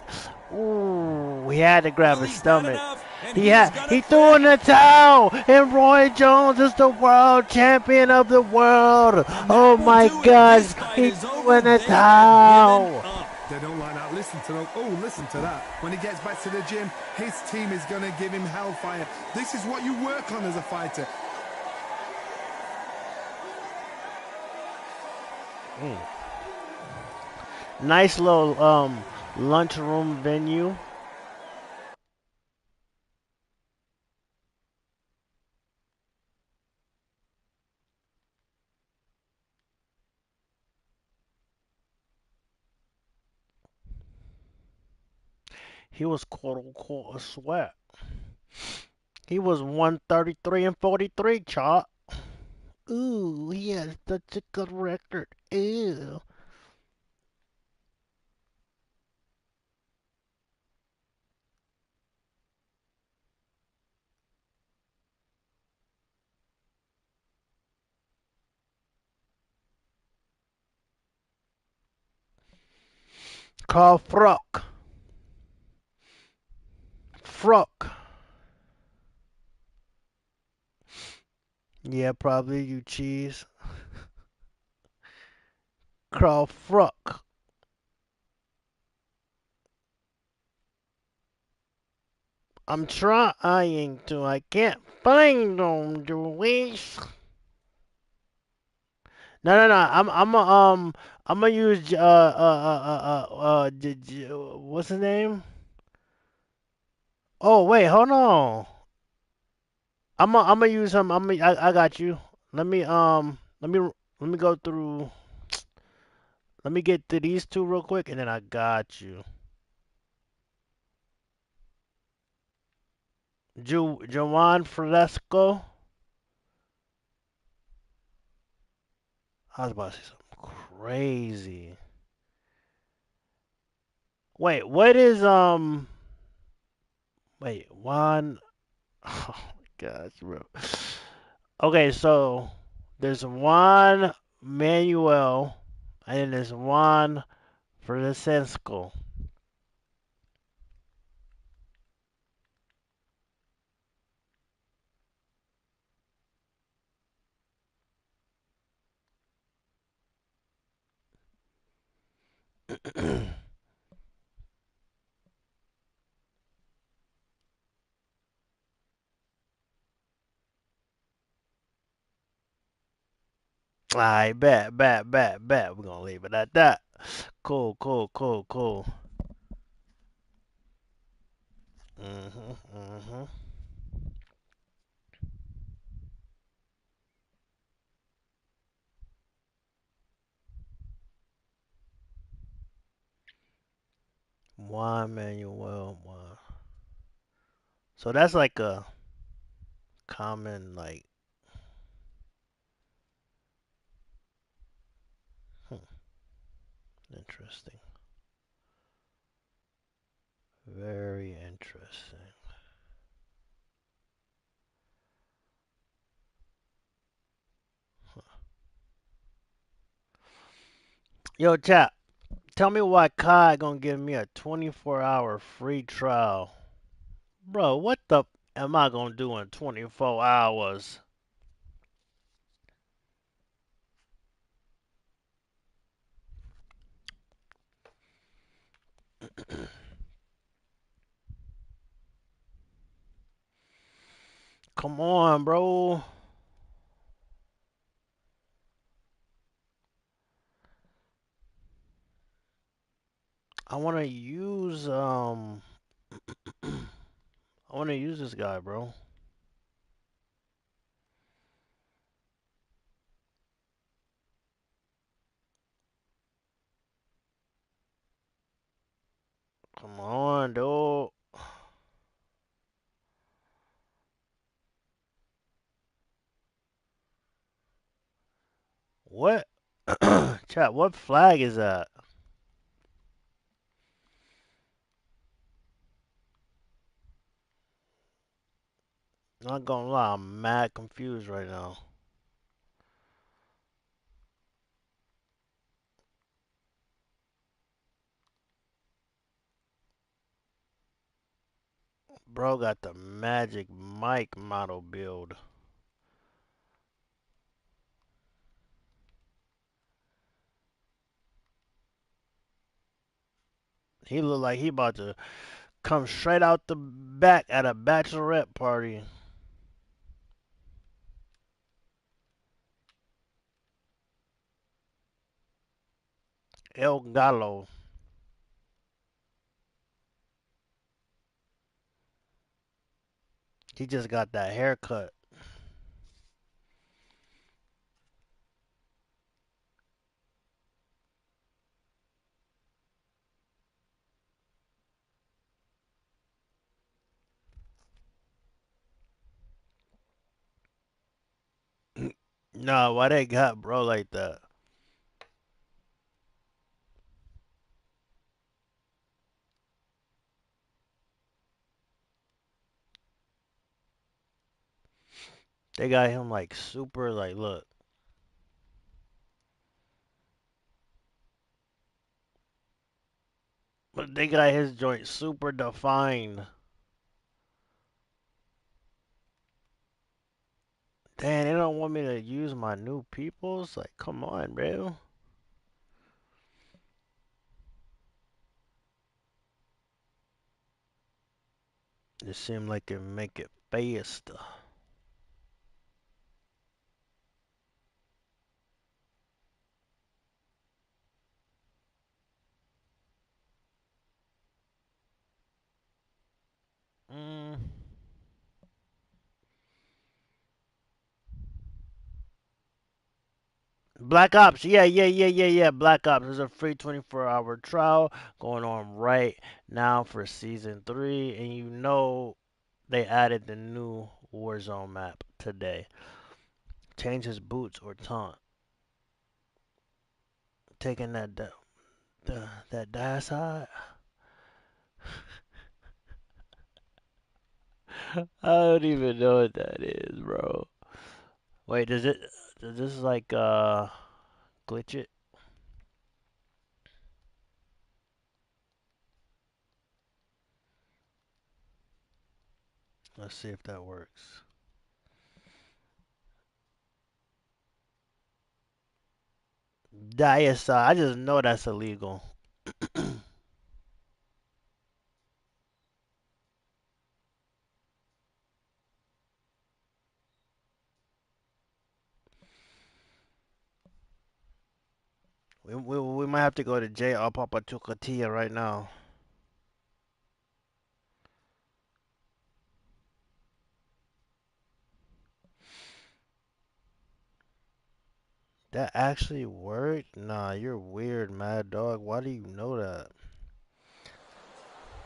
ooh. We had to grab Well, his he's had stomach. enough, and He he's gonna he threw in quit. the towel, and Roy Jones is the world champion of the world. And Oh that will my do it. gosh, This fight he is threw over. in the They have given towel. up. They don't like that. Listen to that. Oh, listen to that. When he gets back to the gym, his team is going to give him hellfire. This is what you work on as a fighter. Nice little lunchroom venue. He was quote unquote a sweat. He was 133 and 43, chop. Ooh, he has such a good record. Ew. Carl Fruck. Fruck. Yeah, probably you cheese. Carl Fruck. I'm trying to. I can't find them, Luis. No. I'm gonna use what's his name? Oh wait, hold on. I'm gonna use him. I got you. Let me let me go through. Let me get to these two real quick, and then I got you. Juan Fresco. I was about to say something crazy. Wait, what is Wait, Juan? Oh my gosh, bro. Okay, so there's Juan Manuel, and then there's Juan Francisco. I bet. We're gonna leave it at that. Cool. Mhm. Juan Manuel Juan. So that's like a common like. Hmm, interesting. Very interesting. Yo, chat. Tell me why Kai gonna give me a 24-hour free trial. Bro, what the am I gonna do in 24 hours? Come on, bro. I wanna use I wanna use this guy, bro. Come on, dude. What? Chat, what flag is that? Not gonna lie, I'm mad confused right now. Bro got the Magic Mike model build. He look like he about to come straight out the back at a bachelorette party. El Gallo. He just got that haircut. Nah, why they got bro like that? They got him like super, like, look. But they got his joint super defined. Damn, they don't want me to use my new peoples? Like, come on, bro. It seemed like it make it faster. Mm. Black Ops, yeah. Black Ops is a free 24-hour trial going on right now for season 3, and you know they added the new Warzone map today. Change his boots or taunt. Taking that die side. I don't even know what that is, bro. Wait, does this like glitch it? Let's see if that works. Die side. I just know that's illegal. We might have to go to jail. I'll pop a Chucatia right now. That actually worked? Nah, you're weird, Mad Dog. Why do you know that?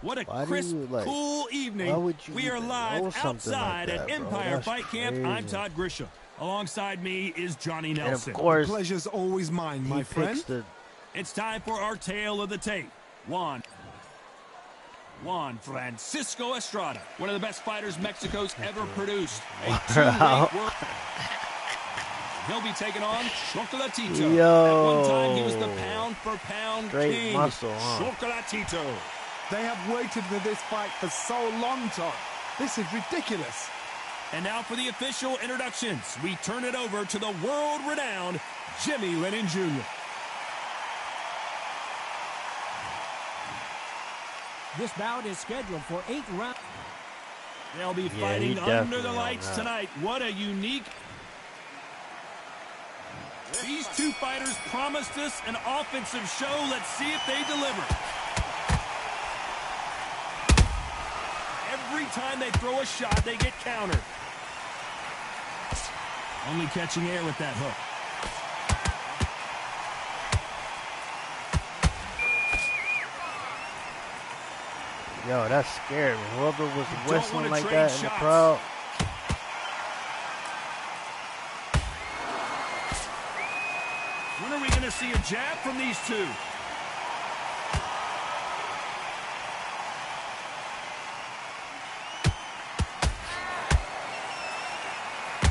What a Why do crisp, you like? cool Why evening. would you We are even live know something like outside at that, bro? Empire That's Fight Camp. I'm crazy. Todd Grisham. Alongside me is Johnny And of Nelson. The course, pleasure's always mine, he my friend. picks the. It's time for our tale of the tape. Juan Francisco Estrada, one of the best fighters Mexico's ever produced. A two-weight world. He'll be taking on Chocolatito. At one time, he was the pound-for-pound Straight king. muscle, huh? Chocolatito. They have waited for this fight for so long, Todd. This is ridiculous. And now for the official introductions. We turn it over to the world-renowned Jimmy Lennon Jr. This bout is scheduled for 8 rounds. They'll be Yeah, fighting he under the definitely lights on that. tonight. What a unique... These two fighters promised us an offensive show. Let's see if they deliver. Every time they throw a shot, they get countered. Only catching air with that hook. Yo, that scared me. Whoever was whistling like trade that in the shots. crowd. When are we going to see a jab from these two?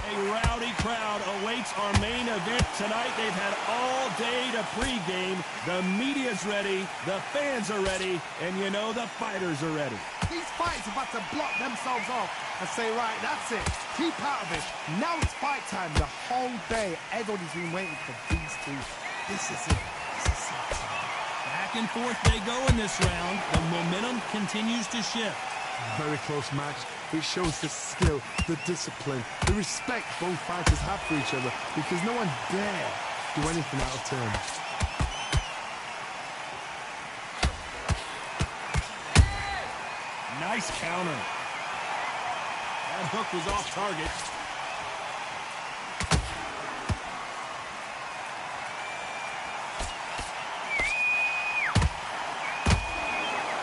A rowdy crowd awaits our main event tonight. They've had all day to pregame. The media's ready, the fans are ready, and you know the fighters are ready. These fighters have had to block themselves off and say, right, that's it. Keep out of it. Now it's fight time. The whole day, everybody's been waiting for these two. This is it. This is it. Back and forth they go in this round. The momentum continues to shift. Very close match. It shows the skill, the discipline, the respect both fighters have for each other, because no one dare do anything out of turn. Nice counter. That hook was off target.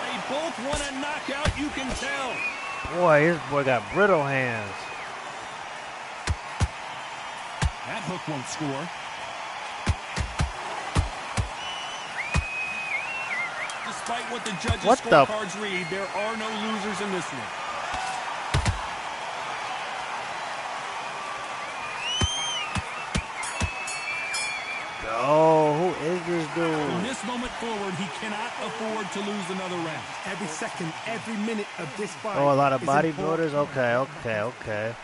They both want a knockout, you can tell. Boy, this boy got brittle hands. That hook won't score. Despite what the judges' scorecards read, there are no losers in this one. Oh, who is this dude? From this moment forward, he cannot afford to lose another round. Every second, every minute of this fight. Oh, a lot of bodybuilders? Okay.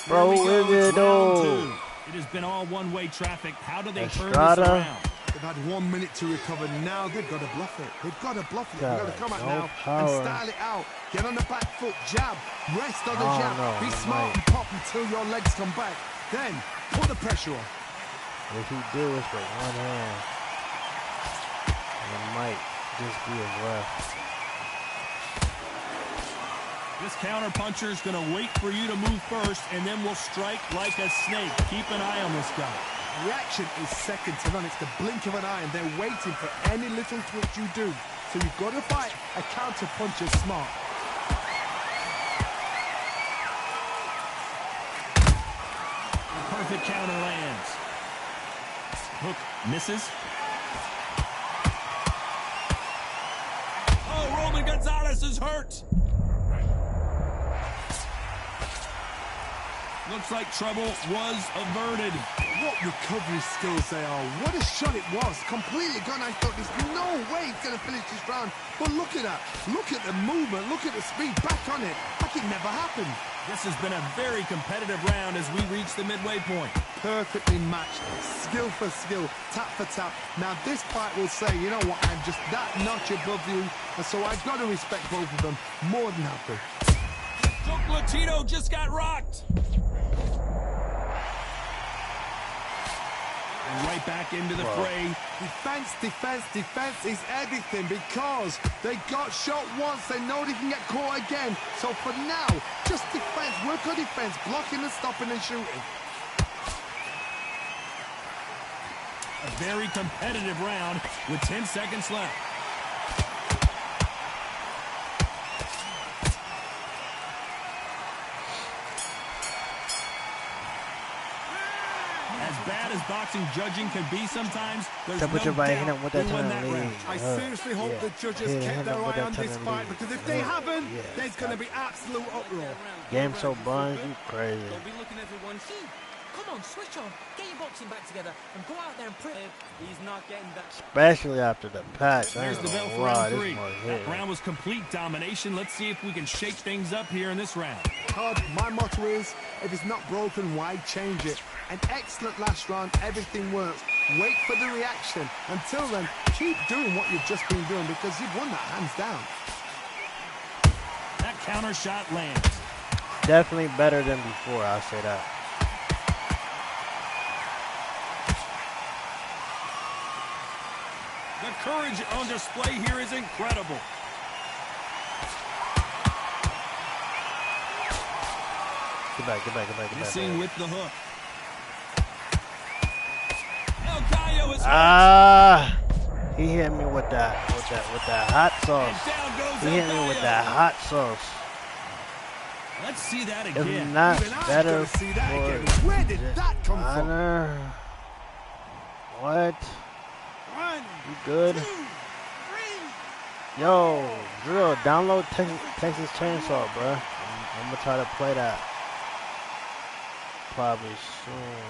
Bro, who is it, dude? It has been all one-way traffic. How do they turn Estrada? this around? They've had 1 minute to recover. Now they've got to bluff it. They've got to bluff it. They've got to come out now and style it out. Get on the back foot, jab, rest on the jab. Be smart and pop until your legs come back. Then put the pressure on. If he do, it's with one hand. And it might just be his left. This counter puncher is going to wait for you to move first, and then will strike like a snake. Keep an eye on this guy. Reaction is second to none. It's the blink of an eye, and they're waiting for any little twitch you do. So you've got to fight a counter puncher smart. The perfect counter lands. Hook misses. Oh, Roman Gonzalez is hurt. Looks like trouble was averted. What recovery skills they are. What a shot it was. Completely gone. I thought there's no way he's going to finish this round. But look at that. Look at the movement. Look at the speed. Back on it. Like it never happened. This has been a very competitive round as we reach the midway point. Perfectly matched. Skill for skill. Tap for tap. Now this fight will say, you know what, I'm just that notch above you. And so I've got to respect both of them. More than happy. Latino just got rocked. And right back into the fray. Defense, defense, defense is everything, because they got shot once. They know they can get caught again. So for now, just defense. Work on defense. Blocking and stopping and shooting. A very competitive round with 10 seconds left. As bad as boxing judging can be sometimes, there's no doubt who won that round. I seriously hope the judges kept their eye on this fight, because if they haven't, there's going to be absolute uproar. Game so buns, you crazy. Don't be looking everyone. Come on, switch on. Get your boxing back together and go out there and print. He's not getting that. Especially after the patch. There's the bell for round 3. That round was complete domination. Let's see if we can shake things up here in this round. Todd, my motto is, if it's not broken, why change it? An excellent last round, everything works. Wait for the reaction. Until then, keep doing what you've just been doing, because you've won that hands down. That counter shot lands. Definitely better than before, I'll say that. The courage on display here is incredible. Get back. Missing with the hook. El Gallo is he hit me with that hot sauce. He hit me with that hot sauce. Let's see that again. If not better for Where did that come honor. What? You good? Yo, Drill, download Texas Chainsaw, bro. I'm gonna try to play that probably soon.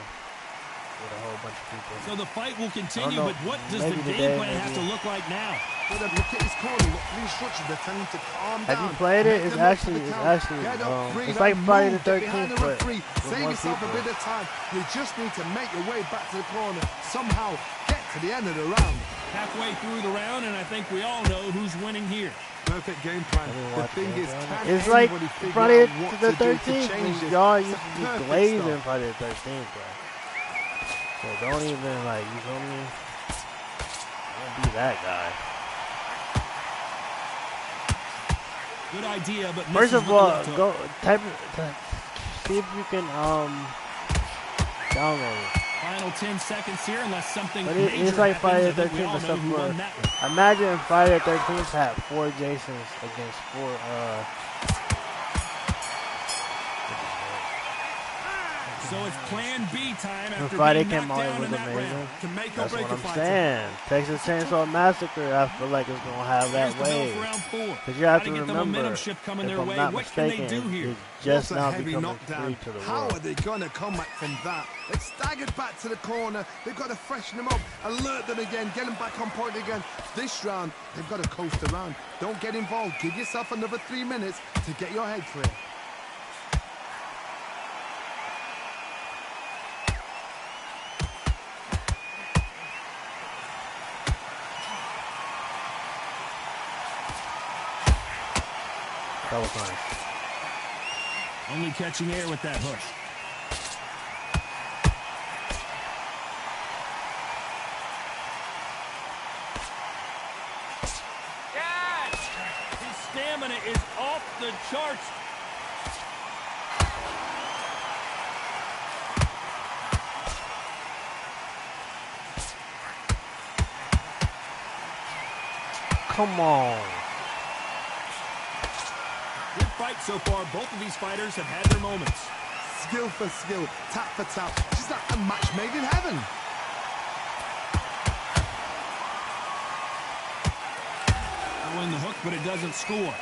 with a whole bunch of people. So the fight will continue, know. but what does Maybe the today, game plan have to maybe. look like now? Look at his corner. Look at the instructions. They're telling him to calm down. Have you played it? Make It's the most of actually, the it's count. actually, Get up, breathe, it's like and Friday the move. Get behind 13th, the but referee. with Save more yourself people. a bit of time. You just need to make your way back to the corner. Somehow get to the end of the round. Halfway through the round, and I think we all know who's winning here. Perfect game plan. The thing is, can It's like anybody figure Friday out what the to do to 13th. change this? Y'all It's used a to be perfect glazing start. Friday the 13th, bro. So don't even like, you feel me? Don't be that guy. Good idea, but First misses of with the all, left hook. go see if you can download it. Final 10 seconds here, unless something But major it's like happens. Friday I the think we 13th all know except who for, won that one. imagine Friday the 13th had 4 Jasons against 4, So it's plan B time after Friday being came knocked out, it down was in that amazing. round. Can make or That's break what a I'm fighter. saying. Texas Chainsaw Massacre, I feel like it's going to have Here's that the bell way. for round 4. Because you have Try to get the remember, momentum shift coming if their I'm way. not What can they mistaken, do here? it's just What's a now heavy becoming knockdown? free to the How world. are they going to come back from that? They've staggered back to the corner. They've got to freshen them up, alert them again, get them back on point again. This round, they've got to coast around. Don't get involved. Give yourself another 3 minutes to get your head clear. That was nice. Only catching air with that hook. His stamina is off the charts. Come on. Good fight so far. Both of these fighters have had their moments. Skill for skill, tap for tap. She's like a match made in heaven. Throwing the hook, but it doesn't score.